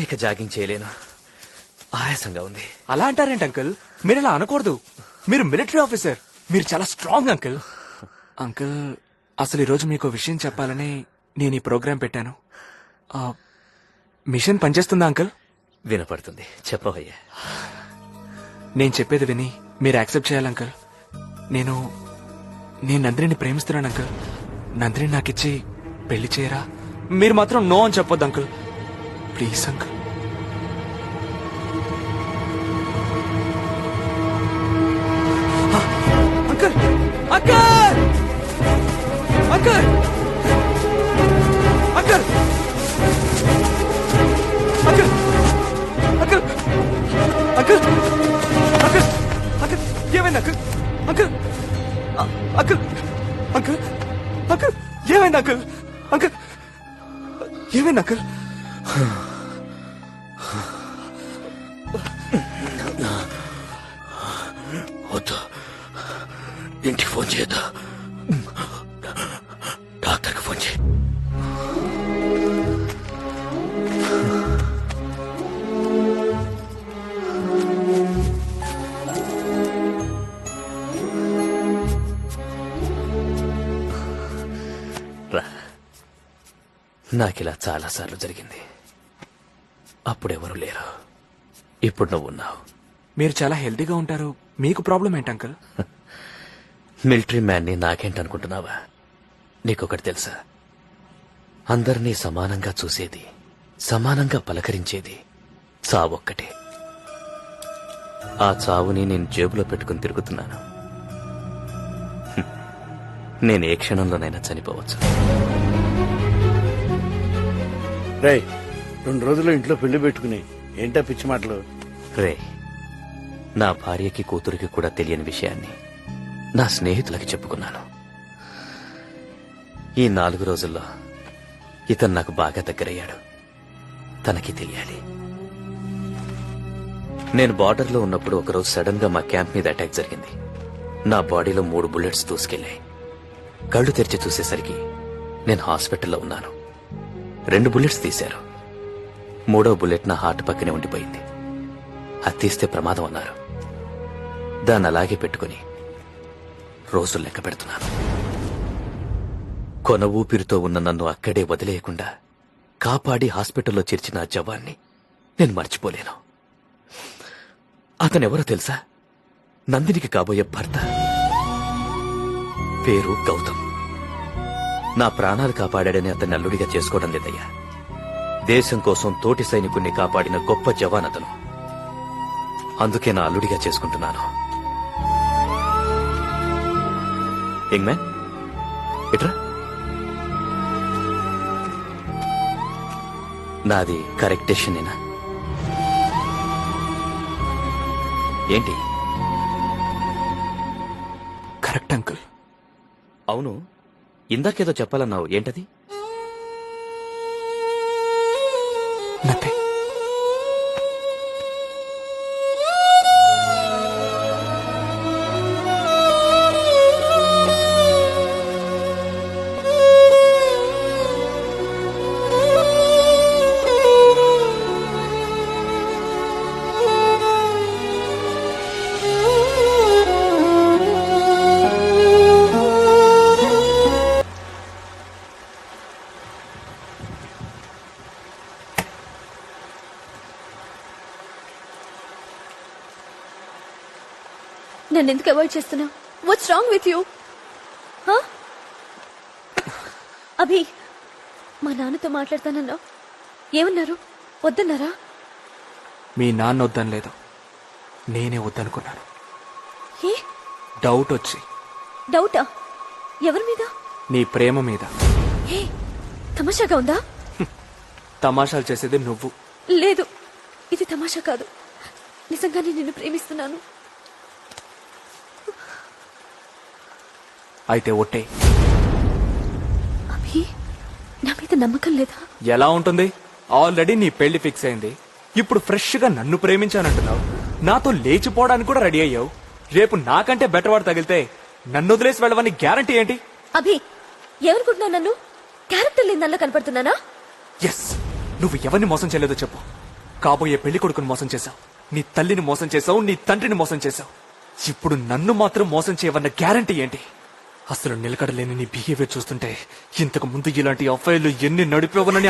ఇక జాగింగ్ చేయలేను, ఆయాసంగా ఉంది. అలా అంటారేంటి అంకుల్? మీరు ఇలా అనకూడదు. మీరు మిలిటరీ ఆఫీసర్, మీరు చాలా స్ట్రాంగ్ అంకుల్. అంకుల్ అసలు ఈరోజు మీకు విషయం చెప్పాలని నేను ఈ ప్రోగ్రాం పెట్టాను. మిషన్ పనిచేస్తుందా అంకుల్? వినపడుతుంది, చెప్పవయ్యా. నేను చెప్పేది విని మీరు యాక్సెప్ట్ చేయాలి అంకుల్. నేను నందిని ప్రేమిస్తున్నాను అంకుల్. నందిని నాకిచ్చి పెళ్లి చేయరా? మీరు మాత్రం నో అని చెప్పొద్దు uncle, please uncle. Uncle uncle uncle uncle uncle uncle uncle uncle uncle ఏమైంది uncle? Uncle uncle uncle uncle ఏమైంది అంకుల్? అంకుల్ ఏమైంది అంకుల్? వద్దు, ఇంటికి ఫోన్ చేయొద్దు, డాక్టర్కి ఫోన్ చేయి. నాకిలా చాలాసార్లు జరిగింది. అప్పుడెవరు లేరు, ఇప్పుడు నువ్వు ఉన్నావు. మీరు చాలా హెల్తీగా ఉంటారు, మీకు ప్రాబ్లం ఏంటి అంకుల్? మిలిటరీ మ్యాన్ని నాకేంటనుకుంటున్నావా? నీకొకటి తెలుసా? అందరినీ సమానంగా చూసేది, సమానంగా పలకరించేది చావొక్కటే. ఆ చావుని నేను జేబులో పెట్టుకుని తిరుగుతున్నాను. నేను ఏ క్షణంలోనైనా చనిపోవచ్చు. రే 2 రోజులు ఇంట్లో పెళ్లి పెట్టుకుని ఏంటా పిచ్చి మాటలు? రే, నా భార్యకి కూతురికి కూడా తెలియని విషయాన్ని నా స్నేహితులకి చెప్పుకున్నాను. ఈ 4 రోజుల్లో ఇతను నాకు బాగా దగ్గరయ్యాడు. తనకి తెలియాలి. నేను బార్డర్లో ఉన్నప్పుడు ఒకరోజు సడన్ గా మా క్యాంప్ మీద అటాక్ జరిగింది. నా బాడీలో 3 బుల్లెట్స్ దూసుకెళ్లాయి. కళ్ళు తెరిచి చూసేసరికి నేను హాస్పిటల్లో ఉన్నాను. 2 బుల్లెట్స్ తీశారు. 3వ బుల్లెట్ నా హార్ట్ పక్కనే ఉండిపోయింది. అది తీస్తే ప్రమాదం అన్నారు. దాన్ని అలాగే పెట్టుకుని రోజులు లెక్క పెడుతున్నాను. కొన ఊపిరితో ఉన్న నన్ను అక్కడే వదిలేయకుండా కాపాడి హాస్పిటల్లో చేర్చిన ఆ జవాన్ని నేను మర్చిపోలేను. అతనెవరో తెలుసా? నందినికి కాబోయే భర్త. పేరు గౌతమ్. నా ప్రాణాలు కాపాడాడని అతన్ని అల్లుడిగా చేసుకోవడం లేదయ్యా. దేశం కోసం తోటి సైనికుణ్ణి కాపాడిన గొప్ప జవాన్ అతను. అందుకే నా అల్లుడిగా చేసుకుంటున్నాను. యంగ్ మ్యాన్, ఇట్రా. నాది కరెక్ట్ డెసిషనేనా? ఏంటి? Correct uncle. అవును, ఇందాకేదో చెప్పాలన్నావు. ఏంటది? నథింగ్. నన్ను ఎందుకు అవాయిడ్ చేస్తున్నావు? What's wrong with you? Abhi, మా నాన్నతో మాట్లాడతానన్నావు. ఏమన్నారు? వద్దన్నారా? మీ నాన్న వద్దనలేదు, నేనే వద్దనుకున్నాను. ఏ డౌట్ వచ్చి. డౌటా? ఎవరి మీద? నీ ప్రేమ మీద. ఏ తమాషాగా ఉందా? తమాషాలు చేసేది నువ్వు. లేదు, ఇది తమాషా కాదు. నిజంగానే నిన్ను ప్రేమిస్తున్నాను. అయితే ఒట్టే. అభి, నా మీద నమ్మకం లేదా? ఎలా ఉంటుంది? ఆల్రెడీ నీ పెళ్లి ఫిక్స్ అయింది. ఇప్పుడు ఫ్రెష్ గా నన్ను ప్రేమించానంటున్నావు. నాతో లేచిపోవడానికి కూడా రెడీ అయ్యావు. రేపు నాకంటే బెటర్ వాడు తగిలితే నన్ను వదిలేసి వెళ్ళవని గ్యారంటీ ఏంటి? అభి, ఏమనుకుంటున్నావు? నన్ను క్యారెక్టర్ లేని దానిలో కనపడుతున్నానా? ఎస్, నువ్వు ఎవరిని మోసం చేయలేదో చెప్పు. కాబోయే పెళ్లి కొడుకుని మోసం చేశావు, నీ తల్లిని మోసం చేశావు, నీ తండ్రిని మోసం చేశావు. ఇప్పుడు నన్ను మాత్రం మోసం చేయవన్న గ్యారంటీ ఏంటి? అసలు నిలకడలేని నీ బిహేవియర్ చూస్తుంటే ఇంతకు ముందు ఇలాంటి అఫైర్లు ఎన్ని నడిపేవనని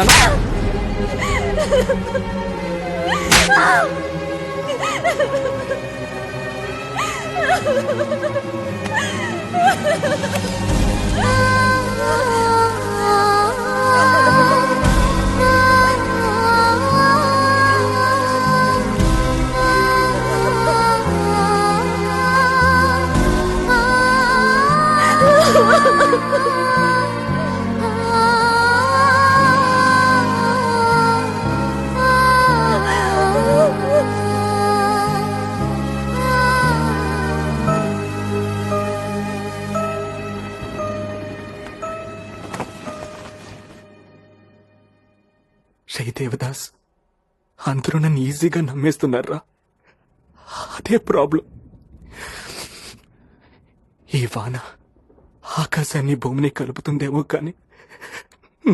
శ్రీ దేవదాస్, అందరూ నన్ను ఈజీగా నమ్మేస్తున్నారా? అదే ప్రాబ్లం. ఈ వాన ఆకాశాన్ని భూమిని కలుపుతుందేమో కానీ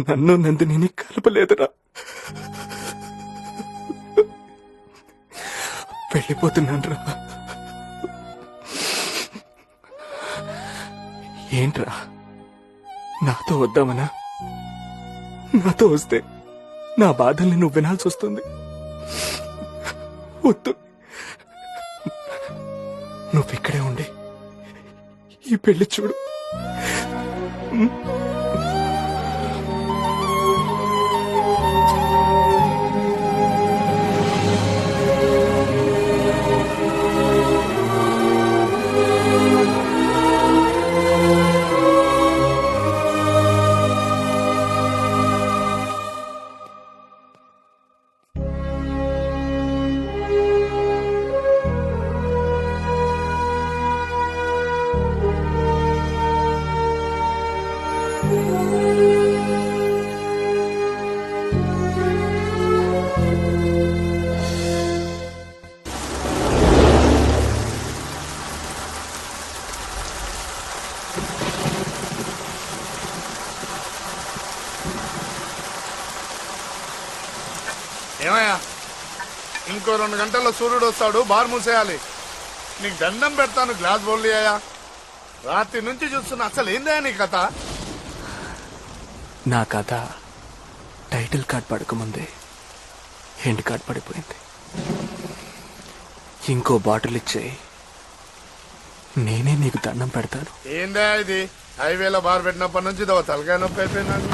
నన్ను నందిని కలపలేదురా. వెళ్ళిపోతున్నాన్రా. ఏంట్రా, నాతో వద్దామనా? నాతో వస్తే నా బాధల్ని నువ్వు వినాల్సి వస్తుంది. వద్దు, నువ్విక్కడే ఉండి ఈ పెళ్లి చూడు. ఇంకో 2 గంటల్లో సూర్యుడు వస్తాడు, బార్ మూసేయాలి. నీకు దండం పెడతాను, గ్లాస్ బౌల్ అయ్యా. రాత్రి నుంచి చూస్తున్నా, అసలు ఏందా నీ కథ? నా కథ టైటిల్ కార్డ్ పడకముందే ఎండ్ కార్డ్ పడిపోయింది. ఇంకో బాటిల్ ఇచ్చేయి, నేనే నీకు దండం పెడతాను. ఏందా ఇది? హైవేలో బార్ పెట్టినప్పటి నుంచి ఇదో తలకాయ నొప్పి అయిపోయింది నాకు.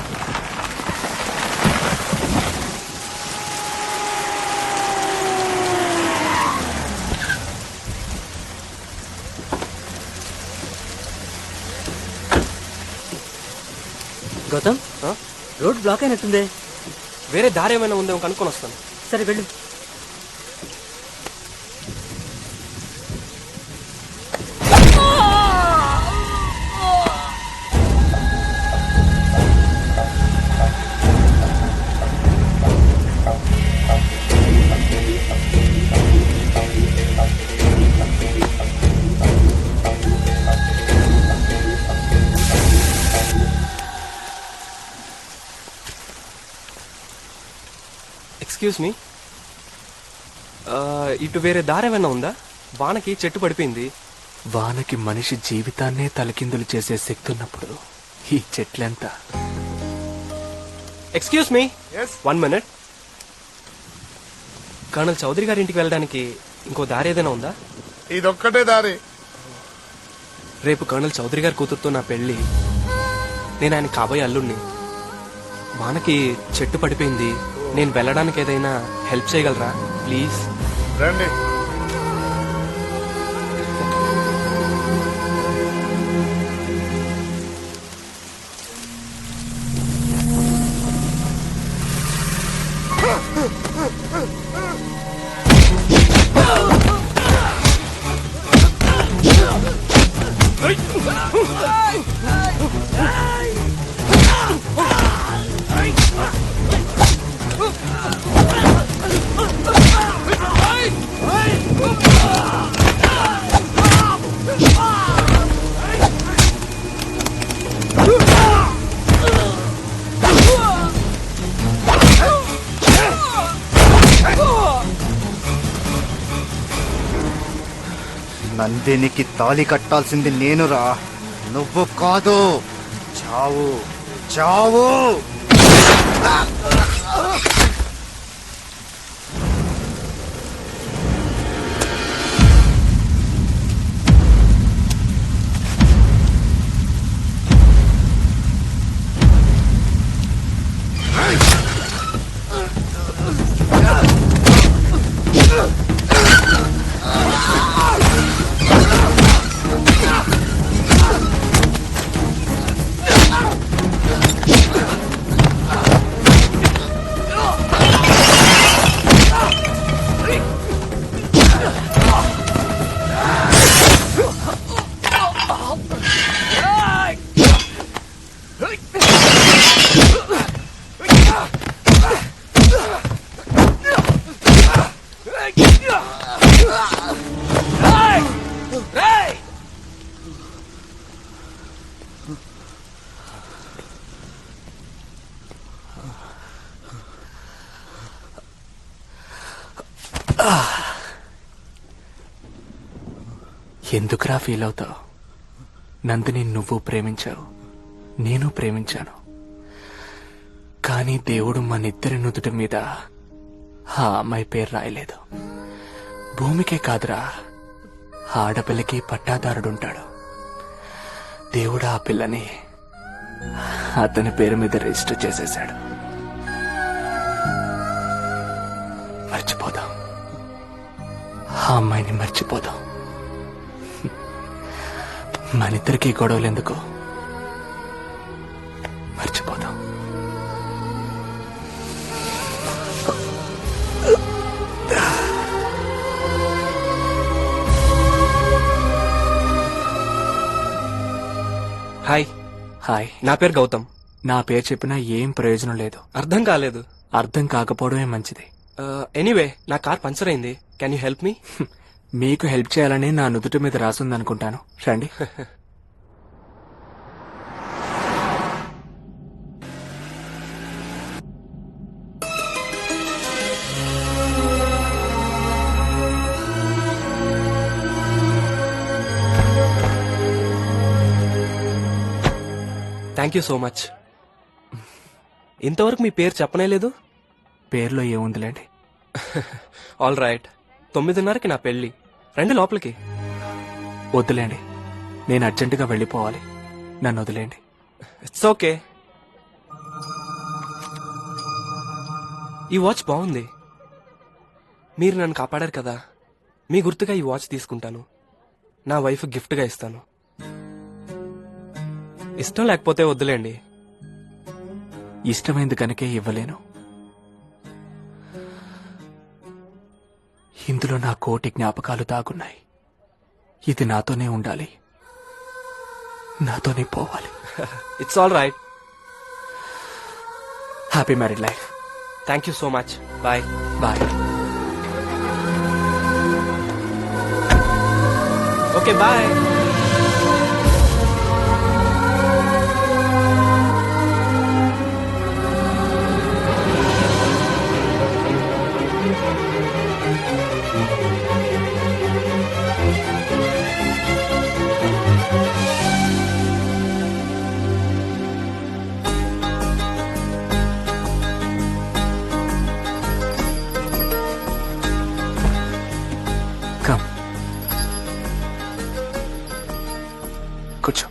గౌతమ్ రోడ్ బ్లాక్ అయినట్టుందే. వేరే దారి ఏమైనా ఉందేమో కనుక్కొని వస్తాను. సరే వెళ్ళు. ఎక్స్క్యూజ్ మీ, ఇటు వేరే దారి ఏమైనా ఉందా? వానకి చెట్టు పడిపోయింది. వానకి మనిషి జీవితాన్నే తలకిందులు చేసే శక్తి ఉన్నప్పుడు ఈ చెట్లెంత? Excuse me, 1 minute. Colonel Chaudhary గారి ఇంటికి వెళ్ళడానికి ఇంకో దారి ఏదైనా ఉందా? ఇదొక్కటే దారి. రేపు కర్నల్ చౌదరి గారి కూతురుతో నా పెళ్లి. నేను ఆయన కాబోయే అల్లుడిని. వానకి చెట్టు పడిపోయింది. నేను వెళ్ళడానికి ఏదైనా హెల్ప్ చేయగలరా ప్లీజ్? రండి. నందినికి తాళి కట్టాల్సింది నేనురా, నువ్వు కాదు. చావు చావు. ఎందుకురా ఫీల్ అవుతావు? నందిని నువ్వు ప్రేమించావు, నేను ప్రేమించాను. కానీ దేవుడు మనిద్దరి నుదుటి మీద ఆ అమ్మాయి పేరు రాయలేదు. భూమికే కాదురా, ఆడపిల్లకి పట్టాదారుడుంటాడు. దేవుడు ఆ పిల్లని అతని పేరు మీద రిజిస్టర్ చేసేశాడు. మర్చిపోదాం, ఆ అమ్మాయిని మర్చిపోదాం. మనిద్దరికీ గొడవలెందుకు, మర్చిపోదాం. హాయ్. హాయ్, నా పేరు గౌతమ్. నా పేరు చెప్పినా ఏం ప్రయోజనం లేదు. అర్థం కాలేదు. అర్థం కాకపోవడమే మంచిది. ఎనీవే, నా కార్ పంచర్ అయింది. Can you help me? మీకు హెల్ప్ చేయాలని నా నుదుటి మీద రాసుందనుకుంటాను. రండి. Thank you so much. ఇంతవరకు మీ పేరు చెప్పనే లేదు. పేరులో ఏముందిలేండి. ఆల్ రైట్, 9:30కి నా పెళ్లి. రండి లోపలికి. వద్దులేండి, నేను అర్జెంటుగా వెళ్ళిపోవాలి. నన్ను వదిలేండి. It's okay. ఈ వాచ్ బాగుంది. మీరు నన్ను కాపాడారు కదా, మీ గుర్తుగా ఈ వాచ్ తీసుకుంటాను. నా వైఫ్ గిఫ్ట్గా ఇస్తాను. ఇష్టం లేకపోతే వద్దులేండి. ఇష్టమైంది కనుకే ఇవ్వలేను. ఇందులో నా కోటి జ్ఞాపకాలు దాగున్నాయి. ఇది నాతోనే ఉండాలి, నాతోనే పోవాలి. It's all right. Happy married life. Thank you so much. Bye bye. Okay bye. Come. కూర్చో.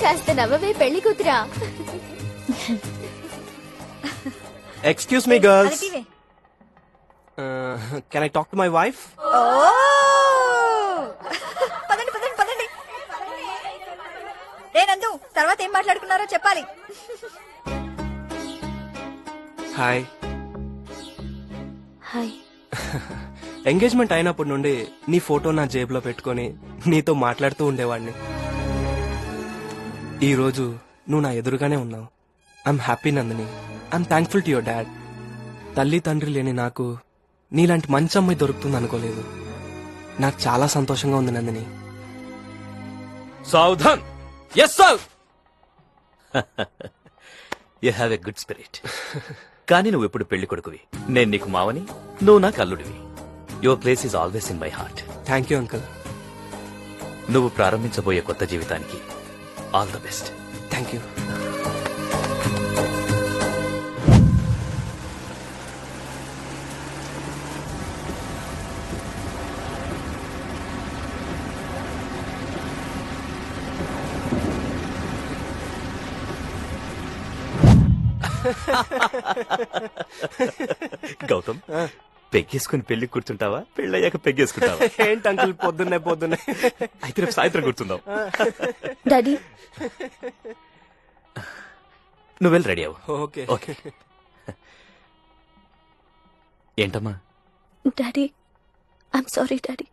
కాస్త నవ్వవే పెళ్లి కూతురా. Excuse me girls, can I talk to my wife? పదండి పదండి పదండి. నందు, తర్వాత ఏం మాట్లాడుకున్నారో చెప్పాలి. హాయ్. హాయ్. ఎంగేజ్మెంట్ అయినప్పటి నుండి నీ ఫోటో నా జేబులో పెట్టుకొని నీతో మాట్లాడుతూ ఉండేవాడిని. ఈ రోజు నువ్వు నా ఎదురుగానే ఉన్నావు. I'm happy Nandini. I'm thankful to your dad. తల్లి తండ్రి లేని నాకు నీలాంటి మంచి అమ్మాయి దొరుకుతుంది అనుకోలేదు. నాకు చాలా సంతోషంగా ఉంది నందిని. సావధాన్. Yes sir. You have a good spirit. కానీ నువ్వు ఎప్పుడు పెళ్లి కొడుకువి, నేను నీకు మావని, నువ్వు నాకు అల్లుడివి. Your place is always in my heart. Thank you uncle. నువ్వు ప్రారంభించబోయే కొత్త జీవితానికి all the best. Thank you. Gautam, పెగ్గేసుకుని పెళ్లి కూర్చుంటావా, పెళ్ళయ్యాక పెగ్గేసుకుంటావా? ఏంటి అంకుల్ పొద్దున్నే అయితే రేపు సాయంత్రం కూర్చుందాం. డాడీ, నువ్వు వెళ్ళి రెడీ అవ్వు. Okay okay. ఏంటమ్మా? Daddy, I'm sorry daddy.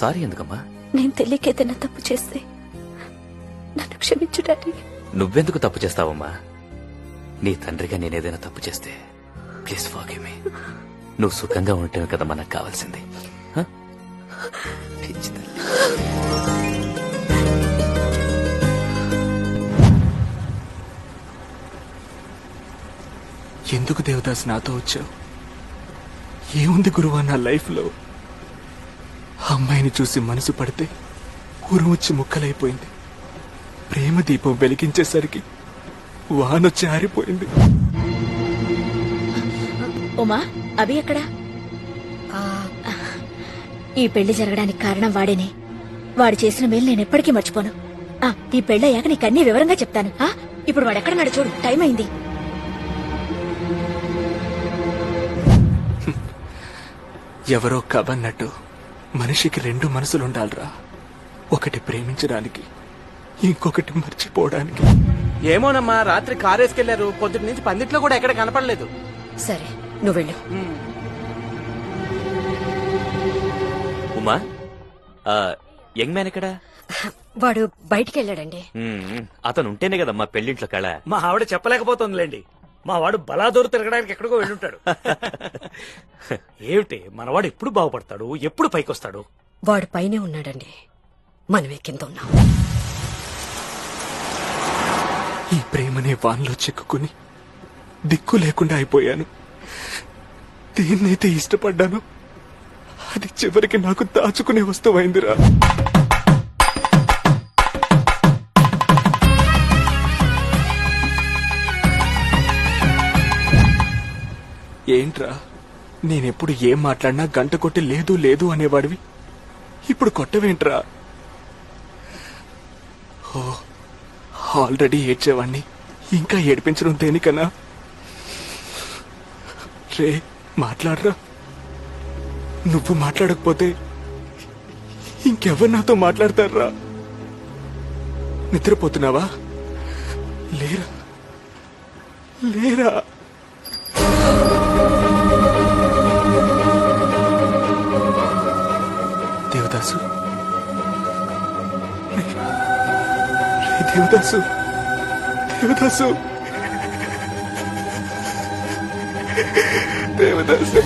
Sorry ఎందుకమ్మా? నేను తెలియక ఏదైనా తప్పు చేస్తే నన్ను క్షమించు డాడీ. నువ్వెందుకు తప్పు చేస్తావమ్మా? నీ తండ్రిగా నేనేదైనా తప్పు చేస్తే ప్లీజ్ ఫర్గివ్ మీ. నువ్వు సుఖంగా ఉండటమే కదా మనకు కావాల్సింది. ఎందుకు దేవదాస్ నాతో వచ్చావు? ఏముంది గురువా నా లైఫ్ లో? అమ్మాయిని చూసి మనసు పడితే ఊరు వచ్చి ముక్కలైపోయింది. ప్రేమ దీపం వెలిగించేసరికి వానొచ్చి ఆరిపోయింది. ఉమా, అభి ఎక్కడా? ఈ పెళ్లి జరగడానికి కారణం వాడేనే. వాడు చేసిన మేలు నేను ఎప్పటికీ మర్చిపోను. ఈ పెళ్ళయ్యాక నీకు అన్ని వివరంగా చెప్తాను. ఇప్పుడు వాడెక్కడన్నాడు చూడు, టైం అయింది. ఎవరో కబన్నట్టు మనిషికి 2 మనసులుండాలిరా. ఒకటి ప్రేమించడానికి, ఇంకొకటి మర్చిపోవడానికి. ఏమోనమ్మా, రాత్రి కారేసుకెళ్లారు. పొద్దుటి నుంచి పందిట్లో కూడా ఎక్కడ కనపడలేదు. సరే, నువ్వు వెళ్ళు. ఉమా, యంగ్ మ్యాన్ ఎక్కడా? వాడు బయటికి వెళ్ళాడండి. అతను ఉంటేనే కదమ్మా పెళ్లింట్లో కళ. మా ఆవిడ చెప్పలేకపోతుందిలేండి. మా వాడు బలాదూరు తిరగడానికి ఎక్కడికో వెళ్ళుంటాడు. ఏమిటి మనవాడు ఎప్పుడు బాగుపడతాడు, ఎప్పుడు పైకొస్తాడు? వాడు పైనే ఉన్నాడండి, మనమే కింద ఉన్నాం. ఈ ప్రేమనే వాన్లో చిక్కుకుని దిక్కు లేకుండా అయిపోయాను. దేన్నైతే ఇష్టపడ్డాను అది చివరికి నాకు దాచుకునే వస్తువైందిరా. ఏంట్రా, నేనెప్పుడు ఏం మాట్లాడినా గంట కొట్టి లేదు లేదు అనేవాడివి, ఇప్పుడు కొట్టవేంట్రా? ఓ, ఆల్రెడీ ఏడ్చేవాణ్ణి ఇంకా ఏడిపించడం దేనికన్నా? రే మాట్లాడరా, నువ్వు మాట్లాడకపోతే ఇంకెవరు నాతో మాట్లాడతారా? నిద్రపోతున్నావా? లేరా లేరా? దేవదాసు, దేవదాసు, దేవదాసు, దేవదాసు.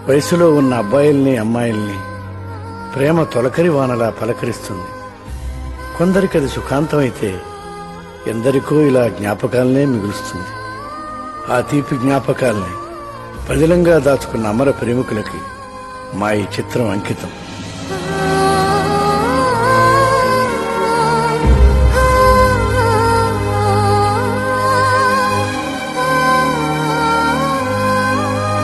వయసులో ఉన్న అబ్బాయిల్ని అమ్మాయిల్ని ప్రేమ తొలకరి వానలా పలకరిస్తుంది. కొందరికి అది సుఖాంతమైతే ఎందరికో ఇలా జ్ఞాపకాలనే మిగులుస్తుంది. ఆ తీపి జ్ఞాపకాల్ని పదిలంగా దాచుకున్న అమర ప్రేమికులకి మా ఈ చిత్రం అంకితం.